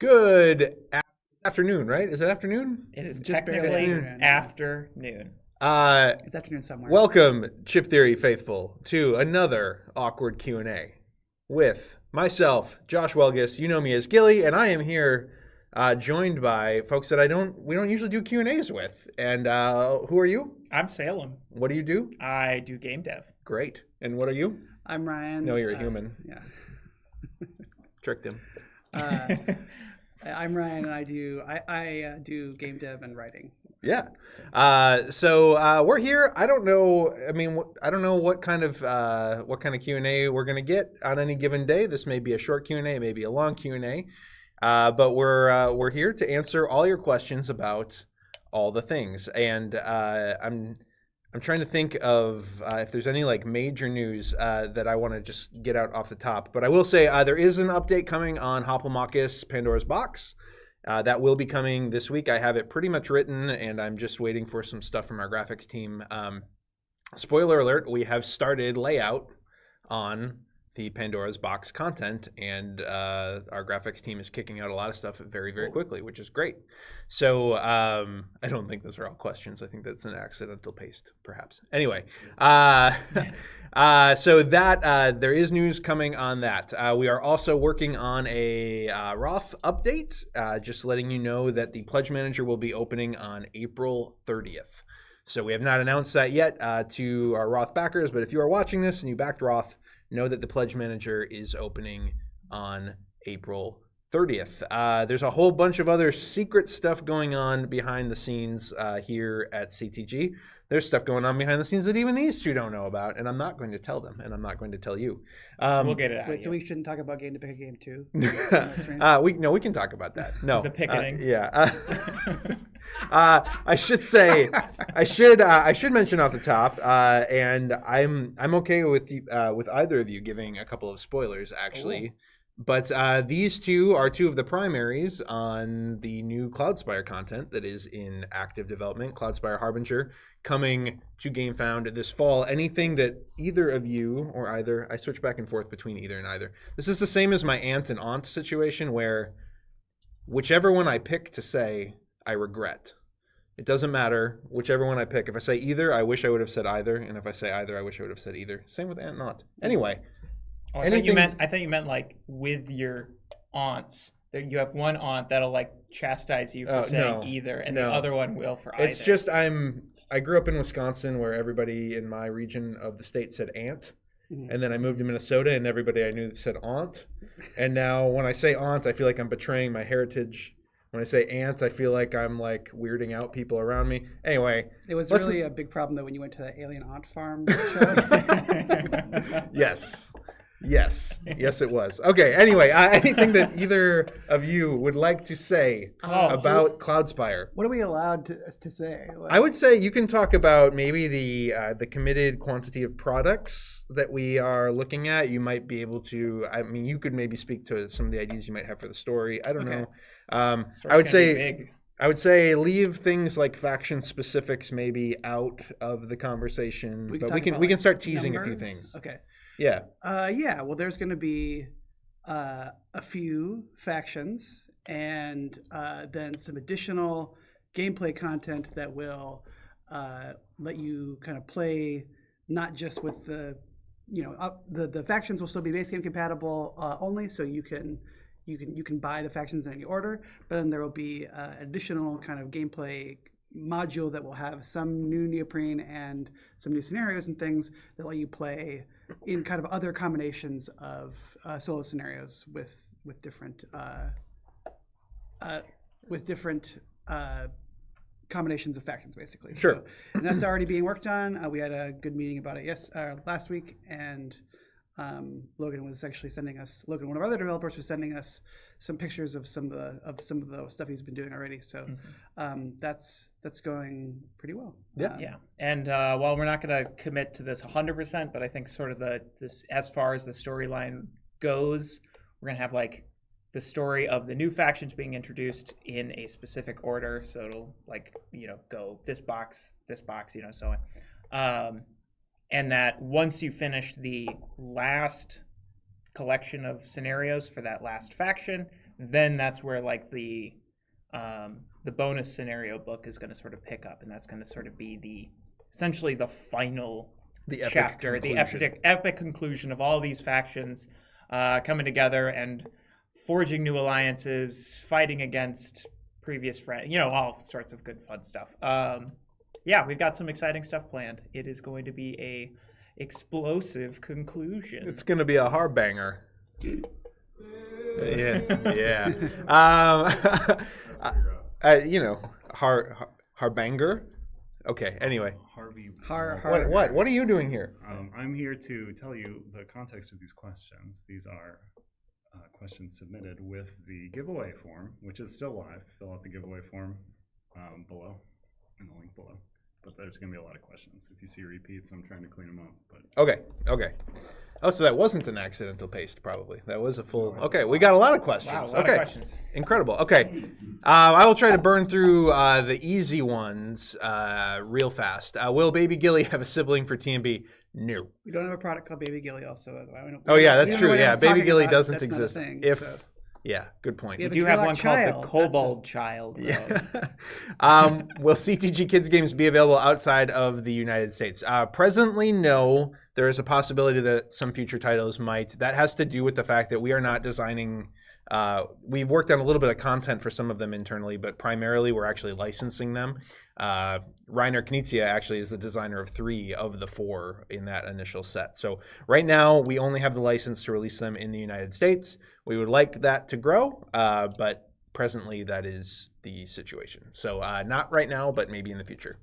Good afternoon, right? Is it afternoon? It is Just technically barely afternoon. It's afternoon somewhere. Welcome, Chip Theory faithful, to another awkward Q&A with myself, Josh Welgus. You know me as Gilly, and I am here joined by folks that we don't usually do Q&As with. And who are you? I'm Salem. What do you do? I do game dev. Great. And what are you? I'm Ryan. No, you're a human. Yeah. Tricked him. I'm Ryan, and I do game dev and writing. Yeah. So we're here. I don't know. I mean, I don't know what kind of Q&A we're gonna get on any given day. This may be a short Q&A, maybe a long Q&A. But we're here to answer all your questions about all the things. And I'm trying to think of if there's any like major news that I want to just get out off the top. But I will say there is an update coming on Hoplomachus Pandora's Box. That will be coming this week. I have it pretty much written, and I'm just waiting for some stuff from our graphics team. Spoiler alert, we have started layout on the Pandora's Box content, and our graphics team is kicking out a lot of stuff very, very quickly, which is great. So I don't think those are all questions. I think that's an accidental paste, perhaps. Anyway, so that there is news coming on that. We are also working on a Roth update, just letting you know that the Pledge Manager will be opening on April 30th. So we have not announced that yet to our Roth backers, but if you are watching this and you backed Roth, know that the Pledge Manager is opening on April 30th. There's a whole bunch of other secret stuff going on behind the scenes here at CTG. There's stuff going on behind the scenes that even these two don't know about, and I'm not going to tell them, and I'm not going to tell you. We'll get it out. Wait, so we shouldn't talk about game to pick a game too? We can talk about that. No, the picketing. Yeah. I should say, I should mention off the top, and I'm okay with either of you giving a couple of spoilers, actually. Oh. But these two are two of the primaries on the new Cloudspire content that is in active development. Cloudspire Harbinger coming to GameFound this fall. Anything that either of you or either, I switch back and forth between either and either. This is the same as my aunt and aunt situation where whichever one I pick to say, I regret. It doesn't matter whichever one I pick. If I say either, I wish I would have said either. And if I say either, I wish I would have said either. Same with aunt and aunt. Anyway. Oh, I thought you meant like with your aunts. You have one aunt that'll like chastise you for saying either, and the other one will for either. It's just I grew up in Wisconsin where everybody in my region of the state said aunt. Mm-hmm. And then I moved to Minnesota and everybody I knew said aunt. And now when I say aunt, I feel like I'm betraying my heritage. When I say aunt, I feel like I'm like weirding out people around me. Anyway. It was really a big problem though when you went to that Alien Aunt Farm show. Yes, it was. Okay, anyway, anything that either of you would like to say about Cloudspire? What are we allowed to say? I would say you can talk about maybe the committed quantity of products that we are looking at. You might be able to, I mean, you could maybe speak to some of the ideas you might have for the story. I don't know. I would say leave things like faction specifics maybe out of the conversation, but we can start teasing a few things. Okay. Yeah. Well, there's going to be a few factions and then some additional gameplay content that will let you kind of play not just with the factions will still be base game compatible only, so you can buy the factions in any order, but then there will be additional kind of gameplay module that will have some new neoprene and some new scenarios and things that let you play in kind of other combinations of solo scenarios with different combinations of factions, basically. Sure. So, and that's already being worked on. We had a good meeting about it last week, and Logan was actually sending us. Logan, one of our other developers, was sending us some pictures of some of the stuff he's been doing already. So that's going pretty well. Yeah. And while we're not going to commit to this 100%, but I think sort of this as far as the storyline goes, we're going to have like the story of the new factions being introduced in a specific order. So it'll like go this box, so on. And that once you finish the last collection of scenarios for that last faction, then that's where like the bonus scenario book is going to sort of pick up, and that's going to sort of be essentially the final chapter, the epic conclusion of all these factions coming together and forging new alliances, fighting against previous friends, all sorts of good fun stuff. Yeah, we've got some exciting stuff planned. It is going to be a explosive conclusion. It's going to be a hard banger. Yeah. Harbanger. Okay. Anyway, Harvey. What are you doing here? I'm here to tell you the context of these questions. These are questions submitted with the giveaway form, which is still live. Fill out the giveaway form below, in the link below. But there's going to be a lot of questions. If you see repeats, I'm trying to clean them up. But Okay. Oh, so that wasn't an accidental paste, probably. That was a full... Okay, we got a lot of questions. Wow, a lot of questions. Incredible. Okay. I will try to burn through the easy ones real fast. Will Baby Gilly have a sibling for TMB? No. We don't have a product called Baby Gilly also. Oh, yeah, that's true. Yeah, Baby Gilly about, doesn't exist. Thing, Yeah, good point. Yeah, We do have one called the Kobold Child. Yeah. Will CTG Kids games be available outside of the United States? Presently, no. There is a possibility that some future titles might. That has to do with the fact that we are not designing. We've worked on a little bit of content for some of them internally, but primarily we're actually licensing them. Rainer Knizia actually is the designer of 3 of the 4 in that initial set. So right now we only have the license to release them in the United States. We would like that to grow, but presently that is the situation. So not right now, but maybe in the future.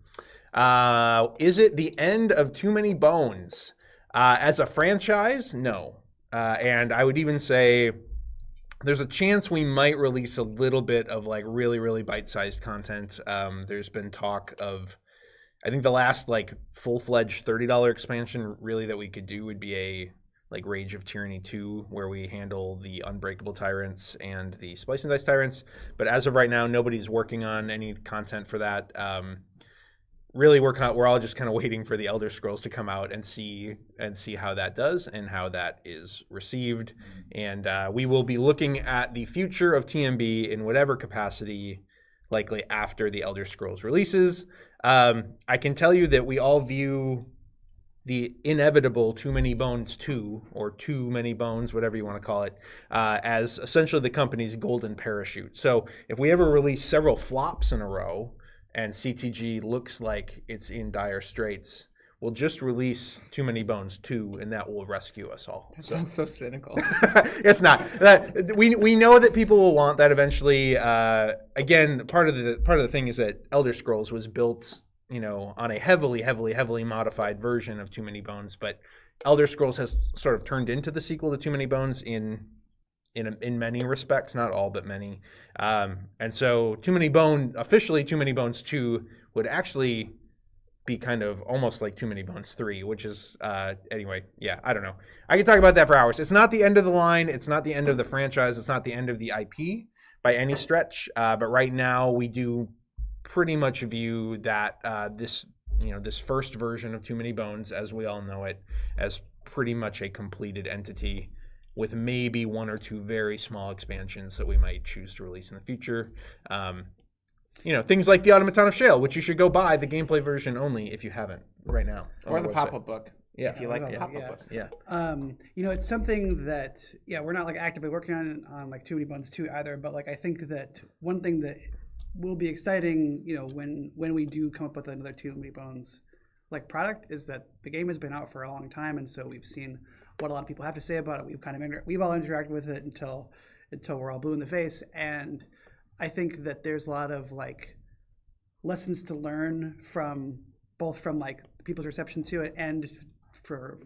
Is it the end of Too Many Bones? As a franchise, no. And I would even say there's a chance we might release a little bit of like really, really bite-sized content. There's been talk of, I think the last like full-fledged $30 expansion really that we could do would be a like Rage of Tyranny 2, where we handle the Unbreakable Tyrants and the Splice and Dice Tyrants. But as of right now, nobody's working on any content for that. Really, we're all just kind of waiting for the Elder Scrolls to come out and see how that does and how that is received. And we will be looking at the future of TMB in whatever capacity, likely after the Elder Scrolls releases. I can tell you that we all view the inevitable Too Many Bones 2, or Too Many Bones, whatever you want to call it, as essentially the company's golden parachute. So if we ever release several flops in a row, and CTG looks like it's in dire straits, we'll just release Too Many Bones 2, and that will rescue us all. That sounds so cynical. It's not. We know that people will want that eventually. Again, part of the thing is that Elder Scrolls was built, on a heavily modified version of Too Many Bones, but Elder Scrolls has sort of turned into the sequel to Too Many Bones in many respects, not all, but many. And so officially Too Many Bones 2 would actually be kind of almost like Too Many Bones 3, which is, anyway, yeah, I don't know. I can talk about that for hours. It's not the end of the line. It's not the end of the franchise. It's not the end of the IP by any stretch. But right now we do pretty much view that this first version of Too Many Bones, as we all know it, as pretty much a completed entity, with maybe 1 or 2 very small expansions that we might choose to release in the future. Things like the Automaton of Shale, which you should go buy the gameplay version only if you haven't right now. Or the pop-up book. Yeah. If you like the pop-up book. Yeah. It's something that, we're not like actively working on like Too Many Bones 2 either, but like I think that one thing that will be exciting, when we do come up with another Too Many Bones like product, is that the game has been out for a long time, and so we've seen what a lot of people have to say about it. We've all interacted with it until we're all blue in the face, and I think that there's a lot of like lessons to learn from like people's reception to it, and from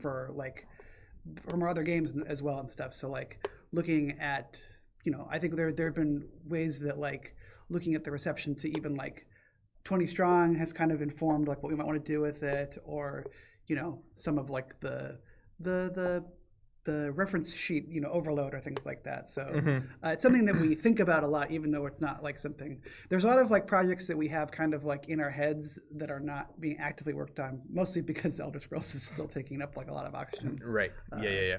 our other games as well and stuff. So like looking at, I think there have been ways that like looking at the reception to even like 20 Strong has kind of informed like what we might want to do with it, or some of like the reference sheet, overload or things like that. So it's something that we think about a lot, even though it's not like something. There's a lot of like projects that we have kind of like in our heads that are not being actively worked on, mostly because Elder Scrolls is still taking up like a lot of oxygen. Right. Yeah.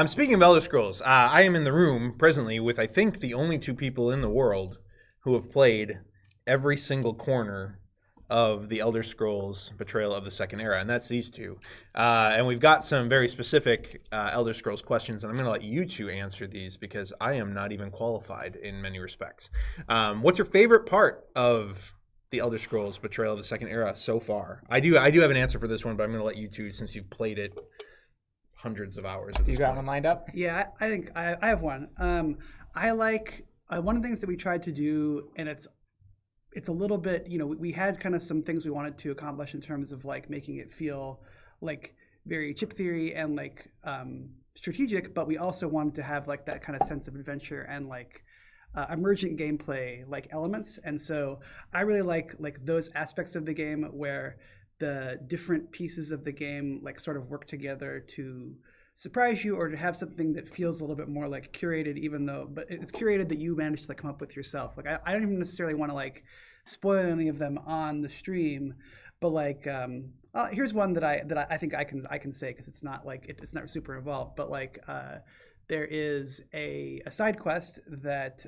Speaking of Elder Scrolls, I am in the room presently with, I think, the only two people in the world who have played every single corner of the Elder Scrolls Betrayal of the Second Era, and that's these two. And we've got some very specific Elder Scrolls questions, and I'm going to let you two answer these because I am not even qualified in many respects. What's your favorite part of the Elder Scrolls Betrayal of the Second Era so far? I do have an answer for this one, but I'm going to let you two, since you've played it hundreds of hours. Do you got one lined up? Yeah, I think I have one. I like one of the things that we tried to do, and it's a little bit, we had kind of some things we wanted to accomplish in terms of like making it feel like very Chip Theory and like strategic, but we also wanted to have like that kind of sense of adventure and like emergent gameplay like elements. And so I really like those aspects of the game where the different pieces of the game like sort of work together to surprise you or to have something that feels a little bit more like curated, but it's curated that you managed to like come up with yourself. Like I don't even necessarily want to like spoil any of them on the stream, but like here's one that I think I can say because it's not like it's not super involved, but like there is a side quest that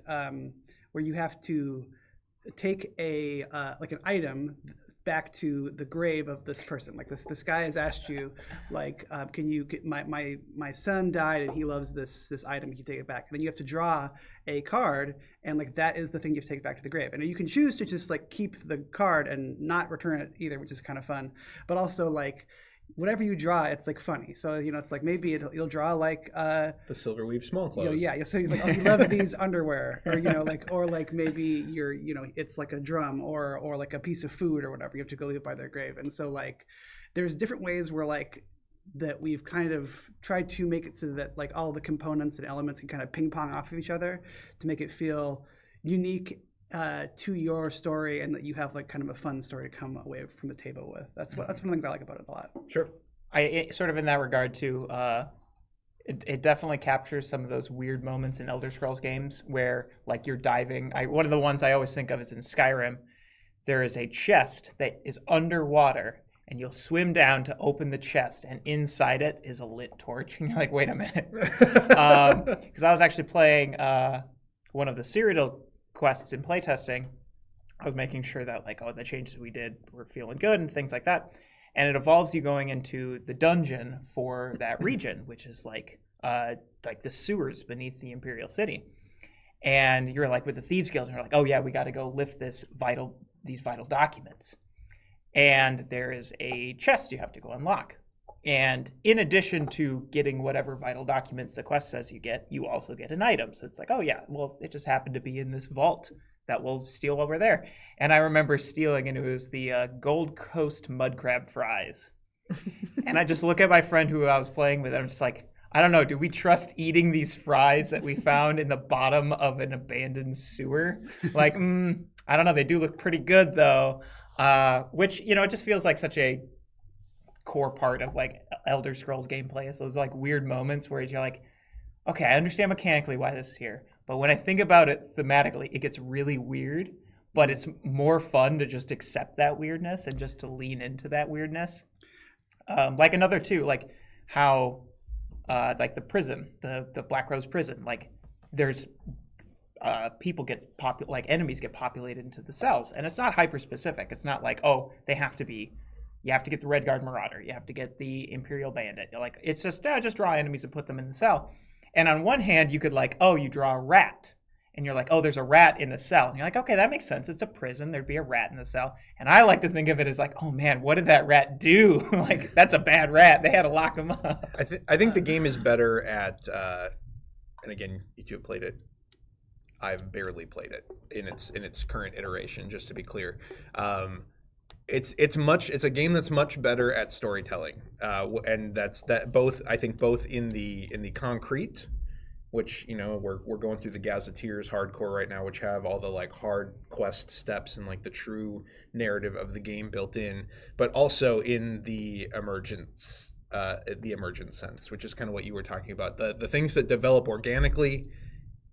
where you have to take a like an item back to the grave of this person. Like this guy has asked you, like, can you get my son died and he loves this item, can you take it back? And then you have to draw a card, and like that is the thing you have to take back to the grave. And you can choose to just like keep the card and not return it either, which is kind of fun. But also like whatever you draw, it's like funny. So it's like maybe you'll draw like the Silverweave small clothes. Yeah. So he's like, oh, he loves these underwear, or like maybe it's like a drum or like a piece of food or whatever. You have to go leave it by their grave. And so like, there's different ways where like that we've kind of tried to make it so that like all the components and elements can kind of ping pong off of each other to make it feel unique to your story, and that you have like kind of a fun story to come away from the table with. That's one of the things I like about it a lot. Sure. Sort of in that regard too, it definitely captures some of those weird moments in Elder Scrolls games where like you're diving. One of the ones I always think of is in Skyrim. There is a chest that is underwater, and you'll swim down to open the chest, and inside it is a lit torch, and you're like, wait a minute. Because I was actually playing one of the Cyrodiil quests in playtesting. I was making sure that like, the changes we did were feeling good and things like that. And it involves you going into the dungeon for that region, which is like the sewers beneath the Imperial City. And you're like with the Thieves Guild, and you're like, oh yeah, we got to go lift these vital documents. And there is a chest you have to go unlock. And in addition to getting whatever vital documents the quest says you get, you also get an item. So it's like, oh yeah, well, it just happened to be in this vault that we'll steal while we're there. And I remember stealing, and it was the Gold Coast mud crab fries. And I just look at my friend who I was playing with, and I'm just like, I don't know, do we trust eating these fries that we found in the bottom of an abandoned sewer? Like, I don't know, they do look pretty good though. Which, it just feels like such a core part of like Elder Scrolls gameplay, is those like weird moments where you're like, okay, I understand mechanically why this is here, but when I think about it thematically, it gets really weird, but it's more fun to just accept that weirdness and just to lean into that weirdness. Like another too, like how like the prison, the Black Rose prison, like there's enemies get populated into the cells, and it's not hyper specific. It's not like, oh, you have to get the Red Guard Marauder, you have to get the Imperial Bandit. Like, it's just draw enemies and put them in the cell. And on one hand, you could like, oh, you draw a rat, and you're like, oh, there's a rat in the cell. And you're like, okay, that makes sense. It's a prison. There'd be a rat in the cell. And I like to think of it as like, oh man, what did that rat do? Like, that's a bad rat. They had to lock him up. I think the game is better at, and again, you two have played it. I've barely played it in its current iteration, just to be clear. It's a game that's much better at storytelling, and both in the concrete, which we're going through the Gazetteers hardcore right now, which have all the like hard quest steps and like the true narrative of the game built in, but also in the emergent sense, which is kind of what you were talking about, the things that develop organically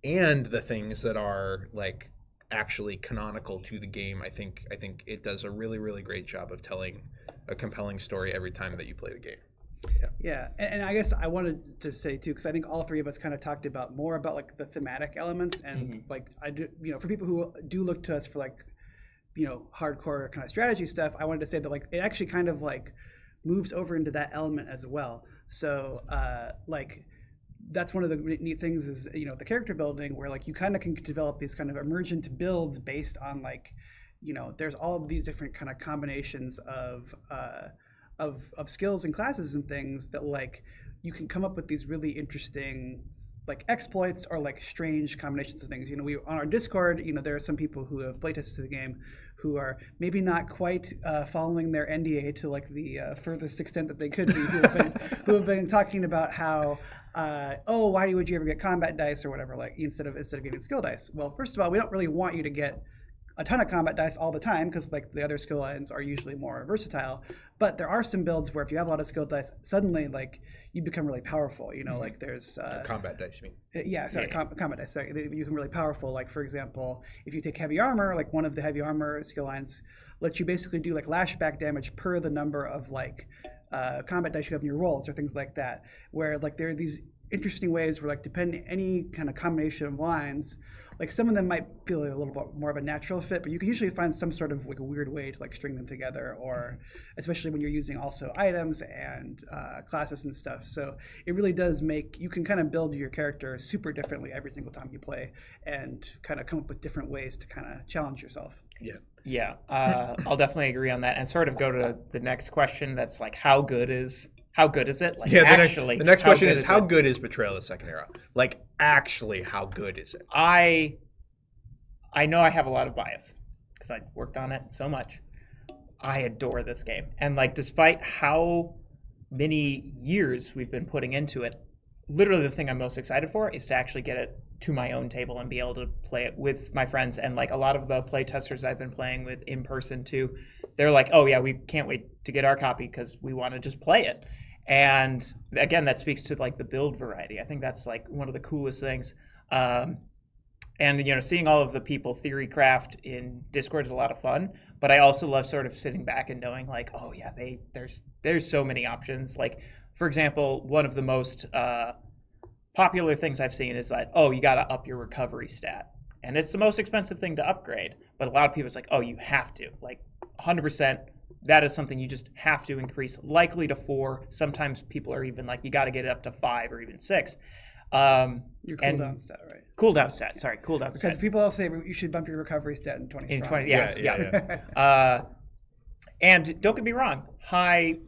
and the things that are like actually canonical to the game. I think it does a really, really great job of telling a compelling story every time that you play the game. Yeah, and I guess I wanted to say too, because I think all three of us kind of talked about more about like the thematic elements, and like I do, for people who do look to us for like, hardcore kind of strategy stuff, I wanted to say that like it actually kind of like moves over into that element as well. So like that's one of the neat things is the character building, where like you kind of can develop these kind of emergent builds based on like there's all of these different kind of combinations of skills and classes and things that like you can come up with these really interesting like exploits or like strange combinations of things. We on our Discord, there are some people who have playtested the game who are maybe not quite following their NDA to like the furthest extent that they could be, who have been talking about how why would you ever get combat dice or whatever, like instead of getting skill dice. Well, first of all, we don't really want you to get a ton of combat dice all the time, because like the other skill lines are usually more versatile, but there are some builds where if you have a lot of skill dice, suddenly like you become really powerful. Like there's combat dice, you mean? Combat dice. Sorry, you become really powerful. Like for example, if you take heavy armor, like one of the heavy armor skill lines lets you basically do like lashback damage per the number of like combat dice you have in your rolls or things like that. Where like there are these interesting ways where like depending any kind of combination of lines, like some of them might feel a little bit more of a natural fit, but you can usually find some sort of like a weird way to like string them together, or especially when you're using also items and classes and stuff. So it really does you can kind of build your character super differently every single time you play, and kind of come up with different ways to kind of challenge yourself. Yeah, I'll definitely agree on that, and sort of go to the next question. That's like, how good is it? Like, actually, the next question is how good is Betrayal of the Second Era? Like, actually, how good is it? I know I have a lot of bias because I worked on it so much. I adore this game, and like, despite how many years we've been putting into it, literally the thing I'm most excited for is to actually get it to my own table and be able to play it with my friends. And like a lot of the play testers I've been playing with in person too, they're like, oh yeah, we can't wait to get our copy because we want to just play it. And again, that speaks to like the build variety. I think that's like one of the coolest things. And seeing all of the people theory craft in Discord is a lot of fun, but I also love sort of sitting back and knowing like, oh yeah, there's so many options. Like for example, one of the most popular things I've seen is that, oh, you got to up your recovery stat. And it's the most expensive thing to upgrade. But a lot of people, it's like, oh, you have to. Like 100%, that is something you just have to increase, likely to 4. Sometimes people are even like, you got to get it up to 5 or even 6. Your cooldown stat, right? Cooldown stat, sorry, cooldown stat. Because people all say you should bump your recovery stat in 20 strong. Yeah. And don't get me wrong, high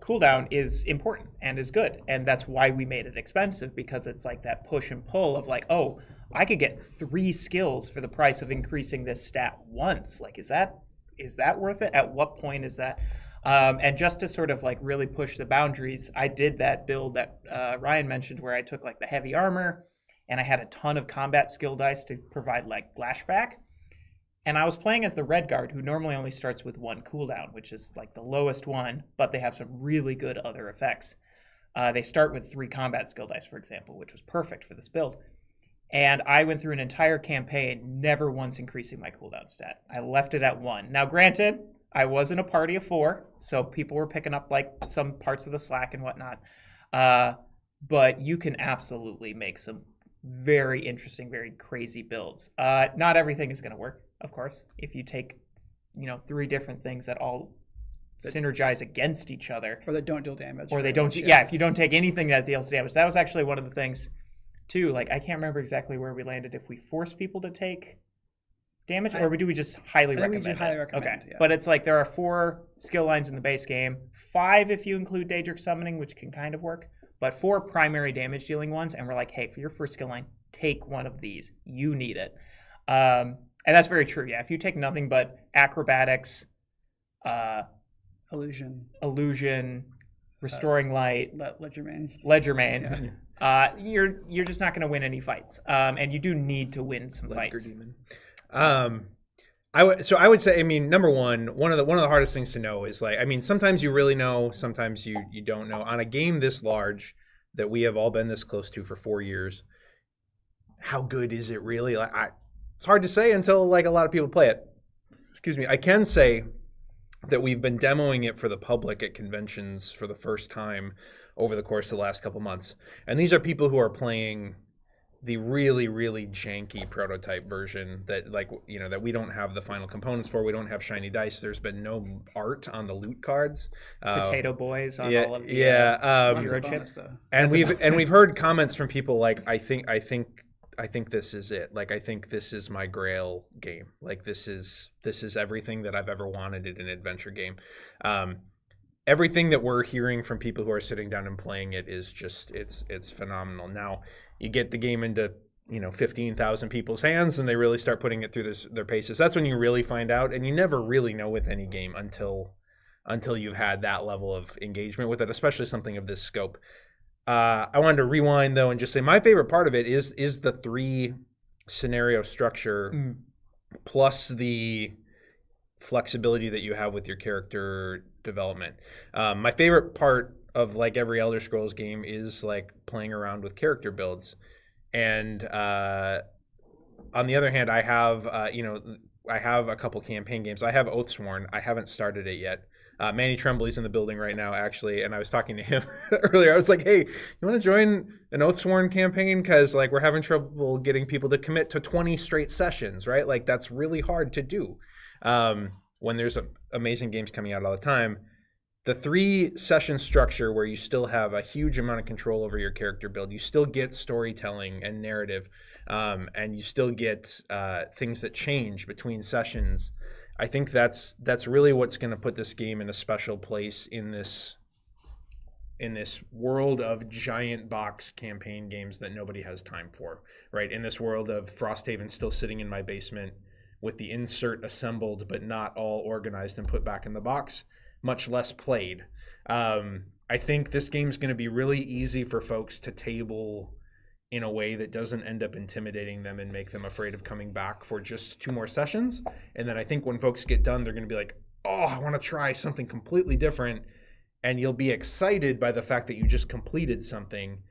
cooldown is important and is good, and that's why we made it expensive, because it's like that push and pull of like, oh, I could get 3 skills for the price of increasing this stat once. Like, is that worth it? At what point is that? And just to sort of like really push the boundaries, I did that build that Ryan mentioned where I took like the heavy armor and I had a ton of combat skill dice to provide like flashback. And I was playing as the Red Guard, who normally only starts with 1 cooldown, which is like the lowest one, but they have some really good other effects. They start with 3 combat skill dice, for example, which was perfect for this build. And I went through an entire campaign, never once increasing my cooldown stat. I left it at 1. Now, granted, I was in a party of 4, so people were picking up like some parts of the slack and whatnot. But you can absolutely make some very interesting, very crazy builds. Not everything is going to work, of course. If you take, 3 different things that all synergize against each other, or that don't deal damage, or they don't. If you don't take anything that deals damage, that was actually one of the things, too. Like I can't remember exactly where we landed. If we force people to take damage, or do we just highly recommend? We highly recommend. Okay, yeah. But it's like there are 4 skill lines in the base game, 5 if you include Daedric Summoning, which can kind of work, but 4 primary damage dealing ones, and we're like, hey, for your first skill line, take one of these. You need it. And that's very true. Yeah, if you take nothing but acrobatics, illusion, restoring light, Ledgermane, you're just not going to win any fights. And you do need to win some fights. Demon. I would say, number one of the hardest things to know is like, sometimes you really know, sometimes you don't know. On a game this large that we have all been this close to for 4 years, how good is it really? Like, it's hard to say until like a lot of people play it. Excuse me. I can say that we've been demoing it for the public at conventions for the first time over the course of the last couple months. And these are people who are playing the really, really janky prototype version that, like, you know, that we don't have the final components for. We don't have shiny dice. There's been no art on the loot cards. Potato boys on yeah, all of the yeah. hero chips. And we've heard comments from people like, I think this is it. Like, I think this is my grail game. Like, this is everything that I've ever wanted in an adventure game. Everything that we're hearing from people who are sitting down and playing it is just it's phenomenal. Now, you get the game into 15,000 people's hands, and they really start putting it through their paces. That's when you really find out, and you never really know with any game until you've had that level of engagement with it, especially something of this scope. I wanted to rewind though and just say my favorite part of it is the 3 scenario structure plus the flexibility that you have with your character development. My favorite part of like every Elder Scrolls game is like playing around with character builds. And on the other hand, I have a couple campaign games. I have Oathsworn. I haven't started it yet. Manny Tremblay's in the building right now, actually, and I was talking to him earlier. I was like, "Hey, you want to join an Oathsworn campaign? Because like we're having trouble getting people to commit to 20 straight sessions, right? Like that's really hard to do when there's amazing games coming out all the time." The 3 session structure where you still have a huge amount of control over your character build, you still get storytelling and narrative, and you still get things that change between sessions. I think that's really what's going to put this game in a special place in this world of giant box campaign games that nobody has time for, right? In this world of Frosthaven still sitting in my basement with the insert assembled but not all organized and put back in the box, much less played. I think this game's going to be really easy for folks to table in a way that doesn't end up intimidating them and make them afraid of coming back for just 2 more sessions. And then I think when folks get done, they're going to be like, oh, I want to try something completely different. And you'll be excited by the fact that you just completed something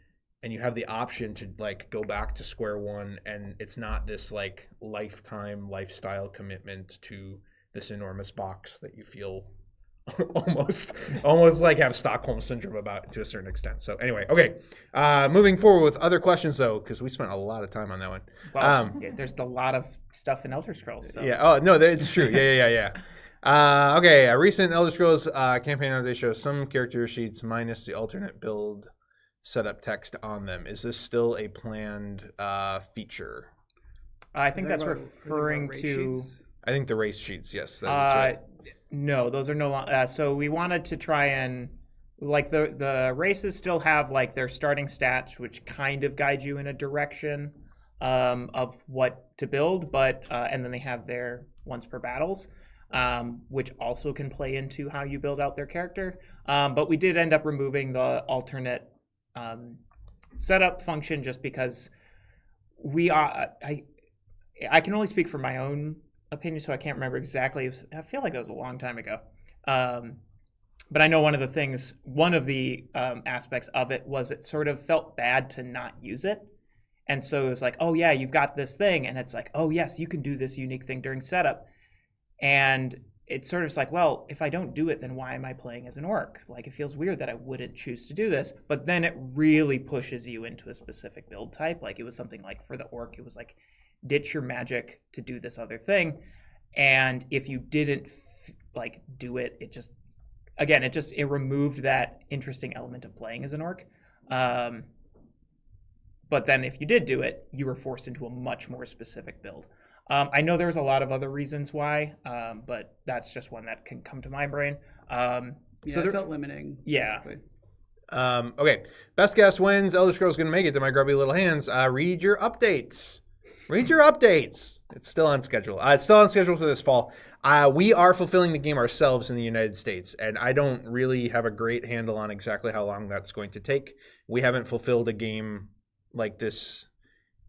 and you have the option to like go back to square one. And it's not this like lifestyle commitment to this enormous box that you feel almost like have Stockholm syndrome about to a certain extent. So anyway, okay. Moving forward with other questions though, because we spent a lot of time on that one. Well, there's a lot of stuff in Elder Scrolls. So. Yeah. Oh no, it's true. Yeah. Okay. A recent Elder Scrolls campaign update shows some character sheets minus the alternate build setup text on them. Is this still a planned feature? I think that's referring to. I think the race sheets. Yes. That's right. No, those are no longer. So we wanted to try and like the races still have like their starting stats, which kind of guide you in a direction of what to build, but and then they have their once per battles, which also can play into how you build out their character. But we did end up removing the alternate setup function just because we are. I can only speak for my own opinion, so I can't remember exactly. I feel like that was a long time ago. But I know one of the aspects of it was it sort of felt bad to not use it. And so it was like, oh yeah, you've got this thing. And it's like, oh yes, you can do this unique thing during setup. And it's sort of like, well, if I don't do it, then why am I playing as an orc? Like it feels weird that I wouldn't choose to do this. But then it really pushes you into a specific build type. Like it was something like for the orc, it was like, ditch your magic to do this other thing, and if you didn't do it, it removed that interesting element of playing as an orc. But then if you did do it, you were forced into a much more specific build. I know there's a lot of other reasons why, but that's just one that can come to my brain. So it felt limiting. Yeah. Basically. Okay, best guess wins. Elder Scrolls gonna make it to my grubby little hands. Read your updates. It's still on schedule. It's still on schedule for this fall. We are fulfilling the game ourselves in the United States, and I don't really have a great handle on exactly how long that's going to take. We haven't fulfilled a game like this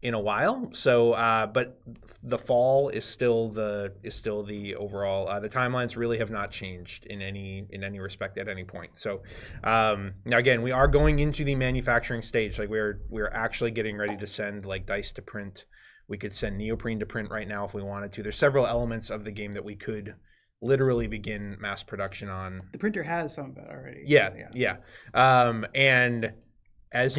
in a while, so but the fall is still the overall. The timelines really have not changed in any respect at any point. So now again, we are going into the manufacturing stage. Like we're actually getting ready to send like dice to print. We could send neoprene to print right now if we wanted to. There's several elements of the game that we could literally begin mass production on. The printer has some of it already. Yeah. And as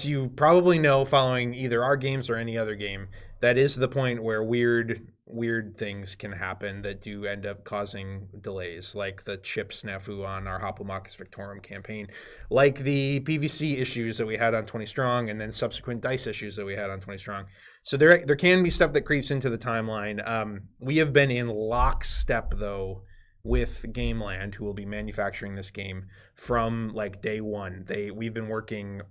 you probably know, following either our games or any other game, that is the point where weird things can happen that do end up causing delays, like the chip snafu on our Hoplomachus Victorum campaign, like the PVC issues that we had on 20 Strong, and then subsequent dice issues that we had on 20 Strong. So there can be stuff that creeps into the timeline. We have been in lockstep, though, with Gameland, who will be manufacturing this game from like day one. We've been working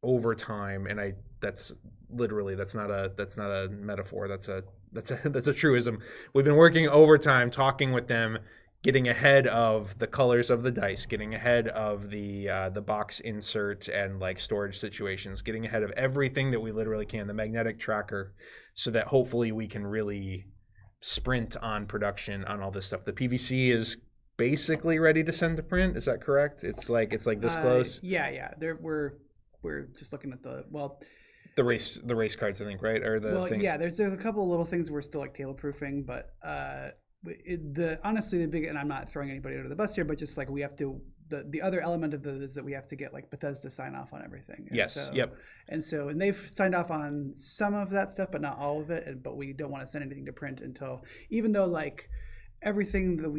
overtime, and that's not a metaphor. That's a truism. We've been working overtime, talking with them, getting ahead of the colors of the dice, getting ahead of the box insert and like storage situations, getting ahead of everything that we literally can, the magnetic tracker, so that hopefully we can really sprint on production on all this stuff. The PVC is basically ready to send to print. Is that correct? It's like this close. Yeah. We're just looking at the race cards, I think, right? Or the thing. Yeah. There's a couple of little things we're still like tailor proofing, but honestly the big, and I'm not throwing anybody under the bus here, but just like we have to. The other element of it is that we have to get like Bethesda sign off on everything. And yes. Yep. And they've signed off on some of that stuff, but not all of it. But we don't want to send anything to print until, even though like everything that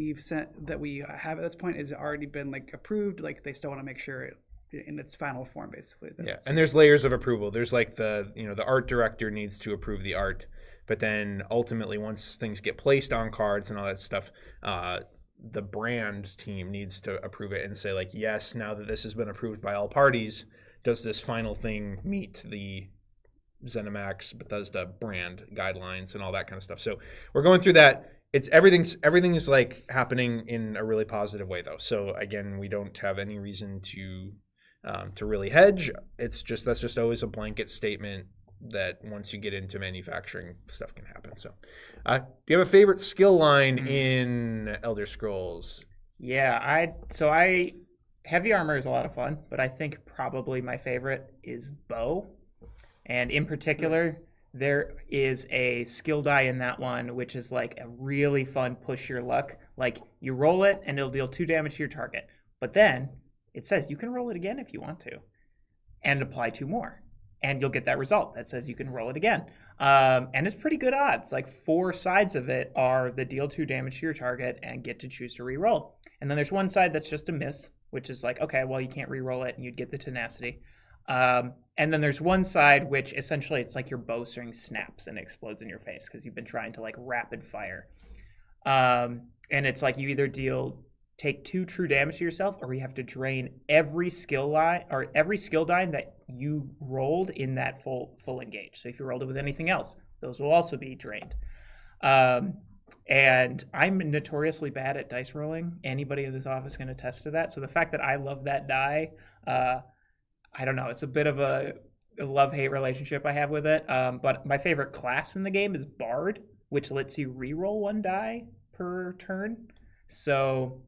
we have at this point has already been like approved. Like they still want to make sure it in its final form, basically. Yeah, and there's layers of approval. There's like the art director needs to approve the art, but then ultimately once things get placed on cards and all that stuff, the brand team needs to approve it and say like, yes, now that this has been approved by all parties, does this final thing meet the ZeniMax Bethesda brand guidelines and all that kind of stuff. So we're going through that. Everything is like happening in a really positive way though. So again, we don't have any reason to really hedge. That's just always a blanket statement that once you get into manufacturing, stuff can happen. So, do you have a favorite skill line in Elder Scrolls? Yeah, heavy armor is a lot of fun, but I think probably my favorite is bow. And in particular, there is a skill die in that one, which is like a really fun push your luck. Like you roll it and it'll deal 2 damage to your target. But then it says you can roll it again if you want to and apply 2 more. And you'll get that result that says you can roll it again. And it's pretty good odds. Like 4 sides of it are the deal 2 damage to your target and get to choose to re-roll. And then there's one side that's just a miss, which is like, okay, well, you can't re-roll it and you'd get the tenacity. And then there's one side which essentially it's like your bowstring snaps and explodes in your face because you've been trying to like rapid fire. And it's like you either take 2 true damage to yourself, or you have to drain every skill line or every skill die that you rolled in that full engage. So if you rolled it with anything else, those will also be drained. And I'm notoriously bad at dice rolling. Anybody in this office can attest to that. So the fact that I love that die, I don't know. It's a bit of a love-hate relationship I have with it. But my favorite class in the game is Bard, which lets you re-roll 1 die per turn. So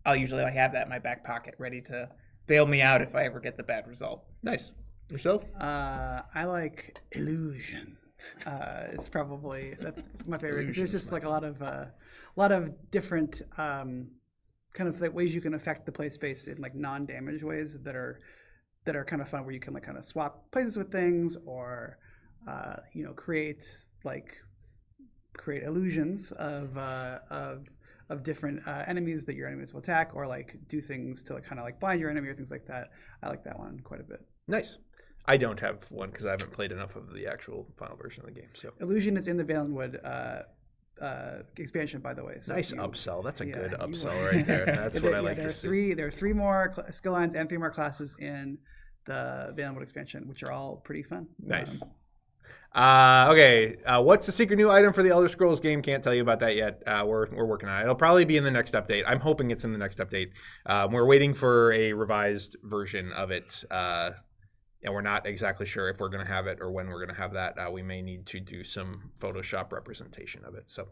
I'll usually have that in my back pocket ready to bail me out if I ever get the bad result. Nice. Yourself? I like Illusion. That's my favorite. There's just like a lot of different kind of like ways you can affect the play space in like non-damage ways that are kind of fun, where you can like kind of swap places with things, or create illusions of different enemies that your enemies will attack, or like do things to like kind of like blind your enemy or things like that. I like that one quite a bit. Nice. I don't have one because I haven't played enough of the actual final version of the game. So Illusion is in the Valenwood expansion, by the way. So nice upsell. That's a good upsell right there. That's what I like to see. There are 3 more skill lines and 3 more classes in the Valenwood expansion, which are all pretty fun. Nice. Okay. What's the secret new item for the Elder Scrolls game? Can't tell you about that yet. We're working on it. It'll probably be in the next update. I'm hoping it's in the next update. We're waiting for a revised version of it. And we're not exactly sure if we're going to have it or when we're going to have that. We may need to do some Photoshop representation of it. So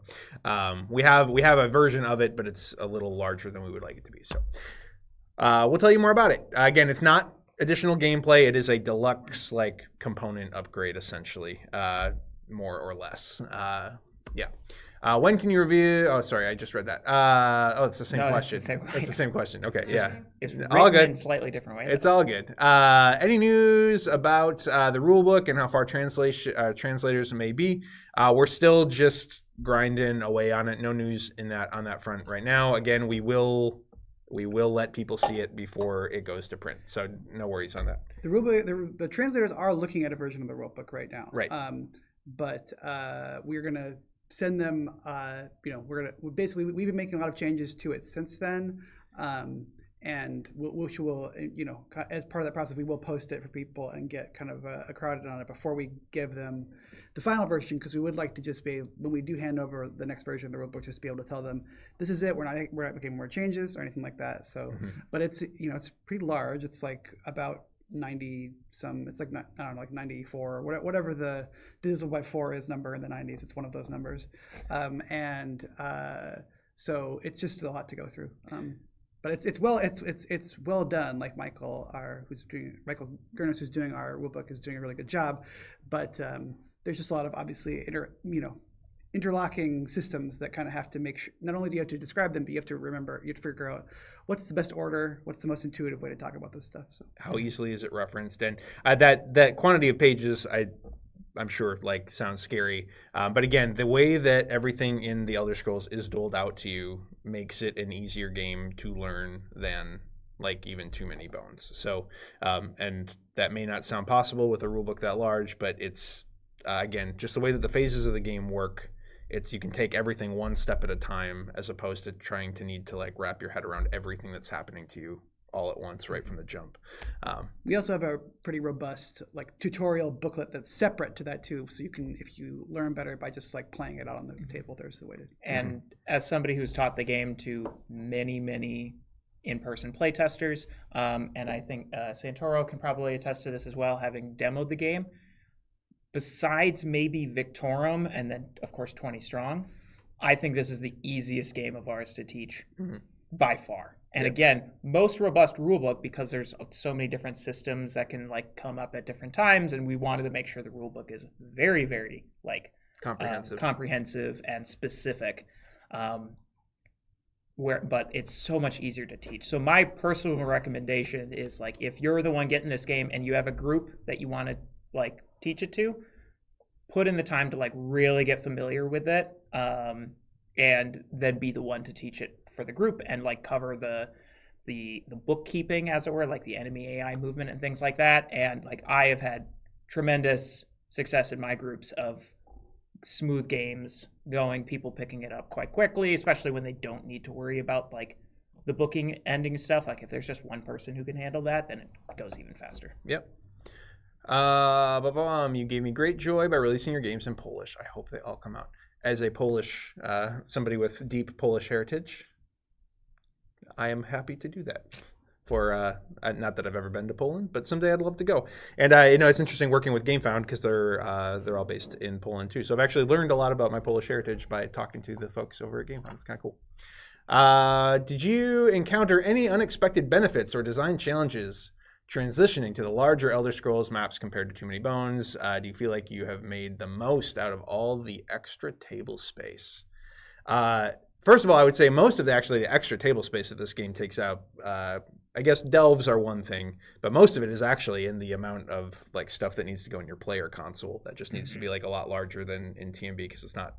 we have a version of it, but it's a little larger than we would like it to be. So we'll tell you more about it. Again, it's not additional gameplay. It is a deluxe component upgrade, essentially, more or less. Yeah. When can you review? Oh, sorry, I just read that. It's the same No, question. it's the same It's the same question. Okay, Just- yeah. It's All written good. in slightly different ways. It's all good. Any news about the rule book and how far translators may be? We're still just grinding away on it. No news on that front right now. Again, we will let people see it before it goes to print. So no worries on that. The rulebook, the translators are looking at a version of the rulebook right now. Right. But we're gonna send them. We've been making a lot of changes to it since then. And we'll as part of that process, we will post it for people and get kind of a crowd on it before we give them the final version, because we would like to just be, when we do hand over the next version of the rulebook, just be able to tell them this is it. We're not making more changes or anything like that. So, but it's it's pretty large. It's like about 90 some. It's like I don't know, like 94 or whatever the divisible by 4 is number in the 90s. It's one of those numbers, so it's just a lot to go through. But it's well done. Like Michael Gurnis, who's doing our rulebook, is doing a really good job. But there's just a lot of obviously interlocking systems that kind of have to make sure. Not only do you have to describe them, but you have to remember. You have to figure out what's the best order, what's the most intuitive way to talk about this stuff. So how easily is it referenced? And that quantity of pages, I'm sure sounds scary, but again, the way that everything in the Elder Scrolls is doled out to you makes it an easier game to learn than even Too Many Bones. So, and that may not sound possible with a rulebook that large, but it's again just the way that the phases of the game work. You can take everything one step at a time, as opposed to trying to need to wrap your head around everything that's happening to you all at once right from the jump. We also have a pretty robust tutorial booklet that's separate to that too, so you can, if you learn better by just playing it out on the table, there's the way to. And as somebody who's taught the game to many in-person playtesters, and I think Santoro can probably attest to this as well, having demoed the game, besides maybe Victorum and then of course 20 Strong, I think this is the easiest game of ours to teach by far. And again, most robust rulebook, because there's so many different systems that can come up at different times, and we wanted to make sure the rulebook is very, very comprehensive and specific. But it's so much easier to teach. So my personal recommendation is if you're the one getting this game and you have a group that you want to teach it to, put in the time to really get familiar with it, and then be the one to teach it for the group and cover the bookkeeping, as it were, the enemy AI movement and things like that. And I have had tremendous success in my groups of smooth games going, people picking it up quite quickly, especially when they don't need to worry about the booking ending stuff. If there's just one person who can handle that, then it goes even faster. Yep. You gave me great joy by releasing your games in Polish. I hope they all come out. As a Polish, somebody with deep Polish heritage, I am happy to do that. For not that I've ever been to Poland, but someday I'd love to go. And it's interesting working with GameFound, because they're all based in Poland too. So I've actually learned a lot about my Polish heritage by talking to the folks over at GameFound. It's kind of cool. Did you encounter any unexpected benefits or design challenges transitioning to the larger Elder Scrolls maps compared to Too Many Bones? Do you feel like you have made the most out of all the extra table space? First of all, I would say most of the extra table space that this game takes out, I guess delves are one thing, but most of it is actually in the amount of stuff that needs to go in your player console. That just needs to be a lot larger than in TMB, because it's not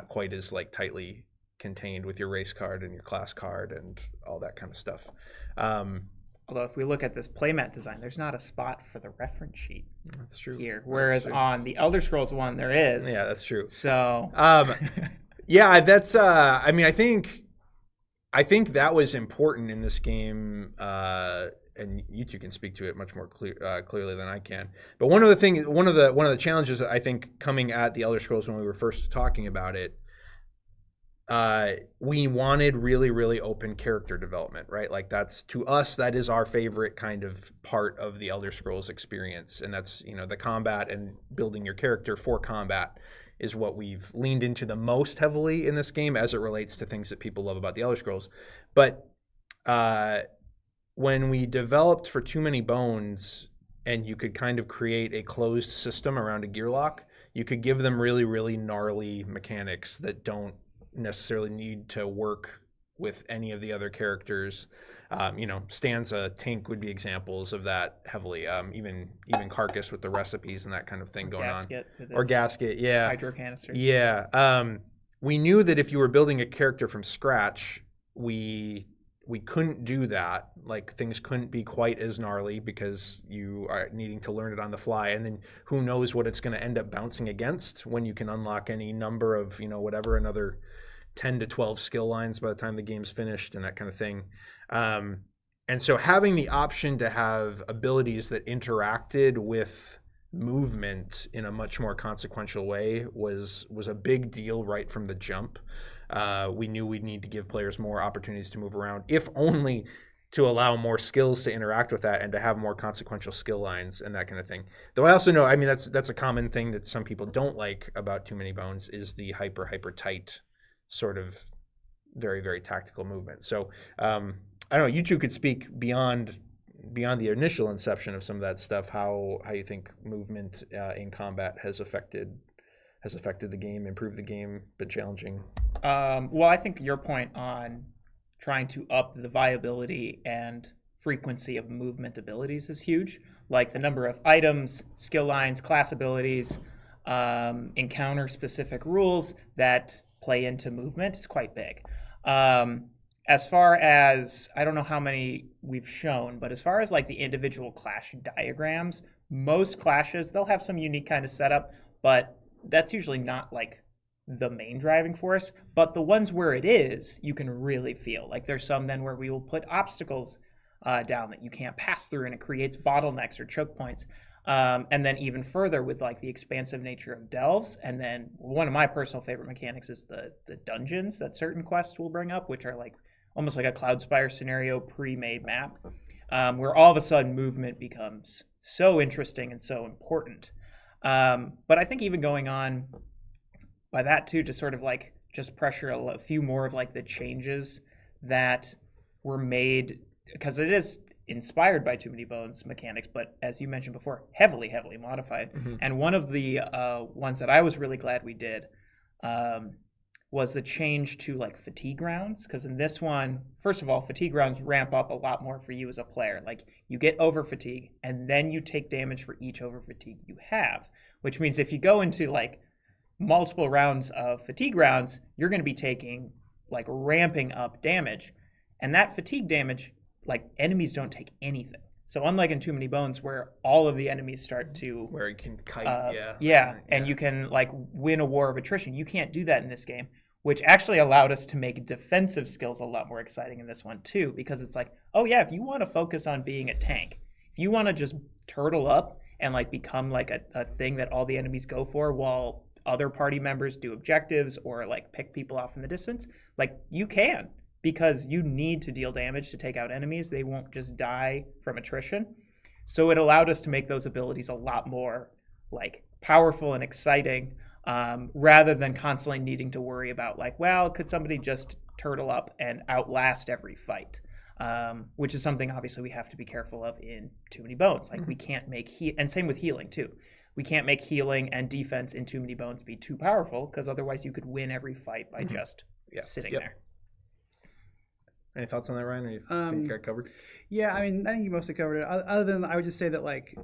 quite as tightly contained with your race card and your class card and all that kind of stuff. Although if we look at this playmat design, there's not a spot for the reference sheet. That's true. Here, whereas on the Elder Scrolls one, there is. Yeah, that's true. So. Yeah, that's. I think that was important in this game, and you two can speak to it much more clearly than I can. But one of the challenges I think coming at the Elder Scrolls when we were first talking about it, we wanted really, really open character development, right? That's, to us, that is our favorite kind of part of the Elder Scrolls experience, and that's the combat and building your character for combat is what we've leaned into the most heavily in this game as it relates to things that people love about the Elder Scrolls. But when we developed for Too Many Bones, and you could kind of create a closed system around a gear lock, you could give them really, really gnarly mechanics that don't necessarily need to work with any of the other characters. Stanza, Tink would be examples of that heavily. Even Carcass with the recipes and that kind of thing going Gasket on. with Or its Gasket, yeah. hydro canisters. Yeah. We knew that if you were building a character from scratch, we couldn't do that. Like, things couldn't be quite as gnarly because you are needing to learn it on the fly. And then who knows what it's going to end up bouncing against when you can unlock any number of, whatever, another 10 to 12 skill lines by the time the game's finished and that kind of thing. And so having the option to have abilities that interacted with movement in a much more consequential way was a big deal right from the jump. We knew we'd need to give players more opportunities to move around, if only to allow more skills to interact with that and to have more consequential skill lines and that kind of thing. Though I also know, that's a common thing that some people don't like about Too Many Bones is the hyper tight sort of very, very tactical movement. So I don't know, you two could speak beyond the initial inception of some of that stuff, how you think movement in combat has affected the game, improved the game, been challenging. Well, I think your point on trying to up the viability and frequency of movement abilities is huge. Like the number of items, skill lines, class abilities, encounter specific rules that play into movement is quite big. As far as, I don't know how many we've shown, but as far as like the individual clash diagrams, most clashes, they'll have some unique kind of setup, but that's usually not like the main driving force. But the ones where it is, you can really feel. Like there's some then where we will put obstacles down that you can't pass through, and it creates bottlenecks or choke points. And then even further with like the expansive nature of delves. And then one of my personal favorite mechanics is the dungeons that certain quests will bring up, which are like almost like a Cloudspire scenario pre-made map, where all of a sudden movement becomes so interesting and so important. But I think even going on by that too, to sort of like just pressure a few more of like the changes that were made, because it is inspired by Too Many Bones mechanics, but as you mentioned before, heavily modified. Mm-hmm. And one of the ones that I was really glad we did was the change to like fatigue rounds, because in this one, first of all, fatigue rounds ramp up a lot more for you as a player. Like you get over fatigue and then you take damage for each over fatigue you have, which means if you go into like multiple rounds of fatigue rounds, you're going to be taking like ramping up damage, and that fatigue damage, like enemies don't take anything. So unlike in Too Many Bones, where all of the enemies start to where you can kite, and you can like win a war of attrition, you can't do that in this game, which actually allowed us to make defensive skills a lot more exciting in this one too, because it's like, oh yeah, if you want to focus on being a tank, if you want to just turtle up and like become like a thing that all the enemies go for while other party members do objectives or like pick people off in the distance, like you can, because you need to deal damage to take out enemies. They won't just die from attrition. So it allowed us to make those abilities a lot more like powerful and exciting, rather than constantly needing to worry about like, well, could somebody just turtle up and outlast every fight? Which is something obviously we have to be careful of in Too Many Bones. Like we can't make and same with healing too. We can't make healing and defense in Too Many Bones be too powerful, because otherwise you could win every fight by just sitting there. Any thoughts on that, Ryan? Or you think you got covered? Yeah, I mean, I think you mostly covered it. Other than I would just say that, like,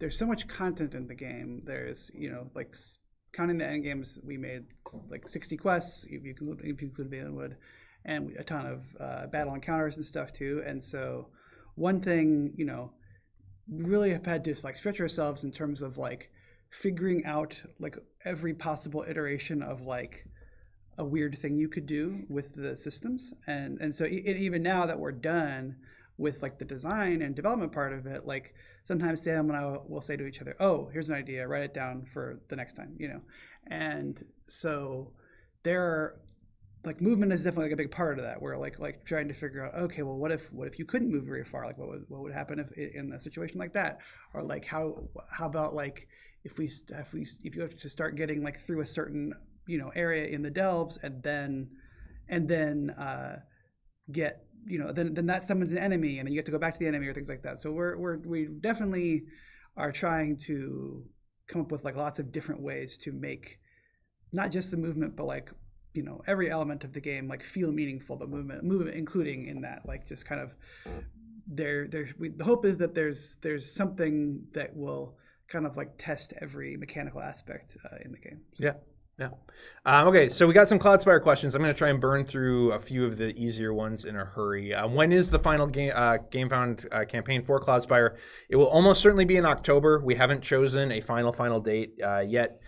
there's so much content in the game. There's, like, counting the end games, we made like 60 quests, if you include Valenwood, and a ton of battle encounters and stuff too. And so one thing, we really have had to like stretch ourselves in terms of like figuring out like every possible iteration of like a weird thing you could do with the systems. And so even now that we're done with like the design and development part of it, like sometimes Sam and I will say to each other, oh, here's an idea, write it down for the next time, And so there are, like, movement is definitely like a big part of that. We're like trying to figure out, okay, well, what if you couldn't move very far? Like, what would happen if in a situation like that? Or like how about like if you have to start getting like through a certain area in the delves and then get then that summons an enemy, and then you get to go back to the enemy or things like that. So we definitely are trying to come up with like lots of different ways to make not just the movement, but like, you know, every element of the game like feel meaningful, but movement including in that, like just kind of the hope is that there's something that will kind of like test every mechanical aspect in the game. So. Yeah. Okay, so we got some Cloudspire questions. I'm going to try and burn through a few of the easier ones in a hurry. When is the final GameFound campaign for Cloudspire? It will almost certainly be in October. We haven't chosen a final date yet.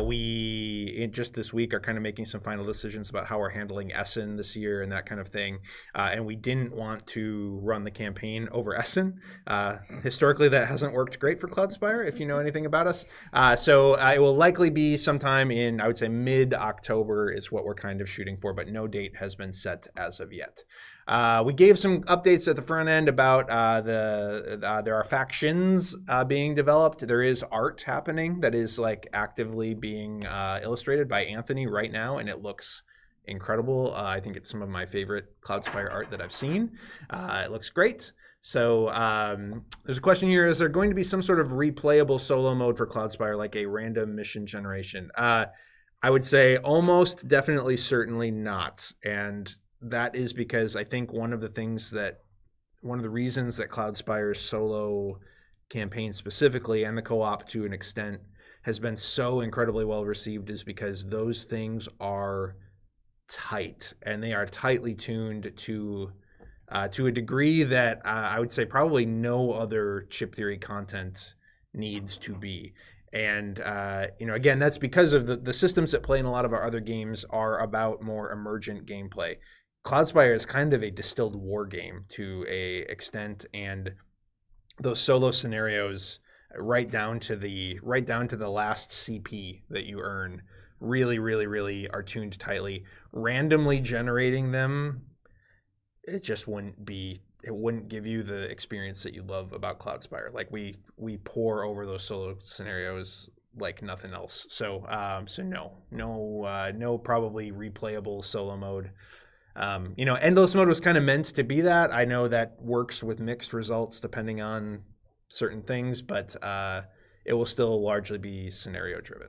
We just this week are kind of making some final decisions about how we're handling Essen this year and that kind of thing. And we didn't want to run the campaign over Essen. Historically, that hasn't worked great for Cloudspire, if you know anything about us. So it will likely be sometime in, I would say, mid-October is what we're kind of shooting for, but no date has been set as of yet. We gave some updates at the front end about there are factions being developed. There is art happening that is like actively being illustrated by Anthony right now, and it looks incredible. I think it's some of my favorite Cloudspire art that I've seen. It looks great. So there's a question here: is there going to be some sort of replayable solo mode for Cloudspire, like a random mission generation? I would say almost definitely, certainly not, and that is because I think one of the reasons that Cloudspire's solo campaign specifically, and the co-op to an extent, has been so incredibly well received is because those things are tight, and they are tightly tuned to a degree that I would say probably no other Chip Theory content needs to be. And, again, that's because of the systems that play in a lot of our other games are about more emergent gameplay. Cloudspire is kind of a distilled war game to a extent, and those solo scenarios right down to the last CP that you earn really, really, really are tuned tightly. Randomly generating them, it just wouldn't give you the experience that you love about Cloudspire. Like we pour over those solo scenarios like nothing else. So no probably replayable solo mode. Endless mode was kind of meant to be that. I know that works with mixed results depending on certain things, but it will still largely be scenario driven.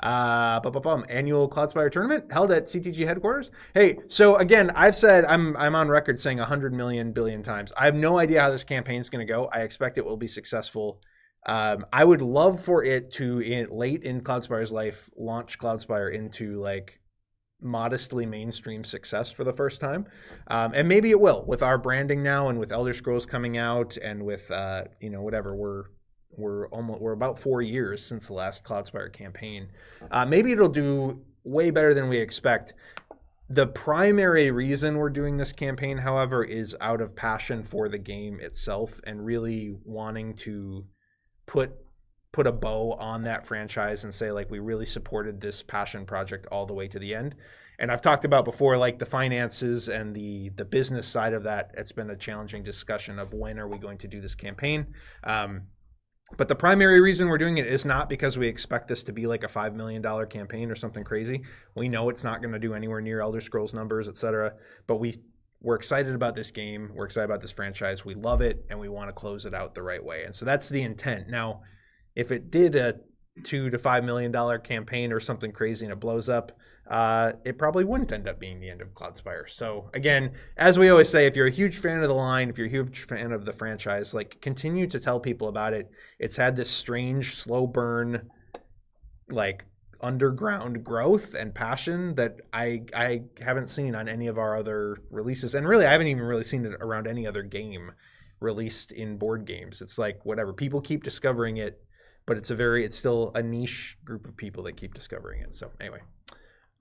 Annual Cloudspire tournament held at CTG headquarters. Hey, so again, I've said I'm on record saying 100 million billion times. I have no idea how this campaign is going to go. I expect it will be successful. I would love for it to, late in Cloudspire's life, launch Cloudspire into like modestly mainstream success for the first time, and maybe it will with our branding now, and with Elder Scrolls coming out, and with whatever we're about 4 years since the last Cloudspire campaign. Maybe it'll do way better than we expect. The primary reason we're doing this campaign, however, is out of passion for the game itself and really wanting to put a bow on that franchise and say, like, we really supported this passion project all the way to the end. And I've talked about before, like, the finances and the business side of that. It's been a challenging discussion of when are we going to do this campaign. But the primary reason we're doing it is not because we expect this to be like a $5 million campaign or something crazy. We know it's not going to do anywhere near Elder Scrolls numbers, etc. But we're excited about this game. We're excited about this franchise. We love it, and we want to close it out the right way. And so that's the intent. Now, if it did a $2 to $5 million campaign or something crazy and it blows up, it probably wouldn't end up being the end of Cloudspire. So again, as we always say, if you're a huge fan of the line, if you're a huge fan of the franchise, like, continue to tell people about it. It's had this strange, slow burn, like, underground growth and passion that I haven't seen on any of our other releases. And really, I haven't even really seen it around any other game released in board games. It's like, whatever, people keep discovering it, but it's still a niche group of people that keep discovering it. So anyway,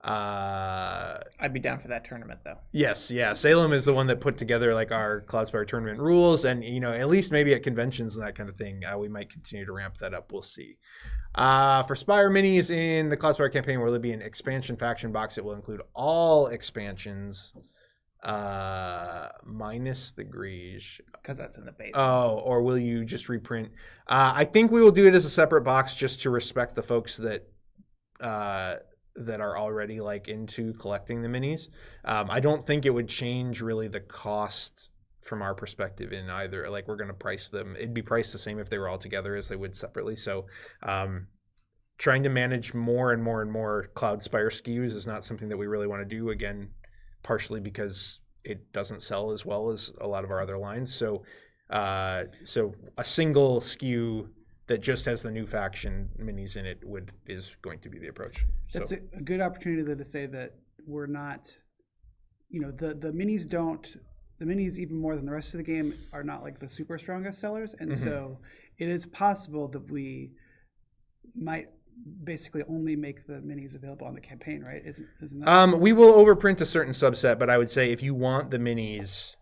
I'd be down for that tournament, though. Yes, yeah. Salem is the one that put together like our Cloudspire tournament rules, and at least maybe at conventions and that kind of thing, we might continue to ramp that up. We'll see. For Spire minis in the Cloudspire campaign, will there be an expansion faction box? It will include all expansions, minus the Grige. Because that's in the base. Oh, or will you just reprint? I think we will do it as a separate box just to respect the folks that are already like into collecting the minis. I don't think it would change really the cost from our perspective in either. Like, we're going to price them. It'd be priced the same if they were all together as they would separately. So trying to manage more and more and more Cloudspire SKUs is not something that we really want to do. Again, partially because it doesn't sell as well as a lot of our other lines. So so a single SKU that just has the new faction minis in it is going to be the approach. That's a good opportunity though, to say that we're not, the minis the minis, even more than the rest of the game, are not like the super strongest sellers. And so it is possible that we might basically only make the minis available on the campaign, right? Isn't that? We will overprint a certain subset, but I would say if you want the minis,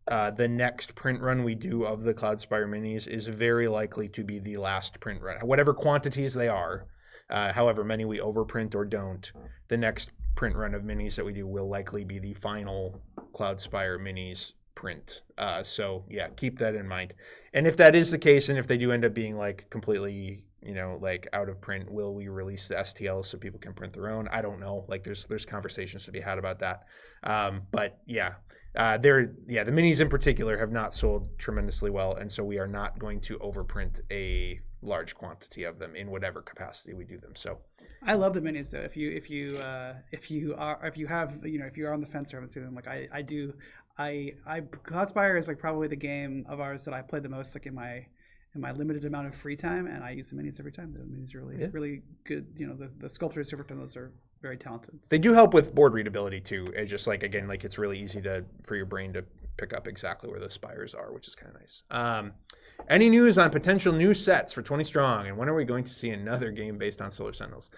the next print run we do of the Cloudspire minis is very likely to be the last print run. Whatever quantities they are, however many we overprint or don't, the next print run of minis that we do will likely be the final Cloudspire minis print. So yeah, keep that in mind. And if that is the case, and if they do end up being like completely, like out of print, will we release the STLs so people can print their own? I don't know. Like there's conversations to be had about that. But yeah, the minis in particular have not sold tremendously well, and so we are not going to overprint a large quantity of them in whatever capacity we do them. So I love the minis though. If you are on the fence or haven't seen them, like I do, Cloudspire is like probably the game of ours that I play the most, like in my limited amount of free time, and I use the minis every time. The minis are really good. The sculptors who worked on those are very talented. They do help with board readability too. It's just like, again, like it's really easy for your brain to pick up exactly where the spires are, which is kind of nice. Any news on potential new sets for 20 Strong, and when are we going to see another game based on Solar Sentinels?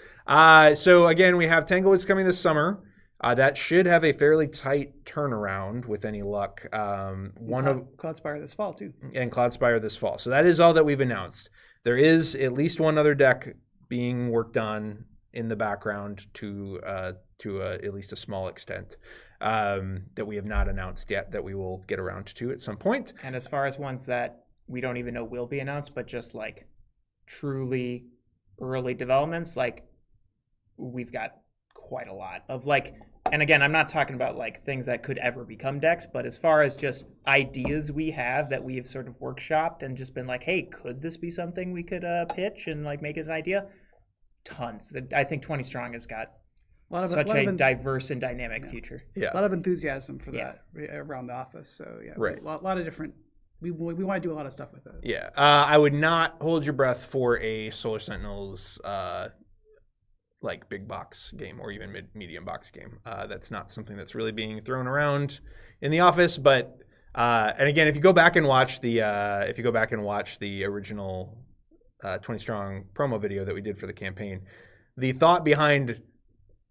So again, we have Tanglewoods coming this summer. That should have a fairly tight turnaround with any luck. Cloudspire this fall too. And Cloudspire this fall. So that is all that we've announced. There is at least one other deck being worked on in the background to at least a small extent that we have not announced yet, that we will get around to at some point. And as far as ones that we don't even know will be announced, but just like truly early developments, like we've got quite a lot of like, and again, I'm not talking about like things that could ever become decks, but as far as just ideas we have that we have sort of workshopped and just been like, hey, could this be something we could pitch and like make as an idea? Tons. I think 20 Strong has got such a diverse and dynamic future. Yeah, a lot of enthusiasm for that around the office. So yeah, right. A lot of different. We want to do a lot of stuff with it. Yeah, I would not hold your breath for a Solar Sentinels like big box game or even medium box game. That's not something that's really being thrown around in the office. But and again, if you go back and watch the original 20 Strong promo video that we did for the campaign, the thought behind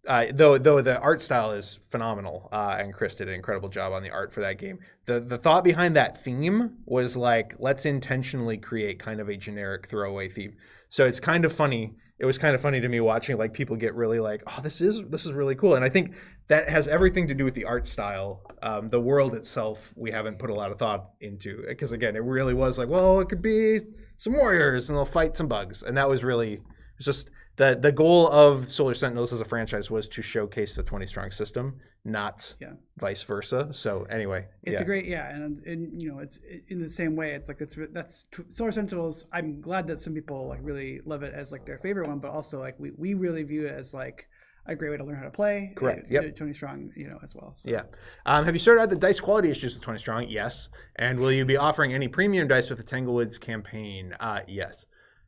though the art style is phenomenal, and Chris did an incredible job on the art for that game. The thought behind that theme was like, let's intentionally create kind of a generic throwaway theme. So it's kind of funny. It was kind of funny to me watching like people get really like, oh, this is really cool. And I think that has everything to do with the art style. The world itself, we haven't put a lot of thought into, because again, it really was like, well, it could be some warriors and they'll fight some bugs. And that was really just the goal of Solar Sentinels as a franchise was to showcase the 20 Strong system, not vice versa. So anyway, it's a great and it's in the same way. It's like that's Solar Sentinels. I'm glad that some people like really love it as like their favorite one, but also like we really view it as like a great way to learn how to play. Correct. Yep. 20 Strong, as well. So. Yeah. Have you sorted out the dice quality issues with 20 Strong? Yes. And will you be offering any premium dice with the Tanglewoods campaign? Yes.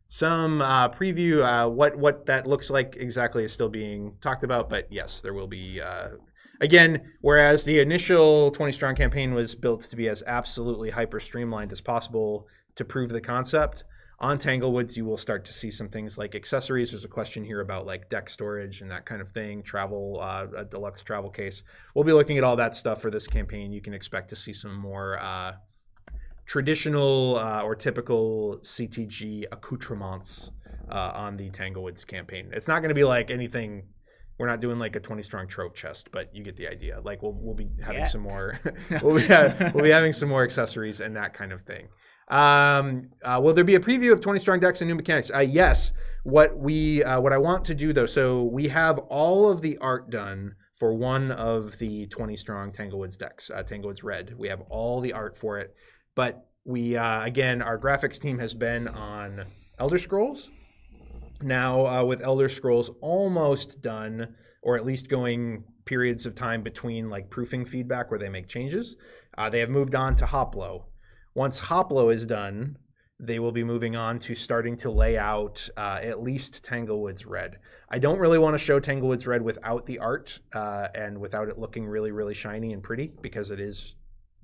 Some preview, what that looks like exactly is still being talked about, but yes, there will be. Again, whereas the initial 20 Strong campaign was built to be as absolutely hyper streamlined as possible to prove the concept, on Tanglewoods you will start to see some things like accessories. There's a question here about like deck storage and that kind of thing, travel, a deluxe travel case. We'll be looking at all that stuff for this campaign. You can expect to see some more traditional or typical CTG accoutrements on the Tanglewoods campaign. It's not going to be like anything. We're not doing like a 20 Strong trope chest, but you get the idea. Like we'll be having some more. we'll be having some more accessories and that kind of thing. Will there be a preview of 20 Strong decks and new mechanics? Yes. What I want to do though, so we have all of the art done for one of the 20 Strong Tanglewoods decks, Tanglewoods Red. We have all the art for it. But we, again, our graphics team has been on Elder Scrolls. Now, with Elder Scrolls almost done, or at least going periods of time between like proofing feedback where they make changes, they have moved on to Hoplo. Once Hoplo is done, they will be moving on to starting to lay out at least Tanglewoods Red. I don't really want to show Tanglewoods Red without the art and without it looking really, really shiny and pretty, because it is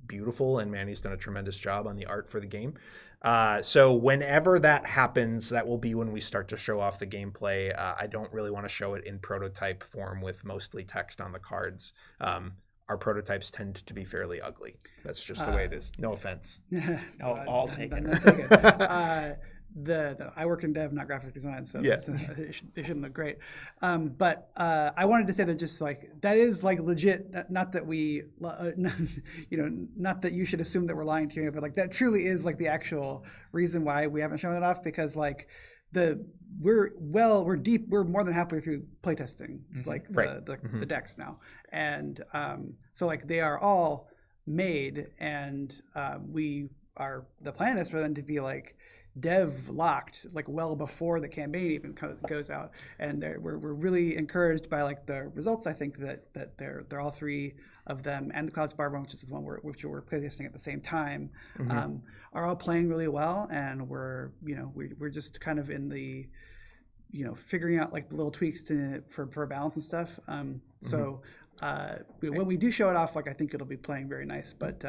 beautiful, and Manny's done a tremendous job on the art for the game. So whenever that happens, that will be when we start to show off the gameplay. I don't really want to show it in prototype form with mostly text on the cards. Our prototypes tend to be fairly ugly. That's just the way it is. No offense. I'll take it. That's okay. I work in dev, not graphic design, so Yeah. it shouldn't look great. But I wanted to say that just like that is like legit. Not that we, not that you should assume that we're lying to you, but like that truly is like the actual reason why we haven't shown it off, because like we're more than halfway through playtesting, like the decks now, and so like they are all made, and the plan is for them to be like dev locked like well before the campaign even goes out, and we're really encouraged by like the results. I think that they're all three of them, and the Cloudspire one, which is the one which we're playtesting at the same time, are all playing really well, and we're just kind of in the figuring out like the little tweaks for balance and stuff. So when we do show it off, like I think it'll be playing very nice, but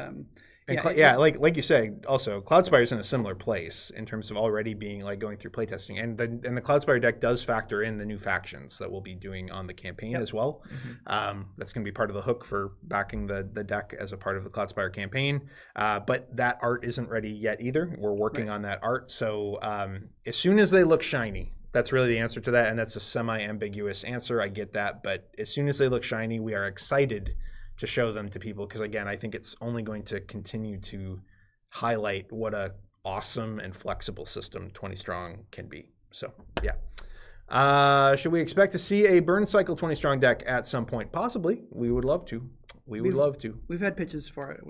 like you say, also Cloudspire is in a similar place in terms of already being like going through playtesting, and the Cloudspire deck does factor in the new factions that we'll be doing on the campaign as well. That's going to be part of the hook for backing the deck as a part of the Cloudspire campaign. But that art isn't ready yet either. We're working on that art, so as soon as they look shiny. That's really the answer to that, and that's a semi-ambiguous answer. I get that, but as soon as they look shiny, we are excited to show them to people, because again, I think it's only going to continue to highlight what a awesome and flexible system 20 Strong can be. So yeah. Should we expect to see a Burn Cycle 20 Strong deck at some point? Possibly. We would love to. We'd love to. We've had pitches for it.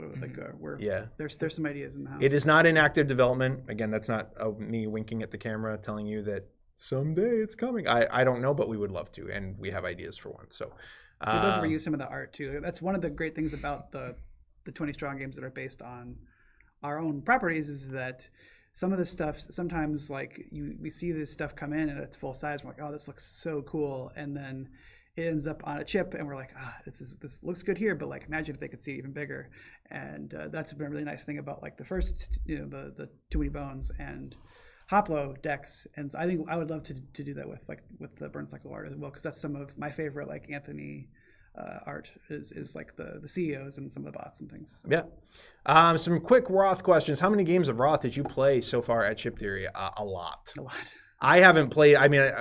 There's some ideas in the house. It is not in active development. Again, that's not me winking at the camera telling you that someday it's coming. I don't know, but we would love to, and we have ideas for one. So we'd love to reuse some of the art too. That's one of the great things about the 20 Strong games that are based on our own properties, is that some of the stuff, sometimes like we see this stuff come in and it's full size. We're like, oh, this looks so cool, and then it ends up on a chip, and we're like, this looks good here, but like imagine if they could see it even bigger. And that's been a really nice thing about like the first, the Too Many Bones and Hoplo decks, and so I think I would love to do that with the Burn Cycle art as well, because that's some of my favorite like Anthony art is like the CEOs and some of the bots and things. So. Yeah. Some quick Roth questions. How many games of Roth did you play so far at Chip Theory? A lot. I haven't played,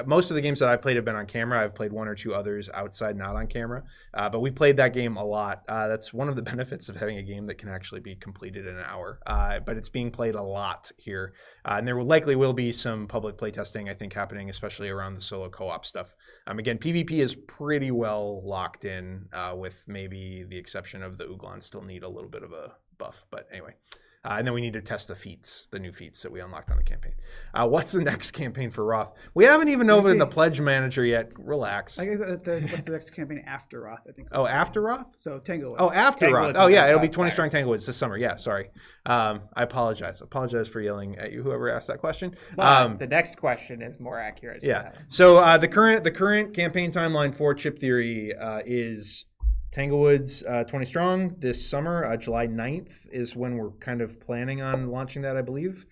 most of the games that I've played have been on camera. I've played one or two others outside, not on camera. But we've played that game a lot. That's one of the benefits of having a game that can actually be completed in an hour. But it's being played a lot here. And there likely will be some public playtesting, I think, happening, especially around the solo co-op stuff. Again, PvP is pretty well locked in, with maybe the exception of the Uglans still need a little bit of a buff. But anyway. And then we need to test the new feats that we unlocked on the campaign. What's the next campaign for Roth? We haven't even opened the Pledge Manager yet. Relax. I guess what's the next campaign after Roth? I think. After Roth? So Tanglewood. Oh, after Roth. Oh, yeah, it'll be 20 Strong Tanglewoods this summer. Yeah, sorry. I apologize. Apologize for yelling at you, whoever asked that question. The next question is more accurate. So the current campaign timeline for Chip Theory is Tanglewoods 20 Strong this summer. July 9th is when we're kind of planning on launching that, I believe.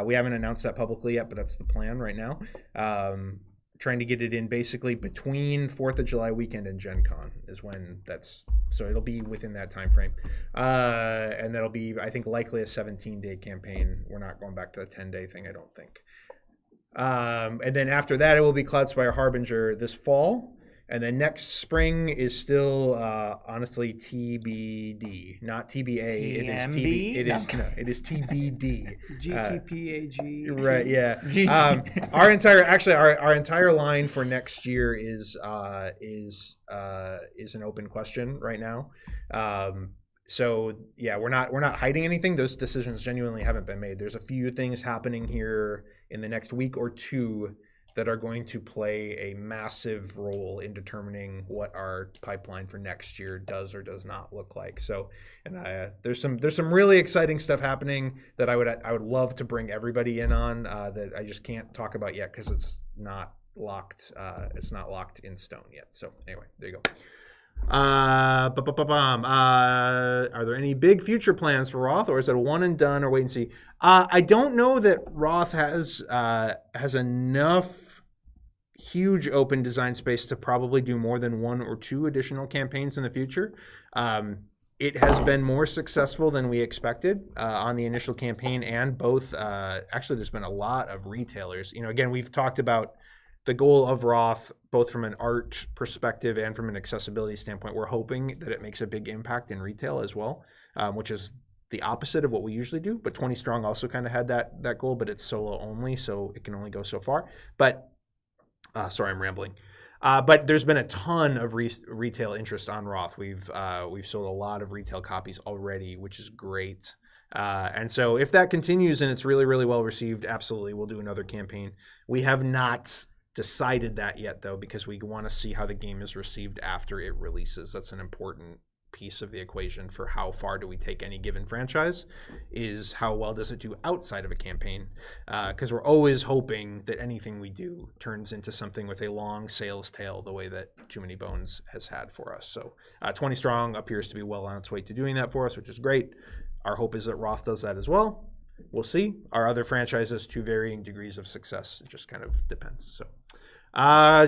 We haven't announced that publicly yet, but that's the plan right now. Trying to get it in basically between 4th of July weekend and Gen Con is when so it'll be within that time frame. And that'll be, I think, likely a 17-day campaign. We're not going back to the 10-day thing, I don't think. And then after that, it will be Cloudspire Harbinger this fall. And then next spring is still, honestly, TBD, not TBA. TMB? It is TBD. GTPAG. Right. Yeah. Our entire line for next year is an open question right now. So yeah, we're not hiding anything. Those decisions genuinely haven't been made. There's a few things happening here in the next week or two that are going to play a massive role in determining what our pipeline for next year does or does not look like. So, and there's some really exciting stuff happening that I would love to bring everybody in on that I just can't talk about yet because it's not locked. It's not locked in stone yet. So anyway, there you go. Are there any big future plans for Roth, or is it a one and done, or wait and see? I don't know that Roth has enough huge open design space to probably do more than 1 or 2 additional campaigns in the future. It has been more successful than we expected on the initial campaign, and both. Actually, there's been a lot of retailers. Again, we've talked about the goal of Roth, both from an art perspective and from an accessibility standpoint. We're hoping that it makes a big impact in retail as well, which is the opposite of what we usually do. But 20 Strong also kind of had that goal, but it's solo only, so it can only go so far. But sorry, I'm rambling. But there's been a ton of retail interest on Roth. We've sold a lot of retail copies already, which is great. And so if that continues and it's really, really well received, absolutely, we'll do another campaign. We have not decided that yet, though, because we want to see how the game is received after it releases. That's an important piece of the equation for how far do we take any given franchise, is how well does it do outside of a campaign, because we're always hoping that anything we do turns into something with a long sales tail, the way that Too Many Bones has had for us. So 20 Strong appears to be well on its way to doing that for us, which is great. Our hope is that Roth does that as well. We'll see. Our other franchises, to varying degrees of success. It just kind of depends. So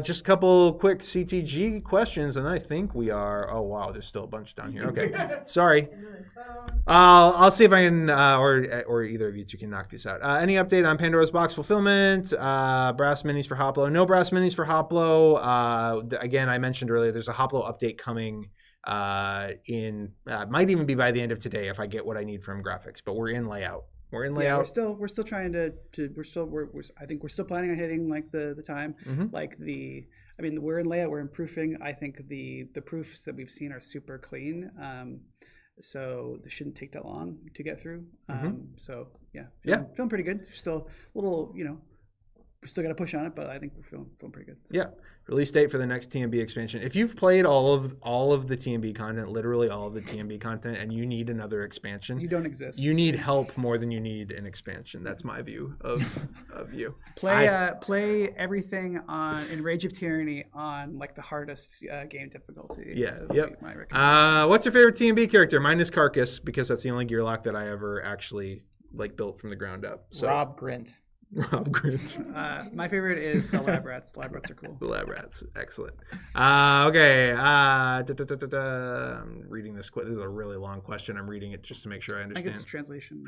just a couple quick CTG questions, and I think we are... Oh, wow, there's still a bunch down here. Okay, sorry. I'll see if I can, or either of you two can knock these out. Any update on Pandora's Box fulfillment? Brass minis for Hoplo? No brass minis for Hoplo. Again, I mentioned earlier, there's a Hoplo update coming might even be by the end of today if I get what I need from graphics, but we're in layout. Yeah, we're still trying to I think we're still planning on hitting like the time. Mm-hmm. We're in layout, we're in proofing. I think the proofs that we've seen are super clean. So this shouldn't take that long to get through. So feeling pretty good. Still a little, we still got to push on it, but I think we're feeling pretty good. So. Yeah. Release date for the next TMB expansion. If you've played all of the TMB content, literally all of the TMB content, and you need another expansion, you don't exist. You need help more than you need an expansion. That's my view of you. Play everything in Rage of Tyranny on like the hardest game difficulty. Yeah. Yep. My recommendation. What's your favorite TMB character? Mine is Carcass, because that's the only Gearlock that I ever actually built from the ground up. So. Rob Grint. My favorite is the lab rats. The lab rats are cool. The lab rats, excellent. Okay. I'm reading this. This is a really long question. I'm reading it just to make sure I understand. I think it's a translation.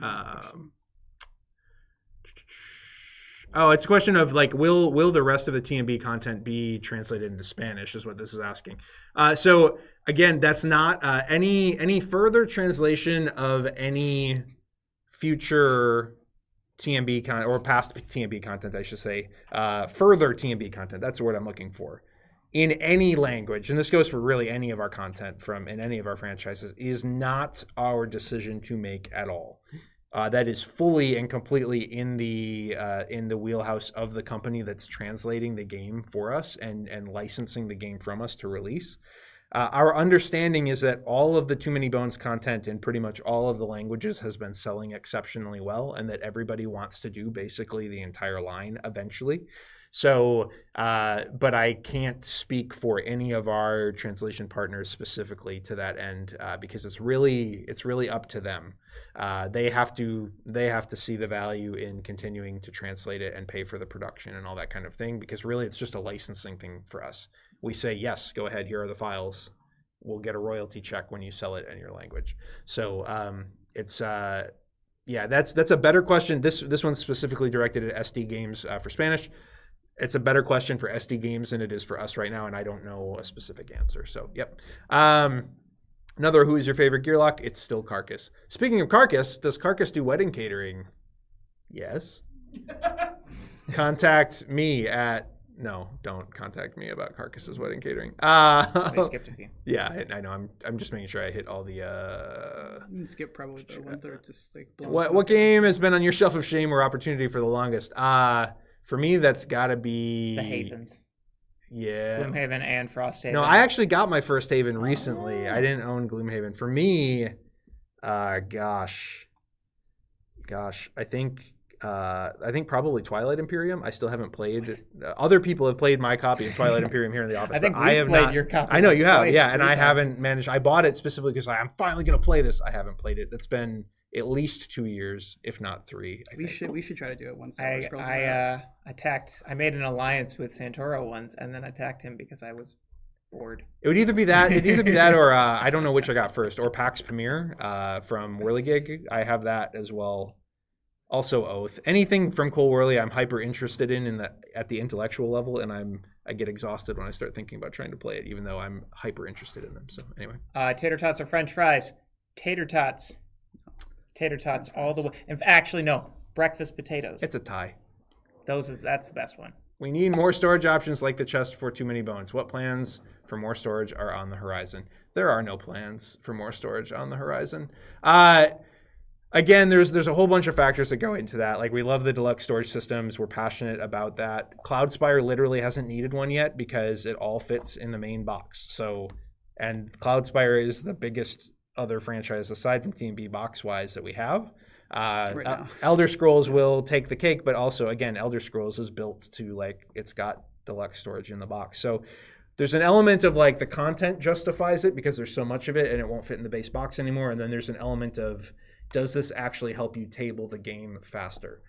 It's a question of will the rest of the TMB content be translated into Spanish? Is what this is asking. So again, that's not any further translation of any future TMB content, or past TMB content, I should say, further TMB content. That's the word I'm looking for. In any language, and this goes for really any of our content in any of our franchises, is not our decision to make at all. That is fully and completely in the wheelhouse of the company that's translating the game for us and licensing the game from us to release. Our understanding is that all of the Too Many Bones content in pretty much all of the languages has been selling exceptionally well, and that everybody wants to do basically the entire line eventually. So, but I can't speak for any of our translation partners specifically to that end, because it's really up to them. They have to see the value in continuing to translate it and pay for the production and all that kind of thing, because really it's just a licensing thing for us. We say, yes, go ahead, here are the files. We'll get a royalty check when you sell it in your language. So that's a better question. This one's specifically directed at SD Games for Spanish. It's a better question for SD Games than it is for us right now, and I don't know a specific answer. So, yep. Another, who is your favorite Gearlock? It's still Carcass. Speaking of Carcass, does Carcass do wedding catering? Yes. Contact me at... No, don't contact me about Carcass's wedding catering. I skipped a few. Yeah, I know. I'm just making sure I hit all the... You can skip probably the ones that are just like... What game has been on your shelf of shame or opportunity for the longest? For me, that's got to be The Havens. Yeah. Gloomhaven and Frosthaven. No, I actually got my first Haven recently. I didn't own Gloomhaven. For me, gosh, I think probably Twilight Imperium. I still haven't played. Other people have played my copy of Twilight Imperium here in the office. I think but we've have played not, your copy. I know you have, twice, yeah, and 3 I times. haven't managed. I bought it specifically because I'm finally going to play this. I haven't played it. That's been at least 2 years, if not 3. We should try to do it once. I made an alliance with Santoro once, and then attacked him because I was bored. It would either be that, or I don't know which I got first, or PAX Premier from Whirligig. I have that as well. Also Oath. Anything from Cole Whirly I'm hyper interested at the intellectual level, and I get exhausted when I start thinking about trying to play it, even though I'm hyper interested in them. So anyway. Tater tots or French fries? Tater tots. Tater tots all the way. Actually, no. Breakfast potatoes. It's a tie. That's the best one. We need more storage options like the chest for Too Many Bones. What plans for more storage are on the horizon? There are no plans for more storage on the horizon. Again, there's a whole bunch of factors that go into that. Like, we love the deluxe storage systems. We're passionate about that. Cloudspire literally hasn't needed one yet because it all fits in the main box. So, and Cloudspire is the biggest other franchise aside from T&B box-wise that we have. Right now. Elder Scrolls will take the cake, but also, again, Elder Scrolls is built to, like, it's got deluxe storage in the box. So there's an element of, like, the content justifies it because there's so much of it and it won't fit in the base box anymore. And then there's an element of, does this actually help you table the game faster?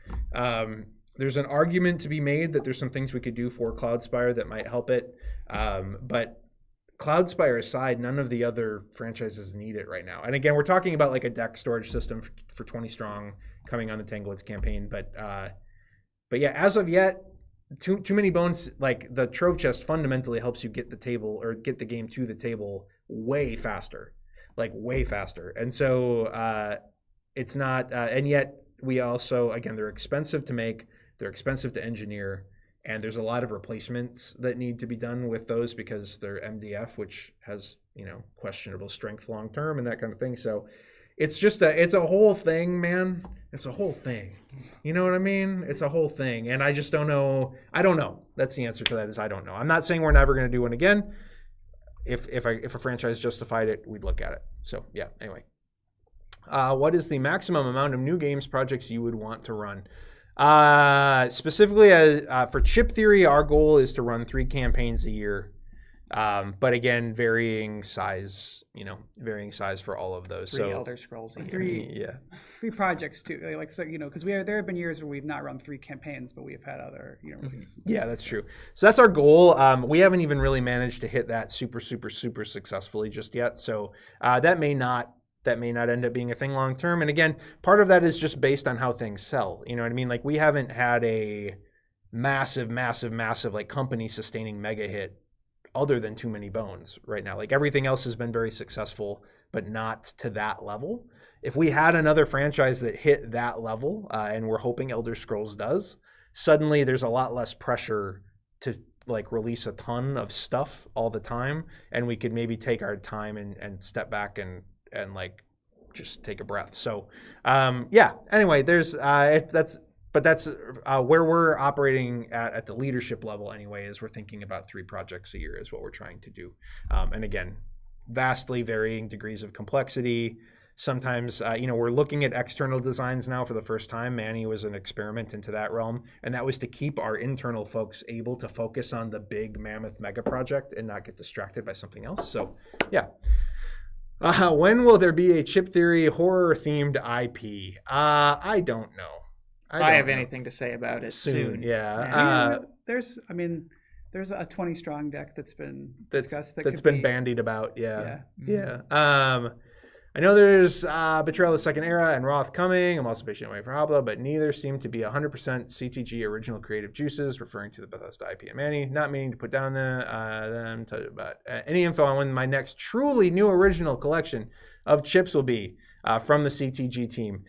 There's an argument to be made that there's some things we could do for Cloudspire that might help it. But Cloudspire aside, none of the other franchises need it right now. And again, we're talking about like a deck storage system for 20 strong coming on the Tanglewoods campaign. But yeah, as of yet, too many bones. Like, the Trove Chest fundamentally helps you get the table or get the game to the table way faster, like way faster. And so it's not. And yet we also, again, they're expensive to make, they're expensive to engineer. And there's a lot of replacements that need to be done with those because they're MDF, which has, questionable strength long term and that kind of thing. So it's just it's a whole thing, man. It's a whole thing. You know what I mean? It's a whole thing. And I just don't know. I don't know. That's the answer to that, is I don't know. I'm not saying we're never going to do one again. If a franchise justified it, we'd look at it. So yeah, anyway. What is the maximum amount of new games projects you would want to run? Specifically for Chip Theory, our goal is to run 3 campaigns a year. But again, varying size for all of those. 3 Elder Scrolls a year. 3 projects too. Like, so, because there have been years where we've not run 3 campaigns, but we've had other, releases. Yeah, that's true. So that's our goal. We haven't even really managed to hit that super successfully just yet. So that may not end up being a thing long term. And again, part of that is just based on how things sell. You know what I mean? Like, we haven't had a massive like company sustaining mega hit other than Too Many Bones right now. Like, everything else has been very successful, but not to that level. If we had another franchise that hit that level, and we're hoping Elder Scrolls does, suddenly there's a lot less pressure to like release a ton of stuff all the time. And we could maybe take our time and step back and like just take a breath. So anyway, there's that's where we're operating at the leadership level anyway, is we're thinking about 3 projects a year is what we're trying to do. And again, vastly varying degrees of complexity. Sometimes we're looking at external designs now for the first time. Manny was an experiment into that realm, and that was to keep our internal folks able to focus on the big mammoth mega project and not get distracted by something else. So yeah. When will there be a Chip Theory horror-themed IP? I don't know. I have anything to say about it soon. Yeah. There's a 20 strong deck that's been discussed. That's been bandied about. Yeah. I know there's Betrayal the Second Era and Roth coming. I'm also patient waiting for Hobla, but neither seem to be 100% CTG original creative juices, referring to the Bethesda IP and Manny. Not meaning to put down them, but any info on when my next truly new original collection of chips will be from the CTG team.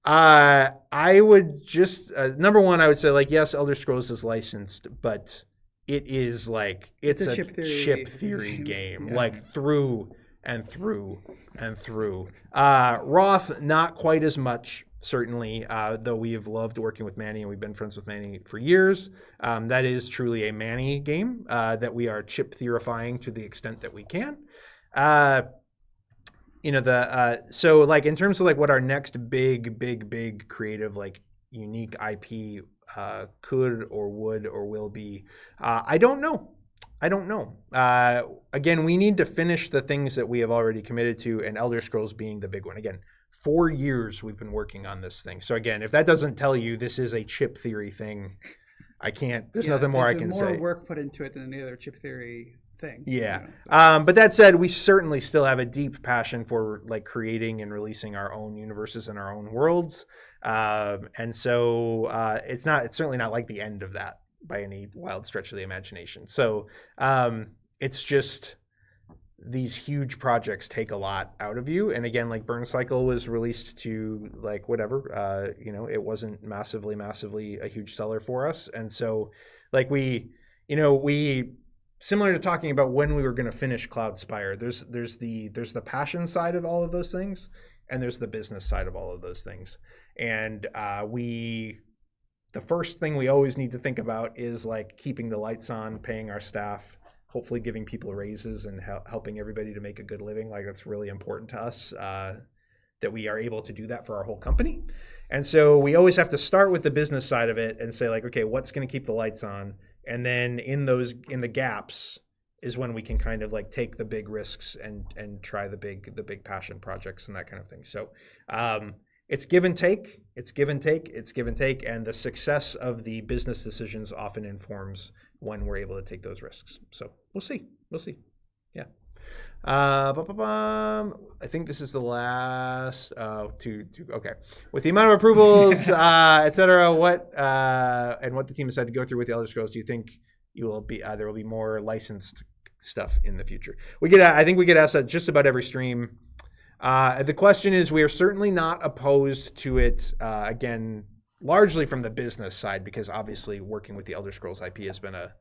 I would just number one, I would say, like, yes, Elder Scrolls is licensed, but it is like it's a Chip Theory game, like through and through and through. Roth, not quite as much certainly, though we have loved working with Manny and we've been friends with Manny for years. That is truly a Manny game that we are chip theorifying to the extent that we can. So like in terms of like what our next big creative like unique IP could or would or will be, I don't know. Again, we need to finish the things that we have already committed to, and Elder Scrolls being the big one. Again, 4 years we've been working on this thing. So again, if that doesn't tell you this is a Chip Theory thing, I can't. There's nothing more I can say. More work put into it than any other Chip Theory thing. Yeah. You know, so. But that said, we certainly still have a deep passion for like creating and releasing our own universes and our own worlds. And so it's certainly not like the end of that by any wild stretch of the imagination. So it's just these huge projects take a lot out of you. And again, like Burn Cycle was released to like whatever, it wasn't massively a huge seller for us. And so like we similar to talking about when we were going to finish Cloudspire, there's the passion side of all of those things, and there's the business side of all of those things. And the first thing we always need to think about is like keeping the lights on, paying our staff, hopefully giving people raises and helping everybody to make a good living. Like that's really important to us, that we are able to do that for our whole company. And so we always have to start with the business side of it and say like, okay, what's going to keep the lights on? And then in the gaps is when we can kind of like take the big risks and try the big passion projects and that kind of thing. So it's give and take. And the success of the business decisions often informs when we're able to take those risks. So we'll see. Yeah. I think this is the last okay. With the amount of approvals, etc., what the team has had to go through with the Elder Scrolls, do you think there will be more licensed stuff in the future? I think we get asked that just about every stream. The question is, we are certainly not opposed to it, again, largely from the business side, because obviously working with the Elder Scrolls IP has been a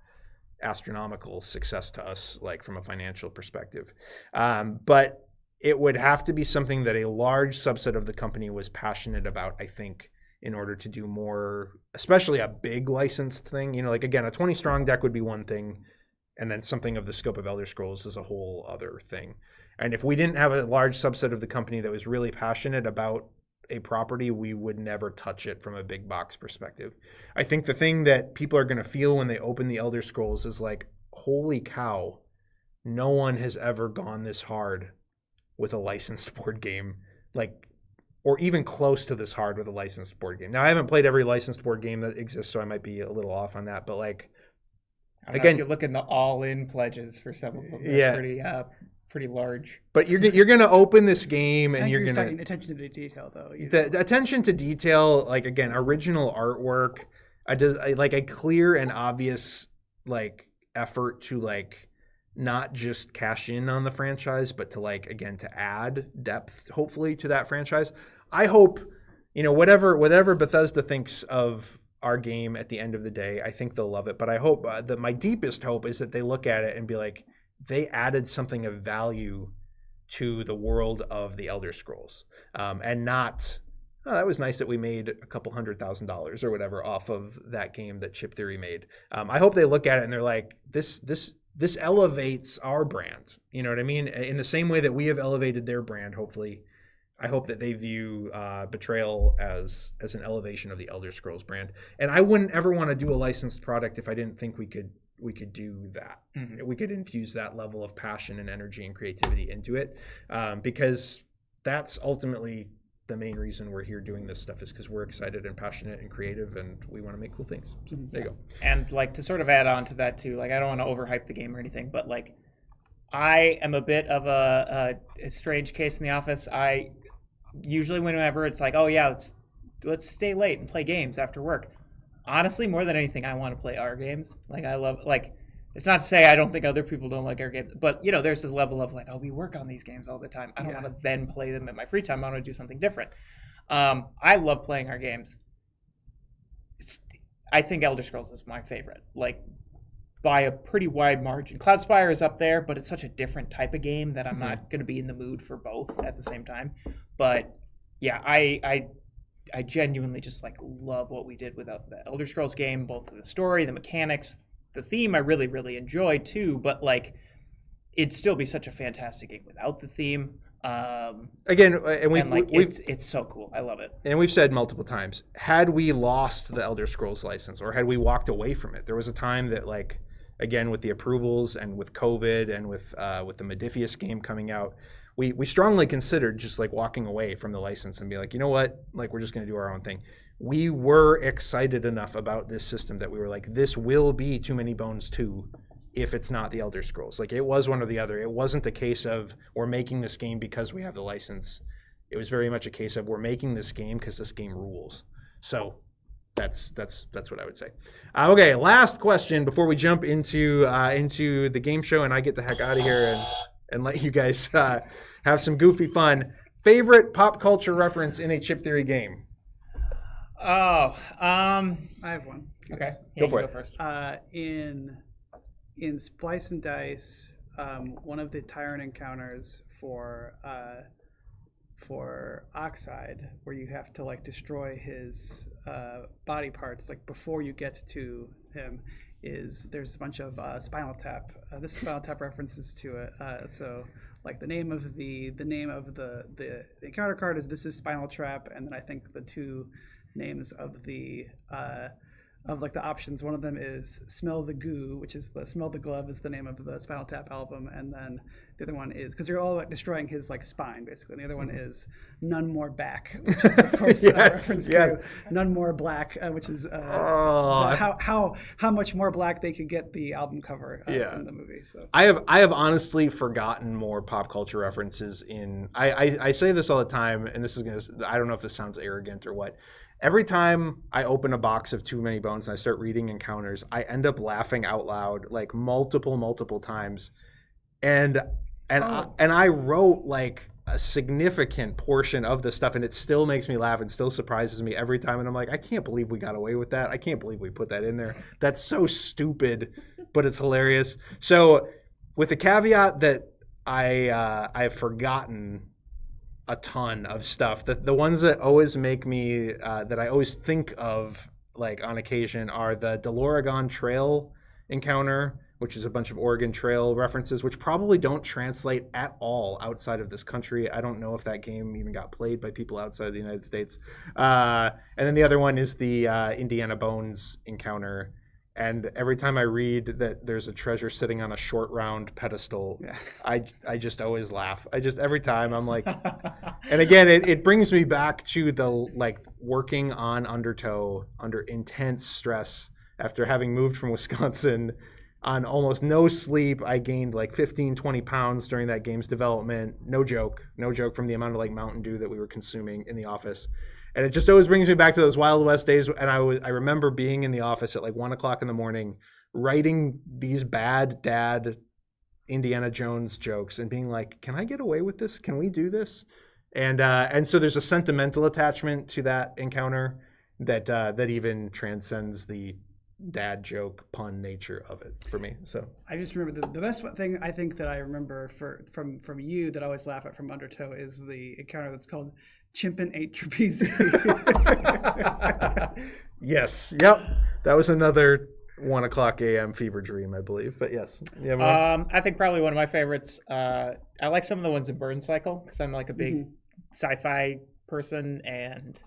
astronomical success to us, like from a financial perspective. But it would have to be something that a large subset of the company was passionate about, I think, in order to do more, especially a big licensed thing. Like again, a 20 strong deck would be one thing, and then something of the scope of Elder Scrolls is a whole other thing. And if we didn't have a large subset of the company that was really passionate about a property, we would never touch it from a big box perspective. I think the thing that people are going to feel when they open the Elder Scrolls is like, holy cow, no one has ever gone this hard with a licensed board game, like, or even close to this hard with a licensed board game. Now, I haven't played every licensed board game that exists, so I might be a little off on that, but like, again, if you look in the all-in pledges for some of them, they're pretty large. But you're going to open this game and you're going to attention to detail though. The attention to detail, like again, original artwork, like a clear and obvious like effort to like not just cash in on the franchise, but to like again to add depth hopefully to that franchise. I hope whatever Bethesda thinks of our game at the end of the day, I think they'll love it. But I hope that my deepest hope is that they look at it and be like, they added something of value to the world of the Elder Scrolls, and not, that was nice that we made a couple $100,000 or whatever off of that game that Chip Theory made. I hope they look at it and they're like, this elevates our brand. You know what I mean? In the same way that we have elevated their brand, hopefully, I hope that they view Betrayal as an elevation of the Elder Scrolls brand. And I wouldn't ever want to do a licensed product if I didn't think we could do that. Mm-hmm. We could infuse that level of passion and energy and creativity into it, because that's ultimately the main reason we're here doing this stuff, is because we're excited and passionate and creative, and we want to make cool things. So there you go. And like to sort of add on to that too, like I don't want to overhype the game or anything, but like I am a bit of a strange case in the office. I usually, whenever it's like, oh yeah, let's stay late and play games after work. Honestly, more than anything, I want to play our games. Like I love, like, it's not to say I don't think other people don't like our games, but there's this level of like, oh, we work on these games all the time. I don't want to then play them in my free time. I want to do something different. I love playing our games. I think Elder Scrolls is my favorite, like by a pretty wide margin. Cloudspire is up there, but it's such a different type of game that I'm not going to be in the mood for both at the same time. But yeah, genuinely just like love what we did with the Elder Scrolls game, both the story, the mechanics, the theme. I really, really enjoyed too. But like, it'd still be such a fantastic game without the theme. Again, and it's so cool. I love it. And we've said multiple times, had we lost the Elder Scrolls license or had we walked away from it, there was a time that, like, again, with the approvals and with COVID and with the Modiphius game coming out, we strongly considered just like walking away from the license and be like, you know what, like, we're just going to do our own thing. We were excited enough about this system that we were like, this will be Too Many Bones 2 if it's not the Elder Scrolls. Like, it was one or the other. It wasn't a case of we're making this game because we have the license. It was very much a case of we're making this game because this game rules. So that's what I would say. Okay, last question before we jump into the game show and I get the heck out of here and let you guys have some goofy fun. Favorite pop culture reference in a Chip Theory game? I have one. Okay, Go for it. Go first. In Splice and Dice, one of the tyrant encounters for Oxide, where you have to like destroy his body parts, like before you get to him, there's a bunch of Spinal Tap. This is Spinal Tap references to it. So like the name of the encounter card is This Is Spinal Trap, and then I think the two names of the like the options, one of them is Smell the Goo, which is Smell the Glove is the name of the Spinal Tap album, and then the other one is, because you're all like destroying his like spine basically, and the other one is None More Back, which is of course a reference to None More Black, which is how much more black they could get the album cover in the movie. So I have honestly forgotten more pop culture references in I say this all the time, and this is I don't know if this sounds arrogant or what. Every time I open a box of Too Many Bones and I start reading encounters, I end up laughing out loud like multiple times, and I wrote like a significant portion of the stuff, and it still makes me laugh and still surprises me every time. And I'm like, I can't believe we got away with that. I can't believe we put that in there. That's so stupid, but it's hilarious. So, with the caveat that I've forgotten a ton of stuff. The ones that always make me that I always think of like on occasion are the Deloregon Trail encounter, which is a bunch of Oregon Trail references, which probably don't translate at all outside of this country. I don't know if that game even got played by people outside of the United States. And then the other one is the Indiana Bones encounter. And every time I read that there's a treasure sitting on a short round pedestal, I just always laugh. Every time I'm like, and again, it brings me back to the like working on Undertow under intense stress after having moved from Wisconsin on almost no sleep. I gained like 15, 20 pounds during that game's development. No joke from the amount of like Mountain Dew that we were consuming in the office. And it just always brings me back to those Wild West days. And I remember being in the office at like 1 o'clock in the morning, writing these bad dad Indiana Jones jokes and being like, can I get away with this? Can we do this? And so there's a sentimental attachment to that encounter that even transcends the dad joke pun nature of it for me. So I just remember the best thing I think that I remember from you that I always laugh at from Undertow is the encounter that's called Chimpin' Ate Trapeze. Yes. Yep. That was another 1 o'clock a.m. fever dream, I believe. But yes. Yeah. I think probably one of my favorites. I like some of the ones in Burn Cycle because I'm like a big sci-fi person, and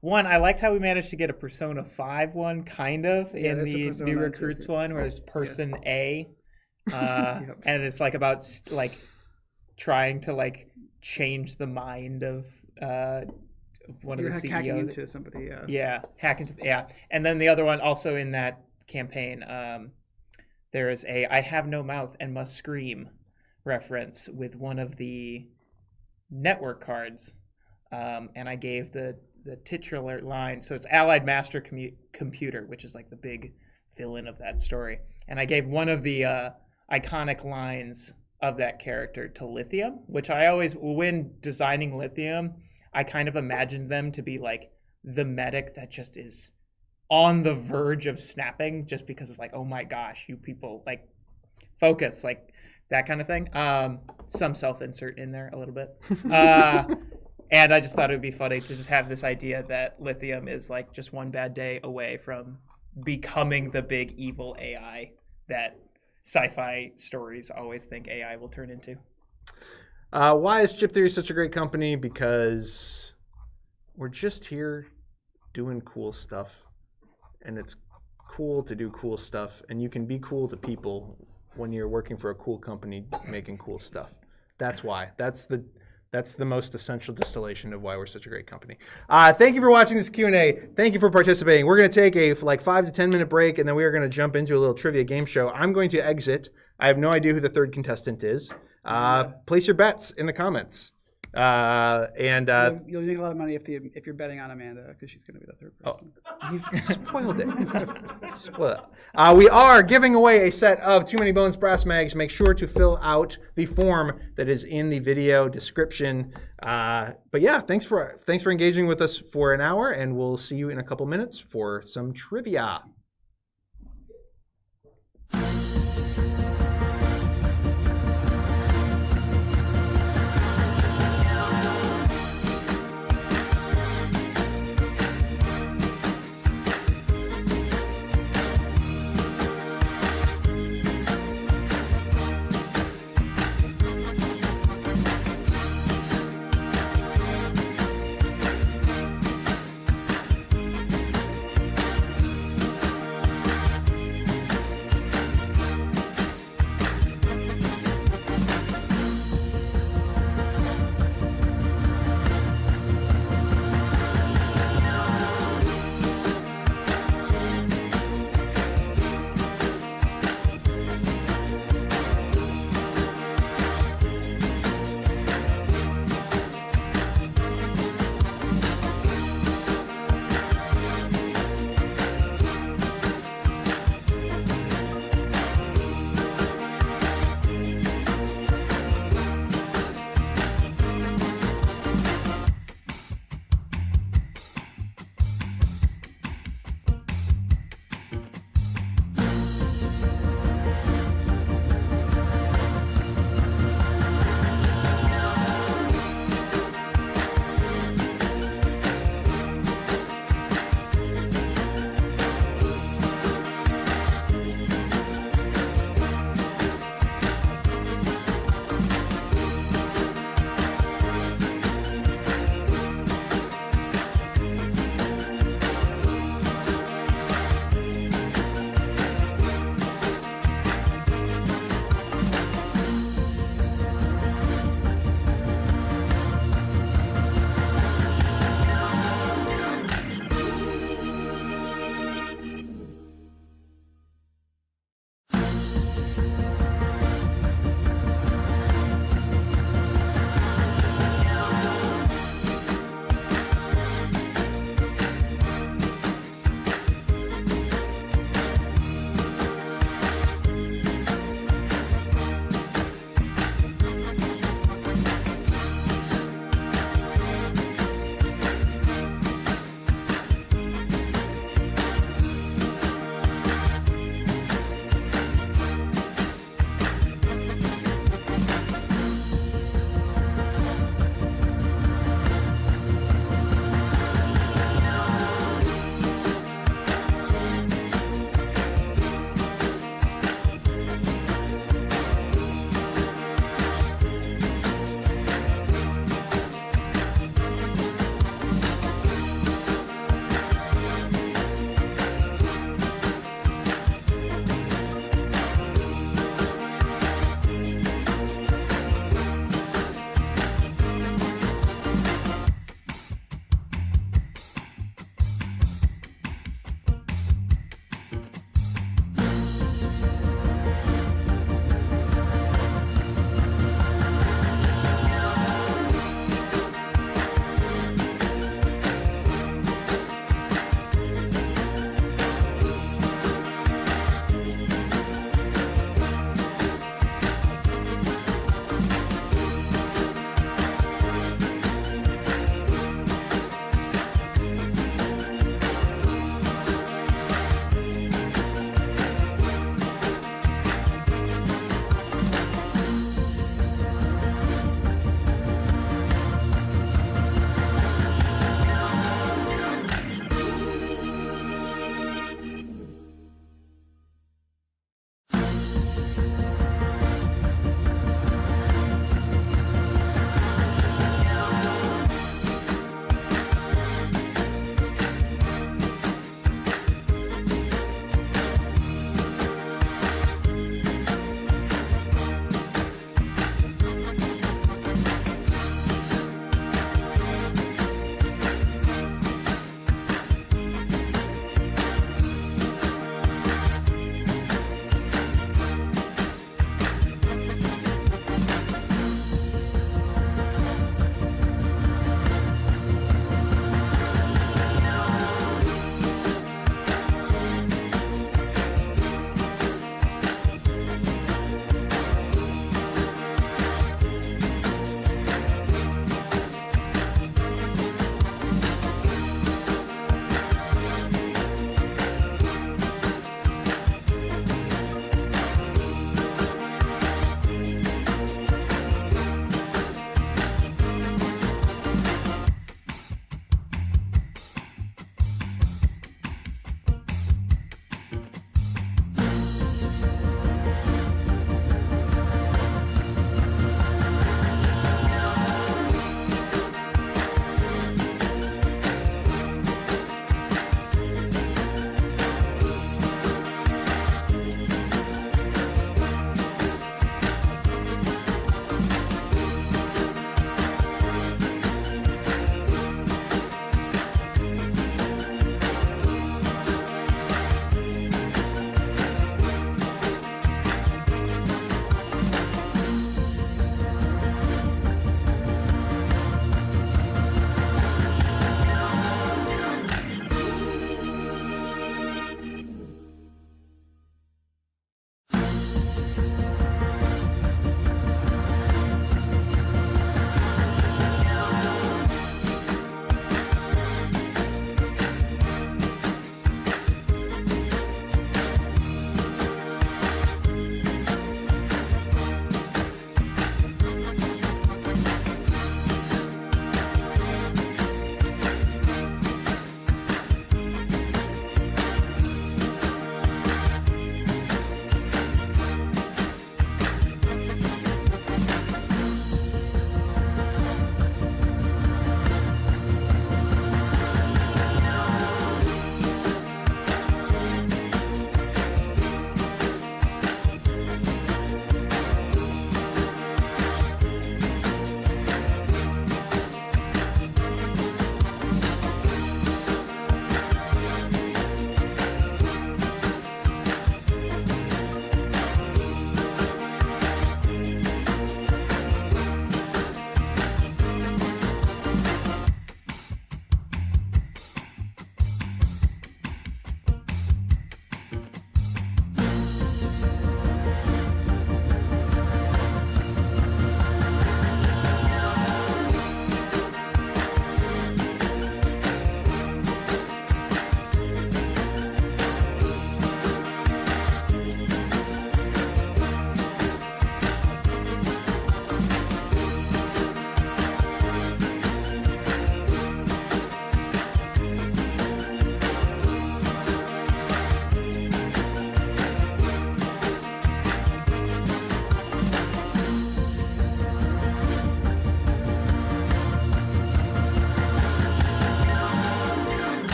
one, I liked how we managed to get a Persona 5 one kind of in the New Recruits one, where it's Person A, and it's like about like trying to like change the mind of one of the CEOs. Hacking into somebody, And then the other one also in that campaign, there is a I have no mouth and must scream reference with one of the network cards, and I gave the titular line, so it's Allied Master Computer, which is like the big villain of that story, and I gave one of the iconic lines of that character to Lithium, which I always, when designing Lithium, I kind of imagined them to be like the medic that just is on the verge of snapping just because it's like, oh my gosh, you people, like, focus, like that kind of thing. Some self-insert in there a little bit. And I just thought it would be funny to just have this idea that lithium is like just one bad day away from becoming the big evil AI that sci-fi stories always think AI will turn into. Why is Chip Theory such a great company? Because we're just here doing cool stuff, and it's cool to do cool stuff, and you can be cool to people when you're working for a cool company making cool stuff. That's why. That's the most essential distillation of why we're such a great company. Thank you for watching this Q&A. Thank you for participating. We're going to take a 5 to 10 minute break, and then we are going to jump into a little trivia game show. I'm going to exit. I have no idea who the third contestant is. Place your bets in the comments. You'll make a lot of money if you're betting on Amanda, because she's going to be the third person. You've spoiled it. Spoiled it. We are giving away a set of Too Many Bones brass mags. Make sure to fill out the form that is in the video description. But yeah, thanks for engaging with us for an hour, and we'll see you in a couple minutes for some trivia.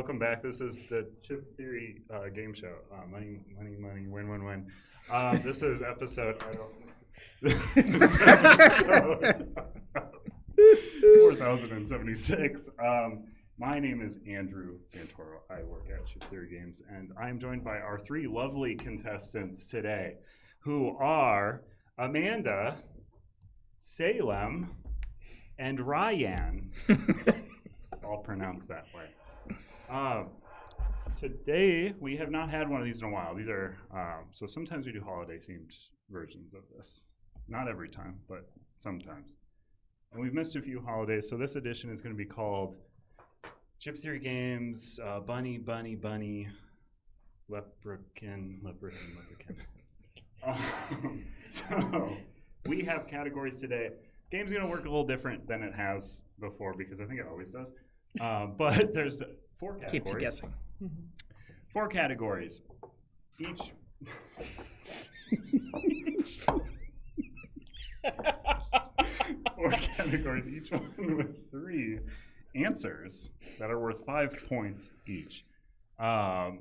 welcome back. This is the Chip Theory Game Show. Money, money, money, win, win, win. This is episode, 4076. My name is Andrew Santoro. I work at Chip Theory Games, and I'm joined by our three lovely contestants today, who are Amanda, Salem, and Ryan. All pronounced that way. Today, we have not had one of these in a while. These are, so sometimes we do holiday-themed versions of this. Not every time, but sometimes. And we've missed a few holidays, so this edition is going to be called Chip Theory Games, Bunny, Bunny, Bunny, Leprechaun. So, we have categories today. Game's going to work a little different than it has before, because I think it always does. But there's 4 categories. Keeps you guessing. 4 categories. Each 4 categories, each one with 3 answers that are worth 5 points each. Our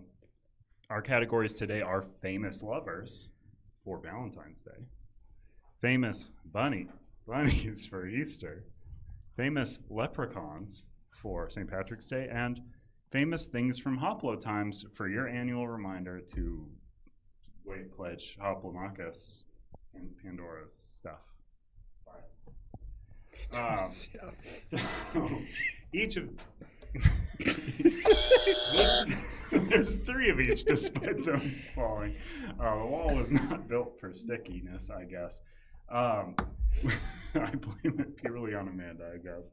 categories today are famous lovers for Valentine's Day, famous bunnies for Easter, famous leprechauns for St. Patrick's Day, and famous things from Hoplo Times for your annual reminder to pledge Hoplomachus and Pandora's stuff. So each of there's 3 of each, despite them falling. The wall was not built for stickiness, I guess. I blame it purely on Amanda, I guess.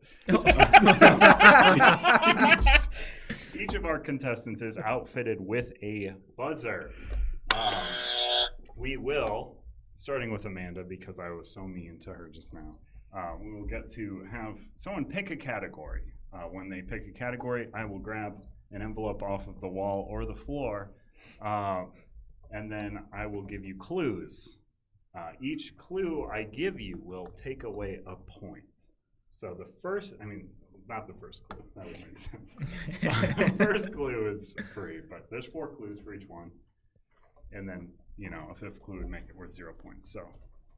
Each of our contestants is outfitted with a buzzer. We will, starting with Amanda, because I was so mean to her just now, we will get to have someone pick a category. When they pick a category, I will grab an envelope off of the wall or the floor, and then I will give you clues. Each clue I give you will take away a point. So the first, not the first clue, that would make sense. The first clue is free, but there's 4 clues for each one. And then, a 5th clue would make it worth 0 points, so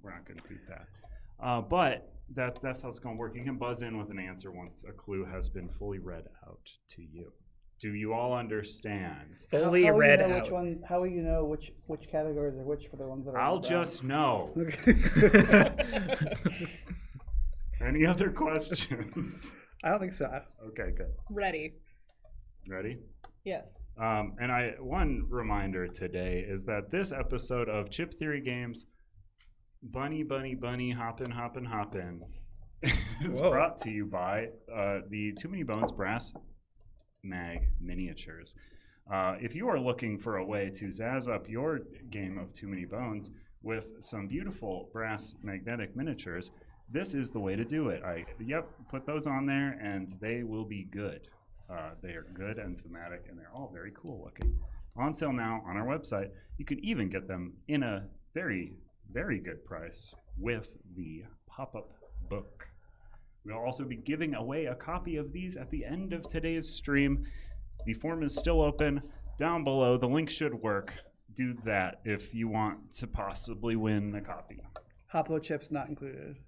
we're not going to do that. But that's how it's going to work. You can buzz in with an answer once a clue has been fully read out to you. Do you all understand? Fully how read will you know out. Which ones, how will you know which categories are which for the ones that are? I'll just know. Any other questions? I don't think so. Okay, good. Ready. Ready? Yes. And one reminder today is that this episode of Chip Theory Games, Bunny, Bunny, Bunny, Hoppin', Hoppin', Hoppin', is brought to you by the Too Many Bones Brass Mag Miniatures. If you are looking for a way to zazz up your game of Too Many Bones with some beautiful brass magnetic miniatures, this is the way to do it. Put those on there and they will be good. They are good and thematic, and they're all very cool looking. On sale now on our website. You can even get them in a very, very good price with the pop-up book. We'll also be giving away a copy of these at the end of today's stream. The form is still open down below. The link should work. Do that if you want to possibly win a copy. Hoplo chips not included.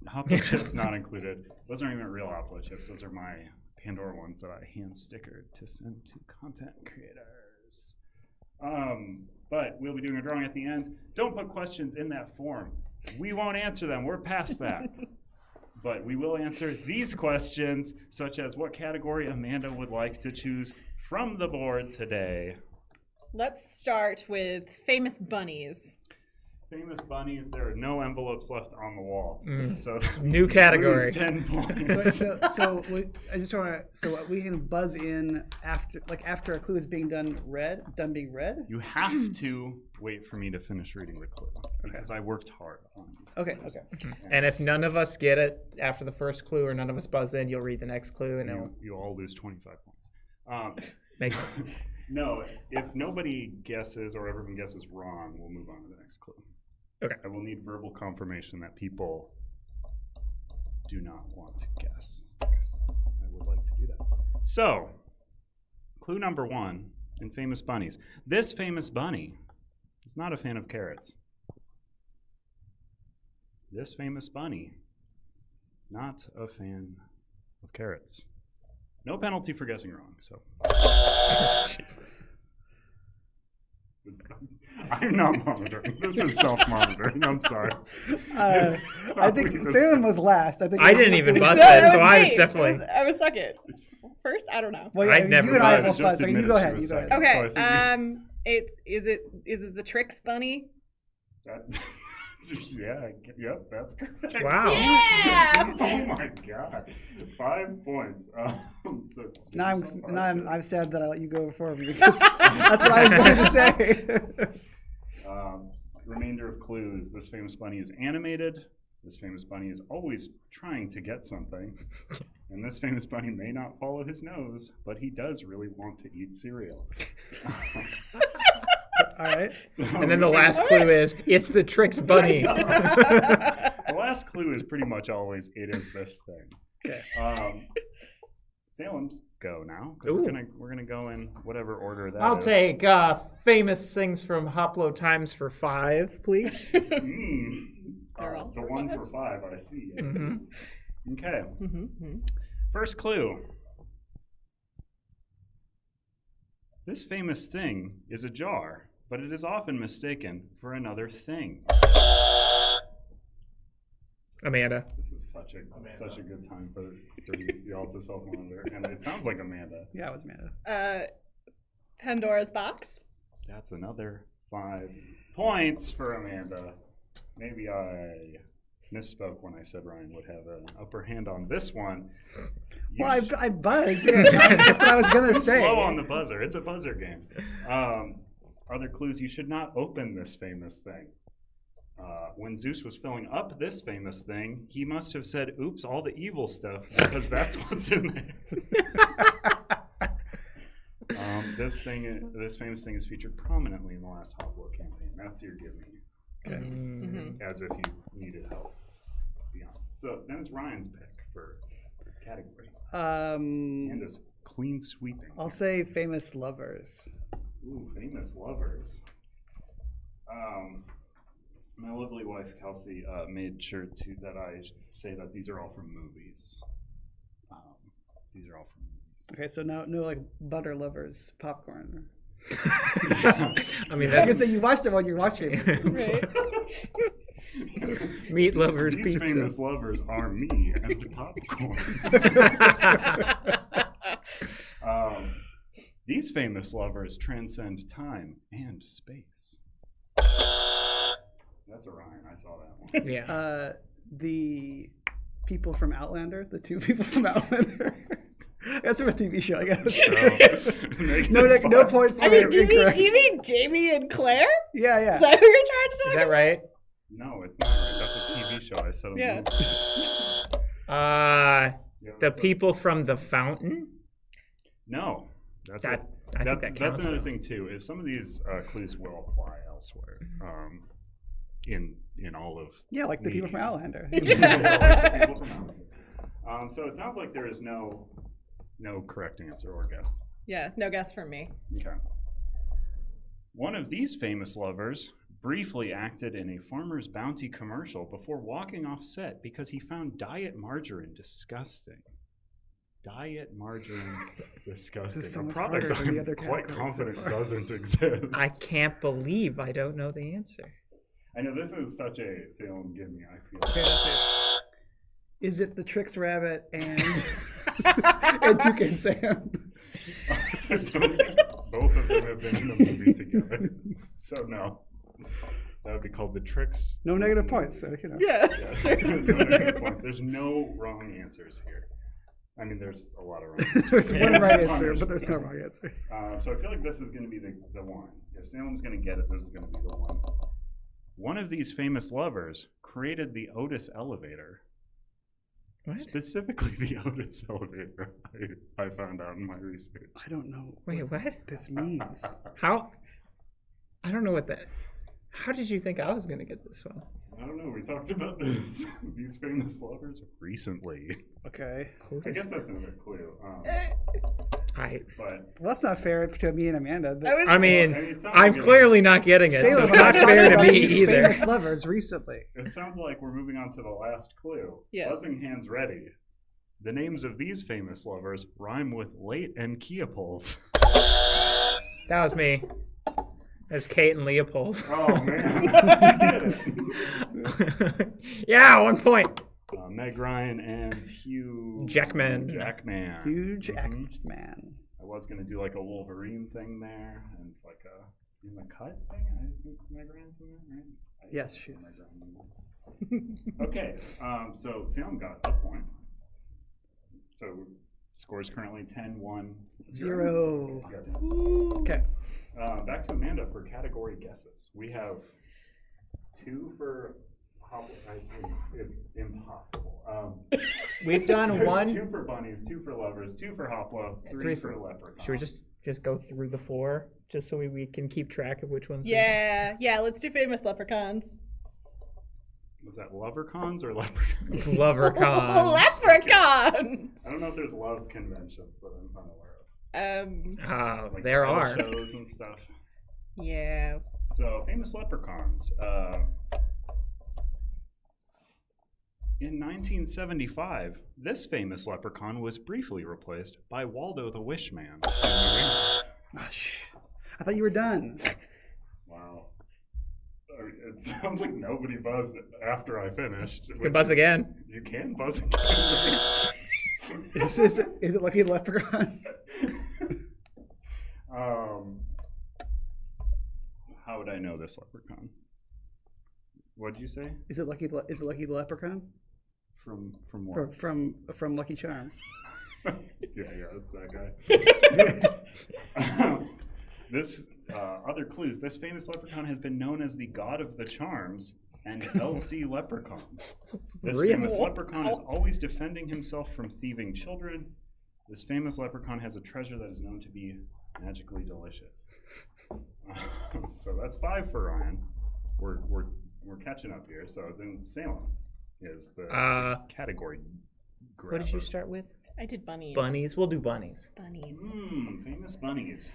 Hoplo chips not included. Those aren't even real Hoplo chips. Those are my Pandora ones that I hand stickered to send to content creators. But we'll be doing a drawing at the end. Don't put questions in that form. We won't answer them. We're past that. But we will answer these questions, such as what category Amanda would like to choose from the board today. Let's start with famous bunnies. Famous bunnies, there are no envelopes left on the wall. So New category. lose 10 points. So I just want to. So we can buzz in after a clue is being done being read. You have to wait for me to finish reading the clue because I worked hard on these. Okay. clues. Okay. And if none of us get it after the first clue or none of us buzz in, you'll read the next clue and it'll You all lose 25 points. make sense. No, if nobody guesses or everyone guesses wrong, we'll move on to the next clue. Okay. I will need verbal confirmation that people do not want to guess, because I would like to do that. So, clue number 1 in Famous Bunnies. This famous bunny is not a fan of carrots. This famous bunny, not a fan of carrots. No penalty for guessing wrong, so. I'm not monitoring. This is self-monitoring. I'm sorry. I think Salem was last. I think I didn't even buzz That it, so I was me. definitely. I was second. First, I don't know. Well, I yeah, never you and I buzzed. both buzzed. So you go ahead. You go ahead. Okay. So I think Is it the Tricks bunny? Yep, that's correct. Wow. Yeah. Oh my god. 5 points. So Now I'm sad that I let you go before me because that's what I was going to say. Remainder of clues. This famous bunny is animated. This famous bunny is always trying to get something. And this famous bunny may not follow his nose, but he does really want to eat cereal. All right. And then the last clue is it's the Tricks bunny. The last clue is pretty much always it is this thing. Okay. Salem's go now because we're gonna go in whatever order that I'll is. take famous things from Hoplo Times for 5, please. They're all The for 1 5. for 5. I see. I Mhm. see. Okay. Mm-hmm. First clue. This famous thing is a jar, but it is often mistaken for another thing. Amanda. This is such a good time for y'all to self-monitor, and it sounds like Amanda. Yeah, it was Amanda. Pandora's box. That's another 5 points for Amanda. Maybe I misspoke when I said Ryan would have an upper hand on this one. Well, I buzzed. Yeah, that's what I was going to say. Slow on the buzzer. It's a buzzer game. Other clues: you should not open this famous thing. When Zeus was filling up this famous thing, he must have said, "Oops, all the evil stuff," because that's what's in there. This famous thing is featured prominently in the last Hoplo campaign. That's your give me. Okay. Mm-hmm. As if you needed help. Beyond. So then it's Ryan's pick for category. And this clean sweeping. I'll say famous lovers. Ooh, famous lovers. My lovely wife Kelsey made sure that I say that these are all from movies. These are all from movies. Okay, so no like butter lovers popcorn. I mean, I guess that's that you watched it while you're watching it. Right. meat lovers These pizza. famous lovers are me and popcorn. These famous lovers transcend time and space. That's a Ryan. I saw that one. Yeah. The people from Outlander, the 2 people from Outlander. That's from a TV show, I guess. No points for I mean, do incorrect. you mean Jamie and Claire? Yeah, yeah. Is that what you're trying to say? Is that right? No, it's not right. That's a TV show. I said a Yeah. movie. Yeah, Yeah, the that's people from The Fountain? No. That's I think that that's counts. another though. thing too. Is some of these clues will apply elsewhere. In all of Yeah, like the people from media. Outlander. People from Outlander. So it sounds like there is no correct answer or guess. Yeah, no guess from me. Okay. One of these famous lovers briefly acted in a Farmer's Bounty commercial before walking off set because he found diet margarine disgusting. Diet margarine disgusting. so A much product harder than the I'm other quite categories so confident far. doesn't exist. I can't believe I don't know the answer. I know this is such a Salem give me, I feel. Okay, that's it. Is it the Tricks Rabbit and and Toucan Sam? I don't think both of them have been in the movie together. So no. That would be called The Tricks. No negative points, so you know. Yeah. Yeah. There's no negative points. There's no wrong answers here. I mean, there's a lot of wrong answers. There's one Yeah. right answer, but there's no wrong answers. So I feel like this is going to be the one. If Salem's going to get it, this is going to be the one. One of these famous lovers created the Otis elevator. What? Specifically the Otis elevator, I found out in my research. I don't know Wait, what? this means. How? I don't know what that. How did you think I was going to get this one? I don't know, we talked about this, these famous lovers recently. Okay. I guess that's another clue. But Well, that's not fair to me and Amanda. I mean, it sounds I'm like clearly not getting it, so Salem, it's not talking fair to about me these either. famous lovers recently. it sounds like we're moving on to the last clue. Yes. Buzzing hands ready. The names of these famous lovers rhyme with Late and Keopold. That was me. As Kate and Leopold. Oh man, how'd you get it? Yeah, 1 point. Meg Ryan and Hugh Jackman. Jackman. Huge Mhm. man. I was gonna do like a Wolverine thing there, and it's like a in the cut thing. I think Meg Ryan's in there, right? Yes, she is. Meg Ryan is. Okay, so Salem got a point. So scores currently 10-1. 0. Good. Okay. Back to Amanda for category guesses. We have 2 for it's impossible. We've done There's one. 2 for bunnies, 2 for lovers, 2 for Hoplo, 3 3 for leprechauns. Should we just go through the 4, just so we can keep track of which ones? Yeah, let's do famous leprechauns. Was that lovercons or leprechauns? Lovercons. Leprechauns! I don't know if there's love conventions that I'm unaware of. Like There bridal are. shows and stuff. Yeah. So famous leprechauns. In 1975, this famous leprechaun was briefly replaced by Waldo the Wishman. Oh, I thought you were done. Wow. It sounds like nobody buzzed after I finished. You can buzz again. You can buzz again. Is it Lucky the Leprechaun? How would I know this leprechaun? What'd you say? Is it Lucky the Leprechaun? From what? From Lucky Charms. yeah, that's that guy. This other clues. This famous leprechaun has been known as the god of the charms and LC Leprechaun. This Really? famous leprechaun is always defending himself from thieving children. This famous leprechaun has a treasure that is known to be magically delicious. So that's 5 for Ryan. We're catching up here. So then Salem is the category grabber. What did you start with? I did bunnies. Bunnies. We'll do bunnies. Bunnies. Famous bunnies.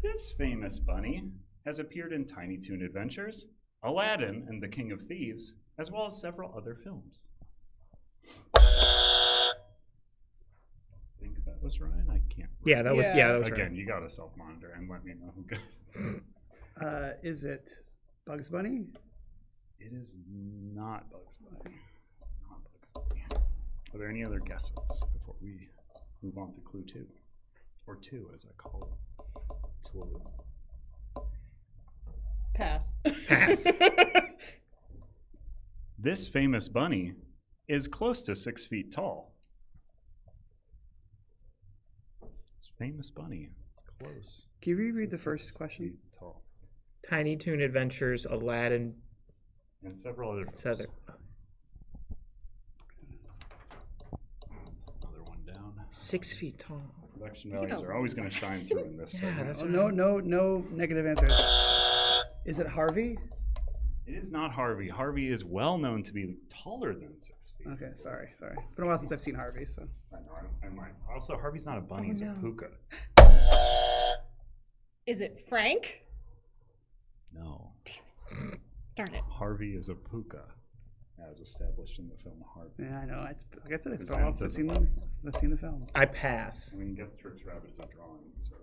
This famous bunny has appeared in Tiny Toon Adventures, Aladdin and the King of Thieves, as well as several other films. I think that was Ryan. I can't. Yeah, that was right. Again, you got to self-monitor and let me know who guessed. Is it Bugs Bunny? It is not Bugs Bunny. It's not Bugs Bunny. Are there any other guesses before we move on to clue 2? Or 2, as I call it. Clue. Pass. Pass. This famous bunny is close to 6 feet tall. This famous bunny is close. Can you reread to the first 6 question? feet tall. Tiny Toon Adventures, Aladdin, And several other films. Southern. That's another one down. 6 feet tall. Production values are always going to shine through in this Yeah, segment. that's Oh, no negative answers. Is it Harvey? It is not Harvey. Harvey is well known to be taller than 6 feet. Okay, sorry. It's been a while since I've seen Harvey, so. I know, I might. Also, Harvey's not a bunny, he's a puka. Is it Frank? No. Darn it. Harvey is a puka, as established in the film Harvey. Yeah, I know. Like I said, it's It been a while since I've seen the film. I pass. I mean, guess Trix Rabbit is a drawing, so.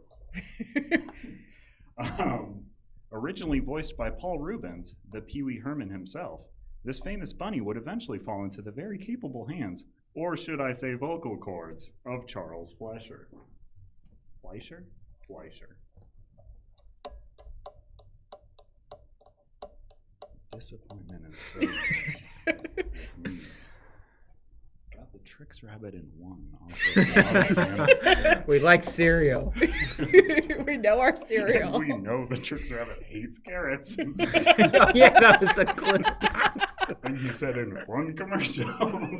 Originally voiced by Paul Rubens, the Pee Wee Herman himself, this famous bunny would eventually fall into the very capable hands, or should I say vocal cords, of Charles Fleischer. Fleischer? Fleischer. Disappointment and so. Got the Trix Rabbit in 1. We like cereal. We know our cereal. We know the Trix Rabbit hates carrots. Oh, yeah, that was a clue. And he said in 1 commercial. All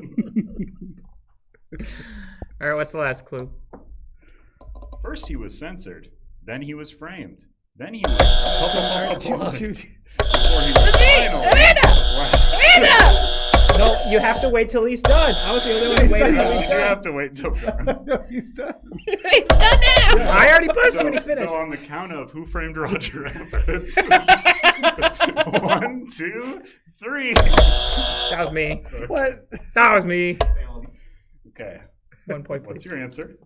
right, what's the last clue? First he was censored, then he was framed, then he was plugged, before he was finally Amanda! No, you have to wait till he's done. I was the only one who waited till he's You done. have to wait till. No, he's done. It's done now. I already buzzed when he finished. So on the count of Who Framed Roger Rabbit, it's 1, 2, 3. That was me. What? That was me. Okay. 1 point, What's please. your answer?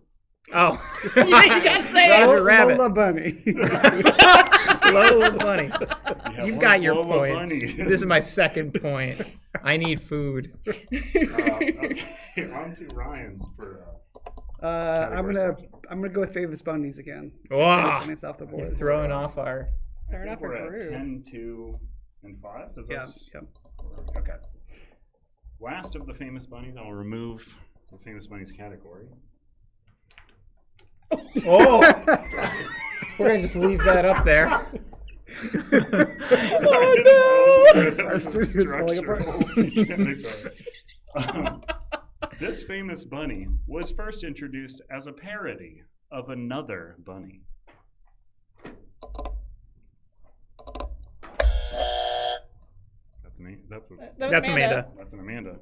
Oh. You gotta say it. Roger Rabbit. Lola Bunny. Lola Bunny. You've one got your Lola points. Bunny. This is my second point. I need food. Okay, on to Ryan for. I'm gonna go with Famous Bunnies again. Wow. Famous Bunnies off the board. You're throwing off our. Start off We're a at groove. 10, 2, and 5. Does Yeah. this? Yep. Okay. Last of the famous bunnies, I'll remove the famous bunnies category. Oh! We're going to just leave that up there. Oh, no! Our studio is falling apart. This famous bunny was first introduced as a parody of another bunny. That's me. That's That's Amanda. That's an Amanda.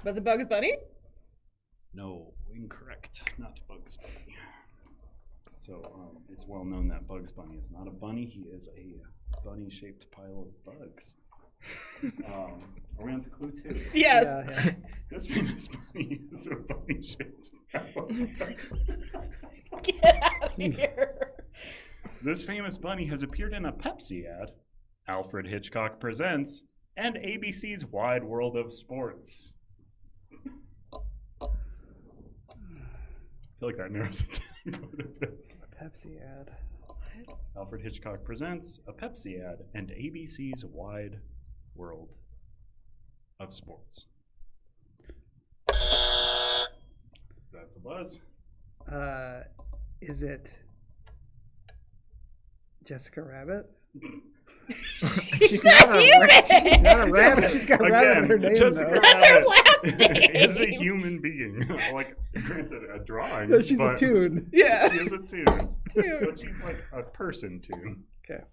Was it Bugs Bunny? No, incorrect. Not Bugs Bunny. So it's well known that Bugs Bunny is not a bunny. He is a bunny-shaped pile of bugs. Are we on to clue 2? Yes. Yeah. This famous bunny is a bunny-shaped pile of bugs. Get out of here. This famous bunny has appeared in a Pepsi ad, Alfred Hitchcock Presents, and ABC's Wide World of Sports. I feel like that narrows it down quite a bit. Pepsi ad. Alfred Hitchcock Presents, a Pepsi ad, and ABC's Wide World of Sports. That's a buzz. Is it Jessica Rabbit? She's not a rabbit. She's not a Yeah, rabbit. but she's got rabbit in her name, Jessica though. That's her Rabbit last name. is a human being. Like, granted, a drawing. No, she's a but tune. Yeah. She is a tune. Tune. But she's like a person tune. Okay.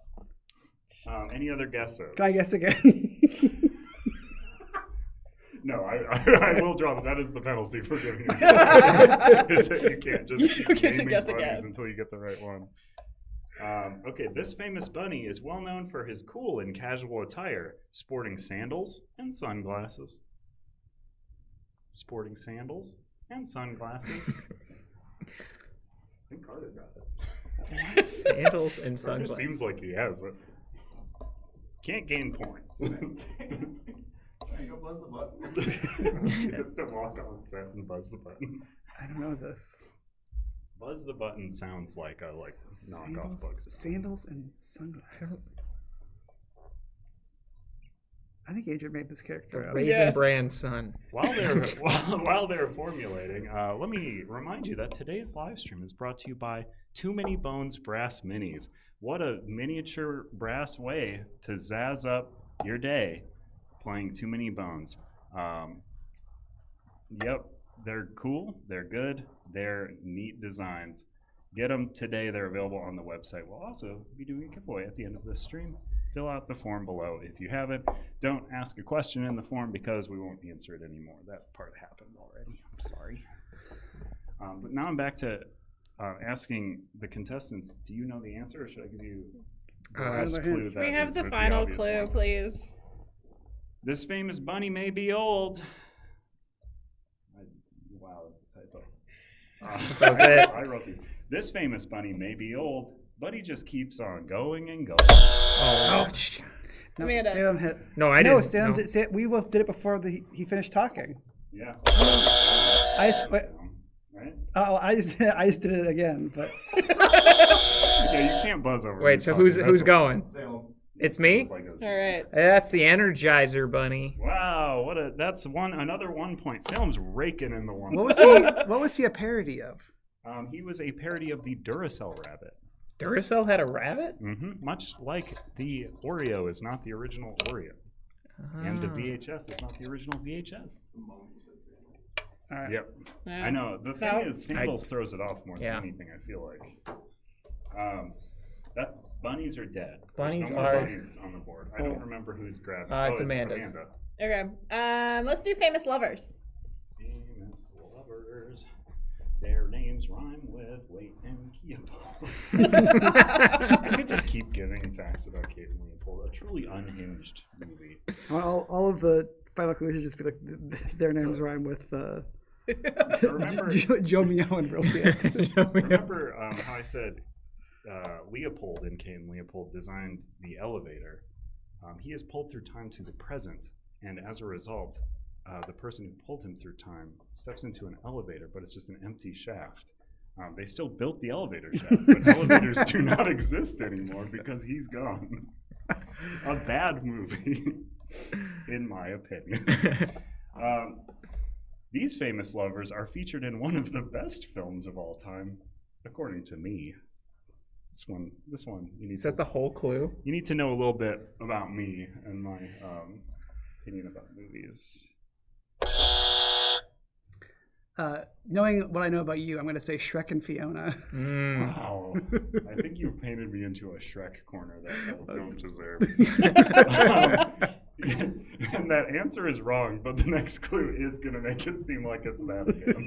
Any other guesses? Can I guess again? No, I will drop it. That is the penalty for giving you a guess. Is that you can't just keep You get to naming guess bunnies again. until you get the right one. Okay, this famous bunny is well known for his cool and casual attire, sporting sandals and sunglasses. Sporting sandals and sunglasses. I think Carter got it. Sandals and Carter sunglasses. seems like he has it. Can't gain points. Buzz the button. He has to walk on set and buzz the button. I don't know this. Buzz the button sounds like a knockoff Bugs. Sandals and sunglasses. I think Adrian made this character up. Raisin Yeah. Bran son. While they're formulating, let me remind you that today's live stream is brought to you by Too Many Bones Brass Minis. What a miniature brass way to zazz up your day playing Too Many Bones. Yep, they're cool, they're good, they're neat designs. Get them today. They're available on the website. We'll also be doing a giveaway at the end of this stream. Fill out the form below if you haven't. Don't ask a question in the form because we won't answer it anymore. That part happened already. I'm sorry. But now I'm back to asking the contestants, do you know the answer or should I give you the last Another clue? hint. that We have is the the final obvious clue, one? please. This famous bunny may be old. Wow, that's a typo. That was it. I wrote these. This famous bunny may be old, but he just keeps on going and going. Oh, No, Amanda. Salem hit. no, I No, didn't. Salem no. did, we both did it before he finished talking. Yeah. Wait. Right? Oh, I just did it again, but Yeah, you can't buzz over. Wait, me so talking. who's That's going? Salem. It's me? like a- All right. That's the Energizer Bunny. Wow, that's another 1 point. Salem's raking in the one. what was he a parody of? He was a parody of the Duracell rabbit. Duracell had a rabbit? Much like the Oreo is not the original Oreo, and the Ah. VHS is not the original VHS. All right. Yep. Yeah. I know. The thing No. is, sandals throws it off more Yeah. than anything, I feel like. That's bunnies are dead. There's Bunnies no more are- bunnies on the board. I don't remember who's grabbing. It's Amanda's. Amanda. Okay. Let's do famous lovers. Famous lovers. Their names rhyme with Wait and Keeble. I could just keep giving facts about Kate and Leopold. A truly unhinged movie. All of the final clues should just be like their names rhyme with Remember, Joe Meow and Brilliant. remember how I said Leopold in Kate and Leopold designed the elevator? He is pulled through time to the present, and as a result, the person who pulled him through time steps into an elevator, but it's just an empty shaft. They still built the elevator shaft, but elevators do not exist anymore because he's gone. A bad movie, in my opinion. These famous lovers are featured in one of the best films of all time, according to me. This one, you need Is that the whole clue? You need to know a little bit about me and my opinion about movies. Knowing what I know about you, I'm going to say Shrek and Fiona. Wow. I think you painted me into a Shrek corner that I don't deserve. And that answer is wrong, but the next clue is going to make it seem like it's that again.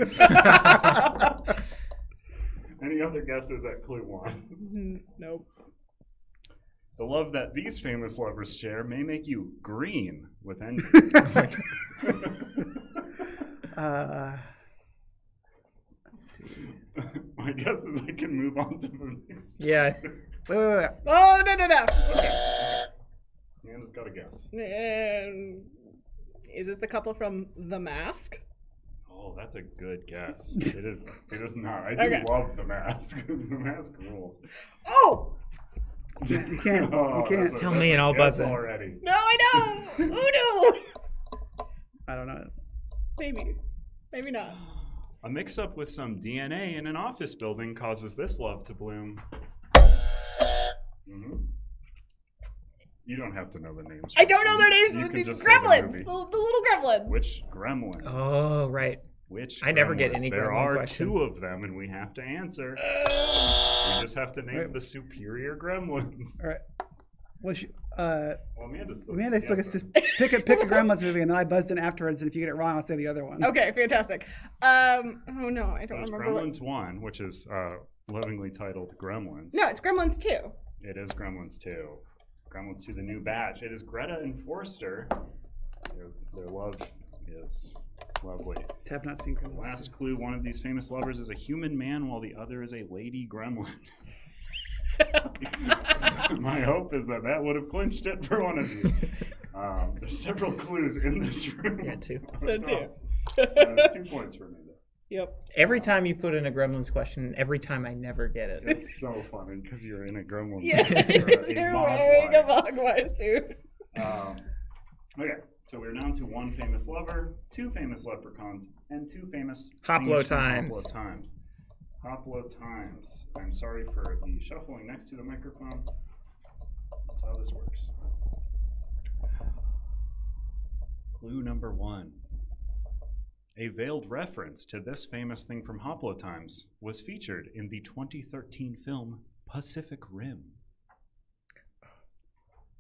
Any other guesses at clue 1? Nope. The love that these famous lovers share may make you green with envy. Let's see. My guess is I can move on to the next. Yeah. Wait. Oh, no. Amanda's got a guess. Is it the couple from The Mask? Oh, that's a good guess. It is not. I do Okay. love The Mask. The Mask rules. Oh! You can't. You can't. Tell me and I'll buzz in. already. No, I know! Oh, no! I don't know. Maybe. Maybe not. A mix-up with some DNA in an office building causes this love to bloom. Mm-hmm. You don't have to know the names. I don't know their names, You but can the just say the gremlins! movie. The little gremlins! Which gremlins? Oh, right. Which I never get gremlins? any There gremlin are questions. 2 of them, and we have to answer. We just have to name Right. the superior gremlins. All right. Well, Well, Amanda still gets to pick a Gremlins movie, and then I buzzed in afterwards. And if you get it wrong, I'll say the other one. Okay, fantastic. Oh no, I don't There's remember what... Gremlins 1, which is lovingly titled Gremlins. No, it's Gremlins 2. It is Gremlins 2. Gremlins 2, the new batch. It is Greta and Forster. Their love is lovely. Have not seen Gremlins. Last clue, one of these famous lovers is a human man while the other is a lady gremlin. My hope is that would have clinched it for one of you. There's several clues in this room. Yeah, 2. So 2. So there's 2 points for me there. Yep. Every time you put in a Gremlins question, every time I never get it. It's so funny because you're in a gremlin. Yes, you're Mogwai. wearing a Mogwai suit. Okay, so we're down to 1 famous lover, 2 famous leprechauns, and 2 famous Hoplo things from times. Hoplo times. Hoplo times. I'm sorry for the shuffling next to the microphone. That's how this works. Clue number 1. A veiled reference to this famous thing from Hoplo times was featured in the 2013 film Pacific Rim.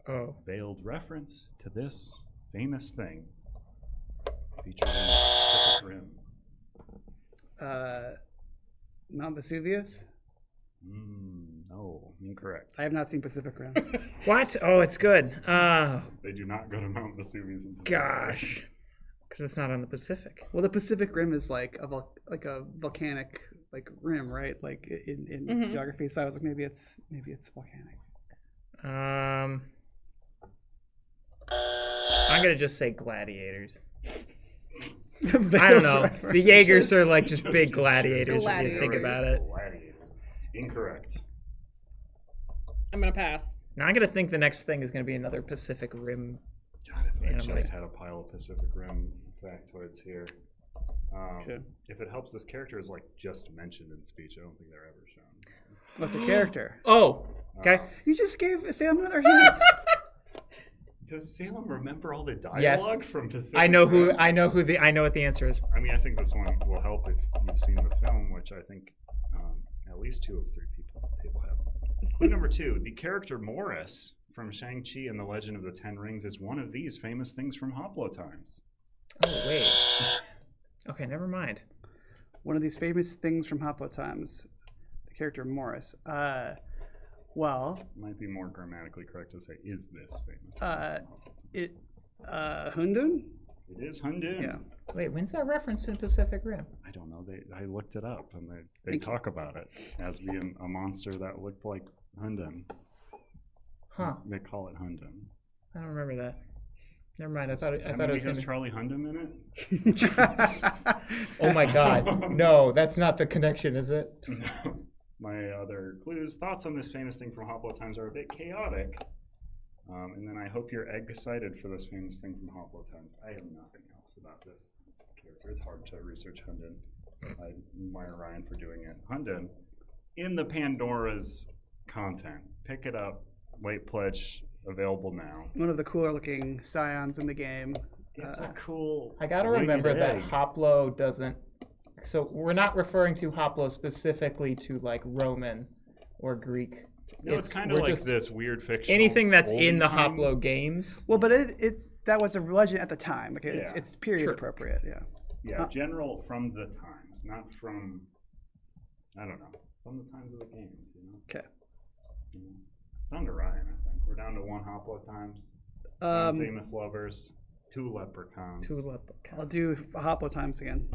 Oh. Veiled reference to this famous thing featured in Pacific Rim. Mount Vesuvius. No, incorrect. I have not seen Pacific Rim. What? Oh, it's good. They do not go to Mount Vesuvius in Pacific Gosh. Rim. Because it's not on the Pacific. Well, the Pacific Rim is like a volcanic rim, right? Like in geography. So I was like, maybe it's volcanic. I'm going to just say gladiators. I don't know. The Jaegers are like just big gladiators if you think about it. Gladiators. Incorrect. I'm gonna pass. Now I'm going to think the next thing is going to be another Pacific Rim. God, if I Animal. just had a pile of Pacific Rim factoids here. Should. If it helps, this character is like just mentioned in speech. I don't think they're ever shown. What's a character? Oh, okay. You just gave Sam another hint. Does Salem remember all the Yes. dialogue from Pacific I know Rim? I know what the answer is. I mean, I think this one will help if you've seen the film, which I think at least 2 of 3 people at the table have. Clue number 2, the character Morris from Shang-Chi and the Legend of the Ten Rings is one of these famous things from Hoplotimes. Oh, wait. Okay, never mind. One of these famous things from Hoplotimes, the character Morris. Well, Might be more grammatically correct to say, is this famous? Hundun? It is Hundun. Yeah. Wait, when's that reference in Pacific Rim? I don't know. I looked it up, and they talk about it as being a monster that looked like Hundun. Huh. They call it Hundun. I don't remember that. Never mind. I thought it was Has going to. Charlie Hundun in it? Oh my God! No, that's not the connection, is it? No. My other clues, thoughts on this famous thing from Hoplotimes are a bit chaotic. And then I hope you're excited for this famous thing from Hoplotimes. I have nothing else about this character. It's hard to research Hundun. I admire Ryan for doing it. Hundun, in the Pandora's content. Pick it up. Late pledge available now. One of the cooler looking scions in the game. It's a cool. I got to winged remember that egg. Hoplo doesn't. So we're not referring to Hoplo specifically to like Roman or Greek. No, it's kind of we're like just- this weird fictional. Anything that's in the olden time. Hoplo games. Well, but that was a legend at the time. Like Yeah. it's period Sure. appropriate. Yeah. Yeah, general from the times, not from. I don't know, from the times of the games. You know. Okay. Down to Ryan, I think. We're down to one Hoplo times. One famous lovers, two leprechauns. I'll do Hoplotimes again.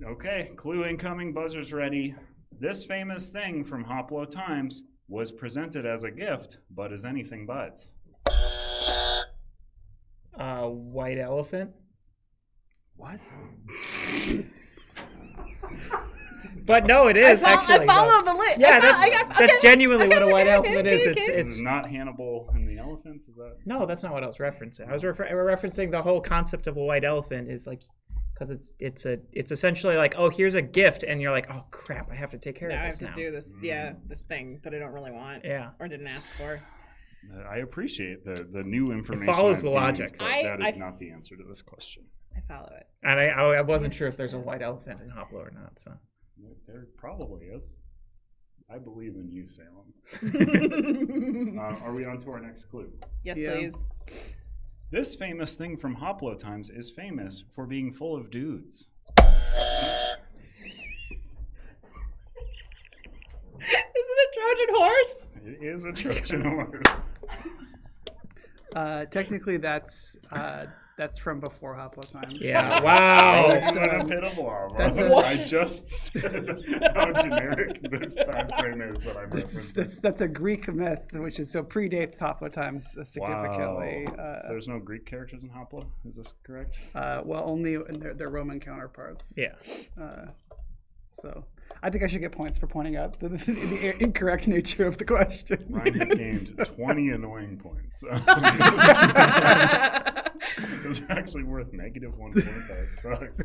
Okay, clue incoming, buzzers ready. This famous thing from Hoplo Times was presented as a gift, but is anything but. White elephant. What? But no, it is actually. I follow the list. Yeah, that's genuinely what a white elephant is. This is It's not Hannibal and the Elephants, is that? no, that's not what I was referencing. I was referencing the whole concept of a white elephant is like, because it's essentially like, oh, here's a gift, and you're like, oh crap, I have to take care Now of I this have to now. do this, this thing that I don't really want Yeah. or didn't ask for. I appreciate the new information. follows I've the gained, logic. but that is not the answer to this question. I follow it. And I wasn't sure if there's a white elephant in Hoplo or not. So There probably is. I believe in you, Salem. Are we on to our next clue? Yes, Yeah. please. This famous thing from Hoplo Times is famous for being full of dudes. Is it a Trojan horse? It is a Trojan horse. Technically, that's from before Hoplotimes. yeah, wow. I just said how generic this time frame is that I'm referencing. That's a Greek myth, which is so predates Hoplotimes significantly. Wow. So there's no Greek characters in Hoplo? Is this correct? Well, only in their Roman counterparts. Yeah. So I think I should get points for pointing out the incorrect nature of the question. Ryan has gained 20 annoying points. Those are actually worth -1 point. That sucks.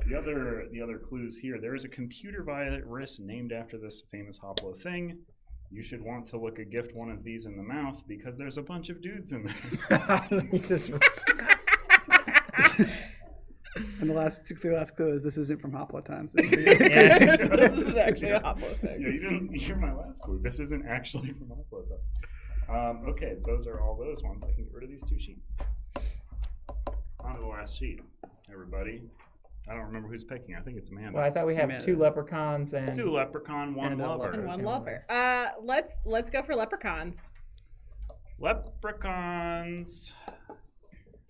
The other clues here. There is a computer virus named after this famous Hoplo thing. You should want to look a gift one of these in the mouth because there's a bunch of dudes in there. And the last clue is this isn't from Hoplotimes. This is actually a Hoplo thing. Yeah, you didn't hear my last clue. This isn't actually from Hoplo Times. Okay, those are all those ones. I can get rid of these 2 sheets. On to the last sheet, everybody. I don't remember who's picking. I think it's Amanda. Well, I thought we have Amanda. 2 leprechauns and 2 leprechaun, 1 and a lover. And one lover. Let's go for leprechauns. Leprechauns.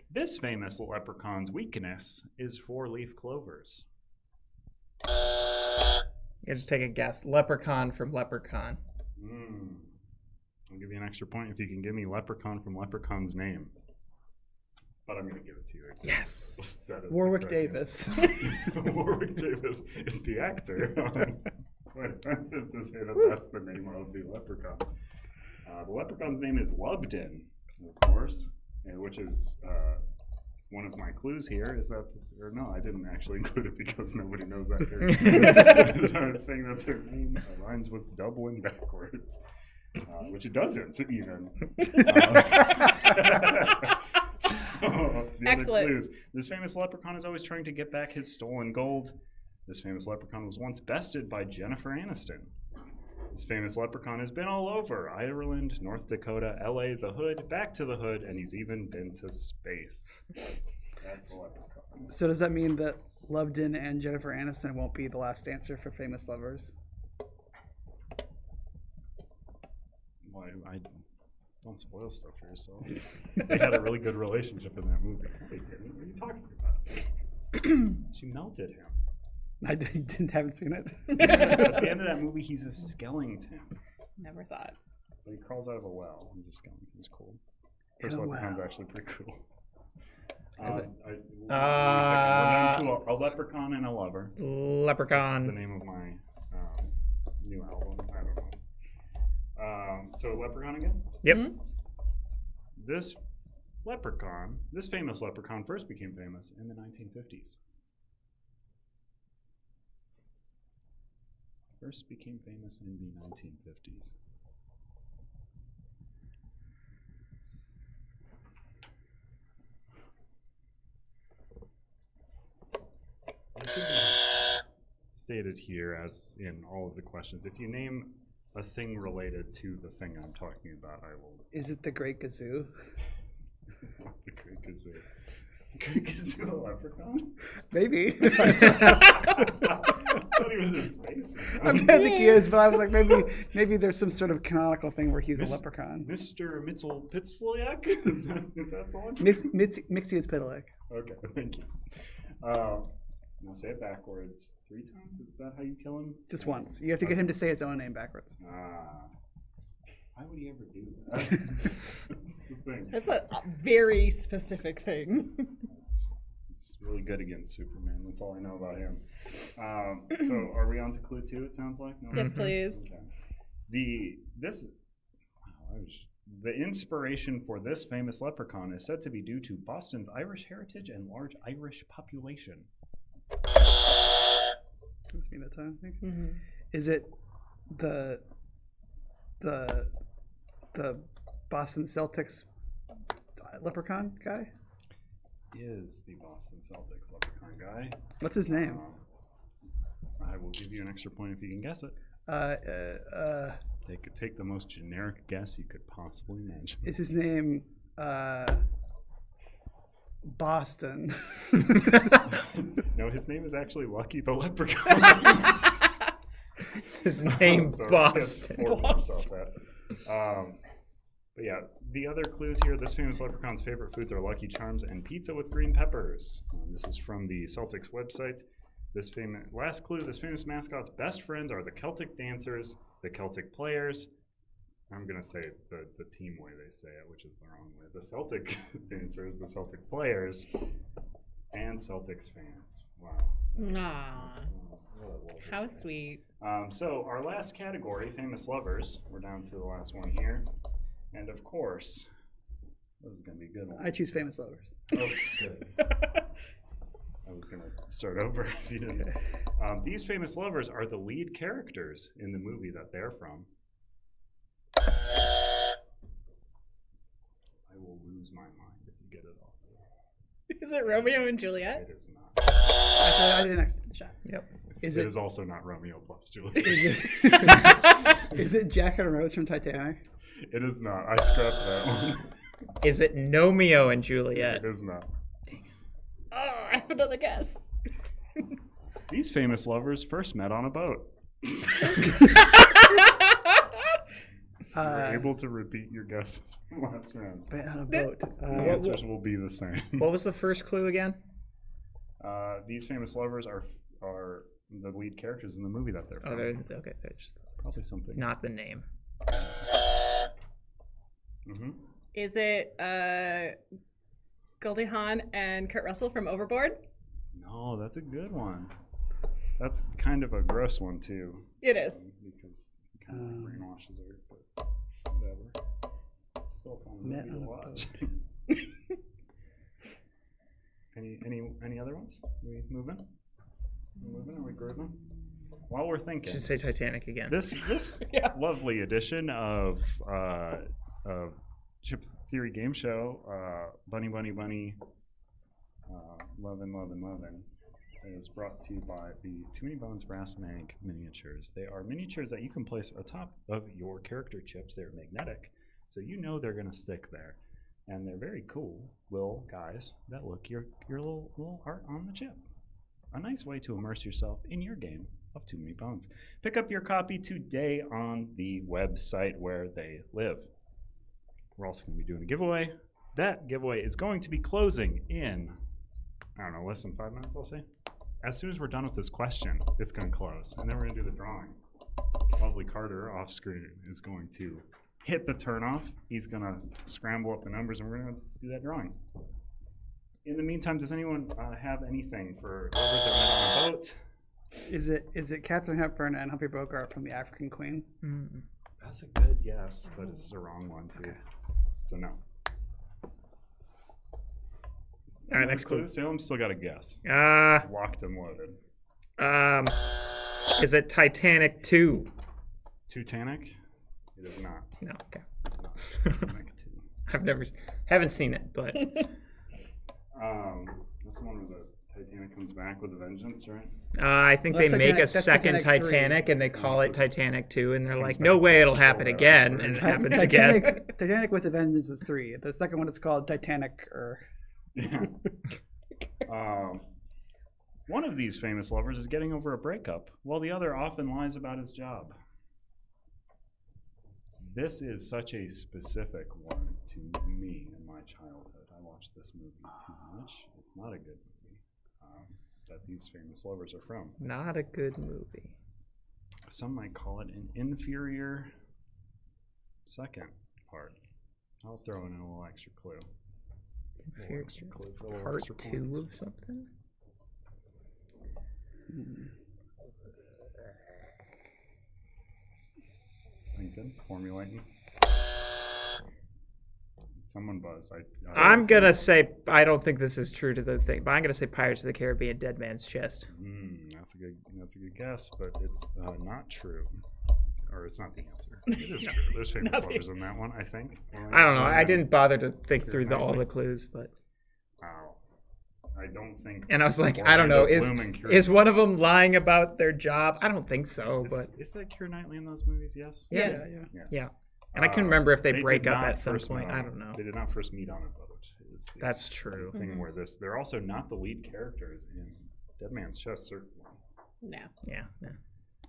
This famous leprechaun's weakness is 4-leaf clovers. Yeah, just take a guess. Leprechaun from Leprechaun. I'll give you an extra point if you can give me leprechaun from Leprechaun's name. But I'm going to give it to you. Yes. That is the Warwick correct Davis. answer. Warwick Davis is the actor. Quite offensive to say that that's the name of the leprechaun. The leprechaun's name is Lubden, of course, which is one of my clues here. Is that this, or no, I didn't actually include it because nobody knows that character. So I'm saying that their name rhymes with Dublin backwards, which it doesn't even. Excellent. Clues. This famous leprechaun is always trying to get back his stolen gold. This famous leprechaun was once bested by Jennifer Aniston. This famous leprechaun has been all over Ireland, North Dakota, LA, the Hood, back to the Hood, and he's even been to space. That's the leprechaun. So does that mean that Lovedon and Jennifer Aniston won't be the last dancer for Famous Lovers? Well, I don't spoil stuff for yourself. They had a really good relationship in that movie. They didn't. What are you talking about? She melted him. I haven't seen it. At the end of that movie, he's a skeleton. Never saw it. But he crawls out of a well. He's a skeleton. He's cool. First In a leprechaun's well. actually pretty cool. Is it? We're down to a leprechaun and a lover. That's the Leprechaun. name of my new album. I don't know. So leprechaun again? Yep. This famous leprechaun first became famous in the 1950s. First became famous in the 1950s. It should be stated here, as in all of the questions, if you name a thing related to the thing I'm talking about, I will. Is it the Great Gazoo? It's not the Great Gazoo. The Great Gazoo, a leprechaun? Maybe. I thought he was in space. I think he is, but I was like, maybe there's some sort of canonical thing where he's a leprechaun. Mr. Mitzel Pitzliak? Is that the one? Mixius Pitalik. Okay, thank you. Now say it backwards 3 times. Is that how you kill him? Just once. You have to get him to say his own name backwards. Why would he ever do that? That's the thing. That's a very specific thing. It's really good against Superman. That's all I know about him. So are we on to clue 2, it sounds like? No? Yes, please. Okay. The inspiration for this famous leprechaun is said to be due to Boston's Irish heritage and large Irish population. That's me that time, I think. Mm-hmm. Is it the Boston Celtics leprechaun guy? Is the Boston Celtics leprechaun guy. What's his name? I will give you an extra point if you can guess it. Take the most generic guess you could possibly imagine. Is his name Boston? No, his name is actually Lucky the Leprechaun. It's his name, So Boston. he has to force himself that. But yeah, the other clues here, this famous leprechaun's favorite foods are Lucky Charms and pizza with green peppers. This is from the Celtics website. Last clue, this famous mascot's best friends are the Celtic dancers, the Celtic players. I'm going to say the team way they say it, which is the wrong way. The Celtic dancers, the Celtic players, and Celtics fans. Wow. Aw, That's, how sweet. So our last category, famous lovers. We're down to the last one here. And of course, this is going to be a good one. I choose Famous Lovers. Oh, good. I was going to start over if you didn't. These famous lovers are the lead characters in the movie that they're from. I will lose my mind if you get it off this. Is it Romeo and Juliet? It is not. I did an extra shot. Yep. Is It it? is also not Romeo plus Juliet. Is it Jack and Rose from Titanic? It is not. I scrapped that one. Is it Nomeo and Juliet? It is not. Oh, I have another guess. These famous lovers first met on a boat. You're able to repeat your guesses from last round. On a boat. The answers will be the same. What was the first clue again? These famous lovers are the lead characters in the movie that they're Oh, from. okay. They're just Probably something. not the name. Mm-hmm. Is it Goldie Hawn and Kurt Russell from Overboard? No, that's a good one. That's kind of a gross one too. It is. Because he kind of brainwashes her, but whatever. It's still a fun Met movie to on a watch. Any other ones? Are we moving? Are we grooving? While we're thinking, Should say Titanic again. this lovely edition of Chip Theory Gameshow, Bunny, lovin', is brought to you by the Too Many Bones Brass Mag miniatures. They are miniatures that you can place atop of your character chips. They're magnetic, so you know they're going to stick there. And they're very cool little guys that look your little art on the chip. A nice way to immerse yourself in your game of Too Many Bones. Pick up your copy today on the website where they live. We're also going to be doing a giveaway. That giveaway is going to be closing in, I don't know, less than 5 minutes, I'll say. As soon as we're done with this question, it's going to close. And then we're going to do the drawing. Lovely Carter off screen is going to hit the turn off. He's going to scramble up the numbers, and we're going to do that drawing. In the meantime, does anyone have anything for lovers that met on a boat? Is it Katharine Hepburn and Humphrey Bogart from The African Queen? Mm. That's a good guess, but it's the wrong one, too. So, no. All right, next clue. Salem's still got a guess. Locked and loaded. Is it Titanic 2? Titanic? It is not. No, okay. It's not. Titanic 2. Haven't seen it, but That's the one where the Titanic comes back with a vengeance, right? I think That's they make a that's second Titanic 3. Titanic and they call it Titanic 2, and they're Comes like, back no way it'll with a happen vengeance, again, right? and it happens again. Titanic with a Vengeance is 3. The second one is called Titanic. Yeah. One of these famous lovers is getting over a breakup, while the other often lies about his job. This is such a specific one to me in my childhood. I watched this movie too much. It's not a good movie that these famous lovers are from. Not a good movie. Some might call it an inferior second part. I'll throw in a little extra clue. Inferior Extra clue for a little Part extra 2 points. of something? Lincoln, formulating. Someone buzzed. I'm going to say, I don't think this is true to the thing, but I'm going to say Pirates of the Caribbean, Dead Man's Chest. That's a good guess, but it's not true. Or it's not the answer. It is true. There's famous lovers in that one, I think. I don't know. I didn't bother to think through all the clues, but. Wow. I don't think. And I was like, I don't know. Is one of them lying about their job? I don't think so, but. Is that Keira Knightley in those movies? Yes. Yes. Yeah. And I couldn't remember if they break did up not at some first point. meet I on- don't know. They did not first meet on a boat. Is the That's true. thing where they're also not the lead characters in Dead Man's Chest, certainly. No. Yeah.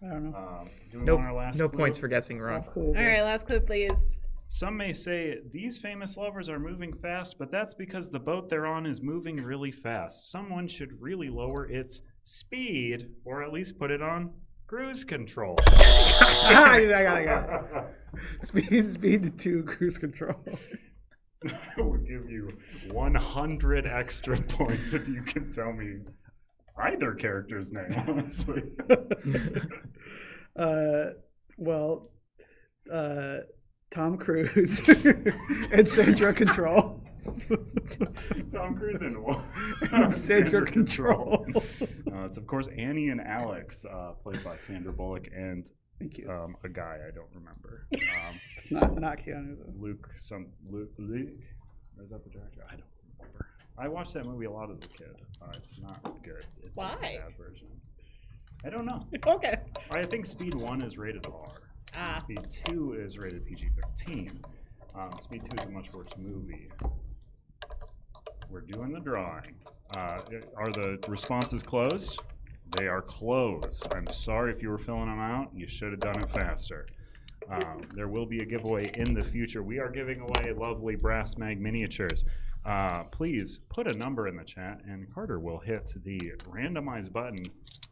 I don't know. Do we No, want our last no clue? points for guessing wrong. All right, last clue, please. Some may say these famous lovers are moving fast, but that's because the boat they're on is moving really fast. Someone should really lower its speed, or at least put it on cruise control. I got it. Speed to 2, cruise control. I will give you 100 extra points if you can tell me either character's name, honestly. Tom Cruise and Sandra Control. Tom Cruise and what? Sandra Control. It's, of course, Annie and Alex, played by Sandra Bullock and Thank you. a guy I don't remember. It's not Keanu though. Luke. Or is that the director? I don't remember. I watched that movie a lot as a kid. It's not good. It's Why? a bad version. I don't know. Okay. I think Speed 1 is rated R. And Speed 2 is rated PG-13. Speed 2 is a much worse movie. We're doing the drawing. Are the responses closed? They are closed. I'm sorry if you were filling them out. You should have done it faster. There will be a giveaway in the future. We are giving away lovely Brass Mag miniatures. Please put a number in the chat, and Carter will hit the randomize button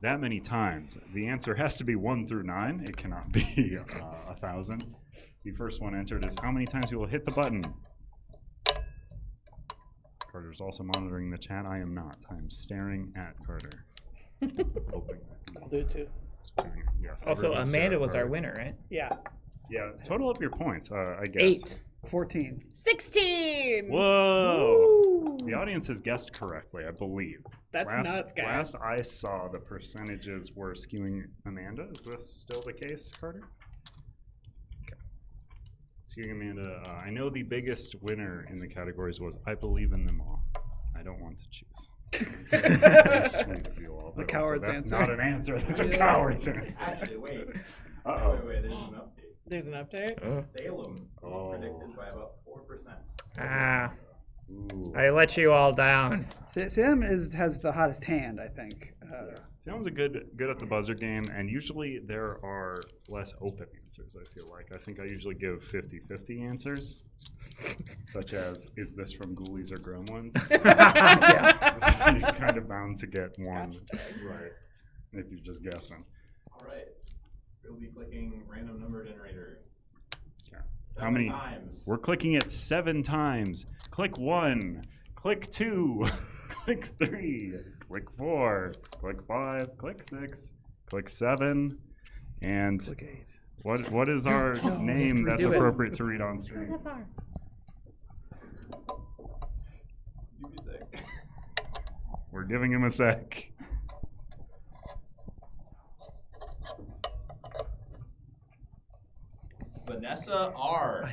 that many times. The answer has to be 1 through 9. It cannot be 1,000. The first one entered is how many times you will hit the button. Carter's also monitoring the chat. I am not. I'm staring at Carter. Hoping that I'll do it too. yes. Also, everyone's Amanda staring was at our Carter. winner, right? Yeah. Yeah, total up your points, I guess. 8. 14. 16. Whoa! The audience has guessed correctly, I believe. That's nuts, guys. Last I saw, the percentages were skewing Amanda. Is this still the case, Carter? Okay. Skewing Amanda. I know the biggest winner in the categories was I believe in them all. I don't want to choose. Very sweet of you all. The but coward's also that's answer. not an answer. That's a coward's answer. Actually, wait. Uh-oh. Wait, there's an update. There's an update. Salem is Oh. predicted by about 4%. Ah, Ooh. I let you all down. Sam has the hottest hand, I think. Sam's a good at the buzzer game, and usually there are less open answers, I feel like. I think I usually give 50-50 answers, such as, is this from Ghoulies or Gremlins? Yeah. You're kind of bound to get one right if you're just guessing. All right. We'll be clicking random number generator. Yeah. 7 How many? times. We're clicking it 7 times. Click 1, click 2, click 3, click 4, click 5, click 6, click 7, and Click 8. what is our name that's redo it. appropriate to read on screen? You be sick. We're giving him a sec. Vanessa R.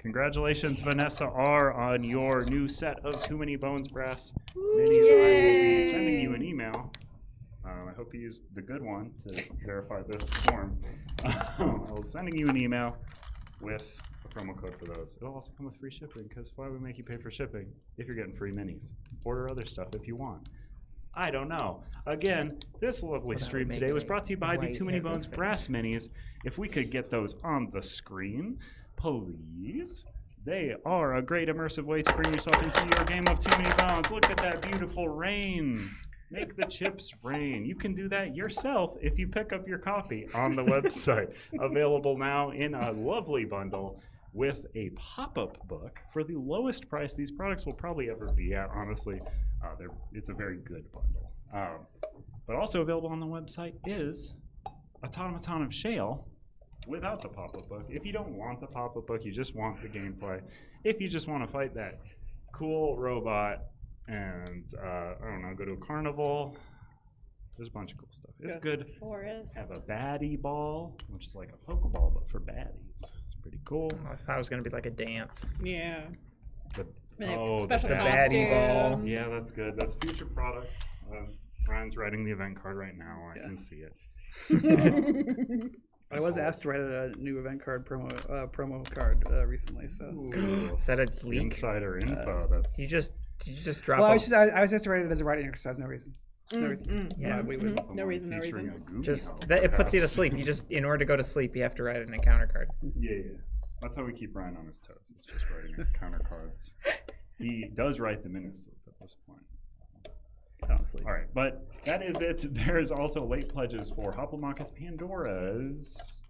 Congratulations, Vanessa R, on your new set of Too Many Bones Brass minis. I will be sending you an email. I hope you used the good one to verify this form. I will be sending you an email with a promo code for those. It'll also come with free shipping, because why would we make you pay for shipping if you're getting free minis? Order other stuff if you want. I don't know. Again, this lovely stream today was brought to you by the Too Many Bones Brass minis. If we could get those on the screen, please. They are a great immersive way to bring yourself into your game of Too Many Bones. Look at that beautiful rain. Make the chips rain. You can do that yourself if you pick up your copy on the website. Available now in a lovely bundle with a pop-up book for the lowest price these products will probably ever be at, honestly. It's a very good bundle. But also available on the website is Automaton of Shale without the pop-up book. If you don't want the pop-up book, you just want the gameplay. If you just want to fight that cool robot and, I don't know, go to a carnival, there's a bunch of cool stuff. It's good. Forest. Have a baddie ball, which is like a Pokeball, but for baddies. It's pretty cool. I thought it was going to be like a dance. Yeah. The, Like special the costumes. baddie ball. yeah, that's good. That's future product. Ryan's writing the event card right now. I can see it. I was asked to write a new event card promo card recently, so. Ooh, Is that a leak? insider info. That's Did you just drop Well, a- I was asked to write it as a writing exercise, no reason. No reason. Yeah. We would. No reason, no featuring reason. a Googie just Help, that it puts you to perhaps. sleep. You just, in order to go to sleep, you have to write an encounter card. Yeah. That's how we keep Ryan on his toes. It's just writing counter cards. He does write them in his sleep at this point. Honestly. All right, but that is it. There's also late pledges for Hoplomachus Pandora's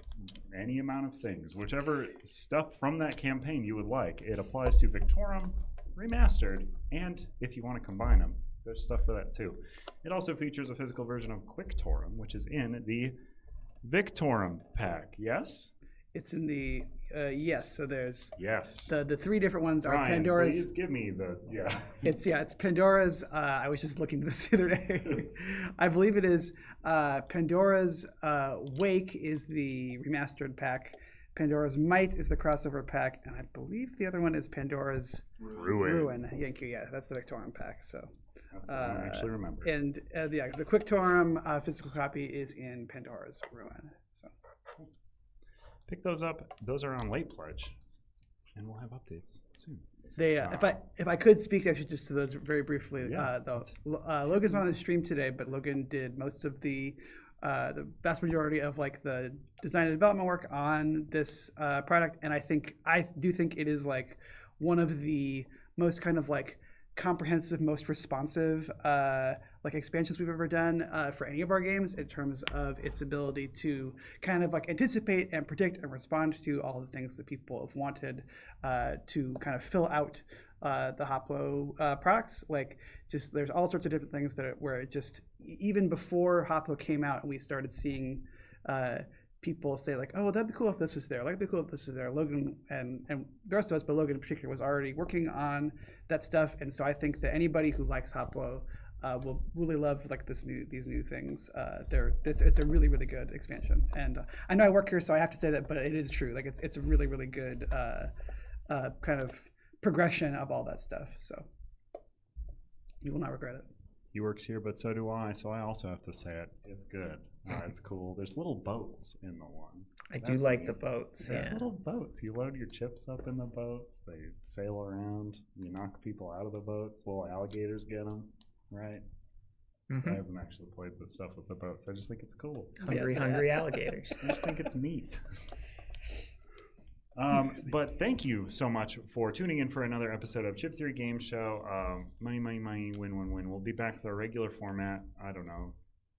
any amount of things, whichever stuff from that campaign you would like. It applies to Victorum, Remastered, and if you want to combine them, there's stuff for that too. It also features a physical version of Quicktorum, which is in the Victorum pack. Yes? It's in the yes. So there's Yes. the 3 different ones are Ryan, Pandora's. please give me the It's Pandora's. I was just looking at this the other day. I believe it is Pandora's Wake is the remastered pack. Pandora's Might is the crossover pack, and I believe the other one is Pandora's Ruin. Yeah, that's the Victorian pack. So. That's the one I actually remember. And the Quicktorum physical copy is in Pandora's Ruin. So. Pick those up. Those are on late pledge, and we'll have updates soon. They, if I could speak actually just to those very briefly, Yeah. Logan's on the stream today, but Logan did most of the vast majority of like the design and development work on this product, and I do think it is like one of the most kind of like comprehensive, most responsive like expansions we've ever done for any of our games in terms of its ability to kind of like anticipate and predict and respond to all the things that people have wanted to kind of fill out the Hoplo products. Like just there's all sorts of different things where it just even before Hoplo came out and we started seeing people say like, oh, that'd be cool if this was there. Like, that'd be cool if this was there. Logan and the rest of us, but Logan in particular, was already working on that stuff. And so I think that anybody who likes Hoplo will really love like these new things. It's a really, really good expansion. And I know I work here, so I have to say that, but it is true. Like it's a really, really good kind of progression of all that stuff. So you will not regret it. he works here, but so do I. So I also have to say it. It's good. It's cool. There's little boats in the one. I do That's like neat. the boats. There's Yeah. little boats. You load your chips up in the boats. They sail around. You knock people out of the boats. Little alligators get them. Right. I Mhm. haven't actually played the stuff with the boats. I just think it's cool. Hungry alligators. I just think it's neat. But thank you so much for tuning in for another episode of Chip Theory Game Show. Money, win. We'll be back with our regular format. I don't know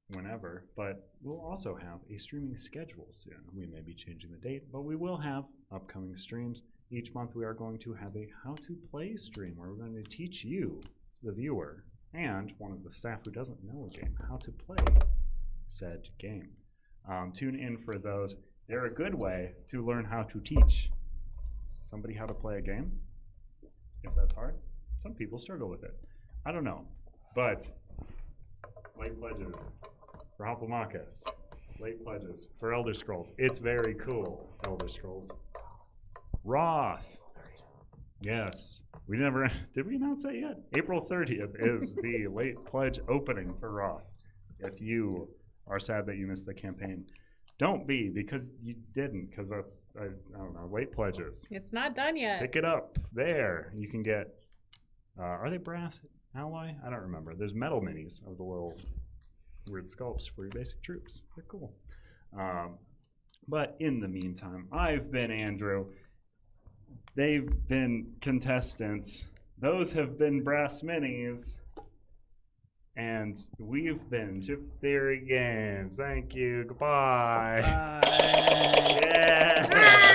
whenever, but we'll also have a streaming schedule soon. We may be changing the date, but we will have upcoming streams. Each month we are going to have a how to play stream where we're going to teach you, the viewer, and one of the staff who doesn't know a game, how to play said game. Tune in for those. They're a good way to learn how to teach somebody how to play a game. If that's hard, some people struggle with it. I don't know, but late pledges for Hoplomachus, late pledges for Elder Scrolls. It's very cool, Elder Scrolls. Roth. Yes. We never, did we announce that yet? April 30th is the late pledge opening for Roth. If you are sad that you missed the campaign, don't be, because you didn't, because that's, I don't know, late pledges. It's not done yet. Pick it up there. You can get, are they brass alloy? I don't remember. There's metal minis of the little weird sculpts for your basic troops. They're cool. But in the meantime, I've been Andrew. They've been contestants. Those have been brass minis. And we've been Chip Theory Games. Thank you. Goodbye. Bye. Yeah.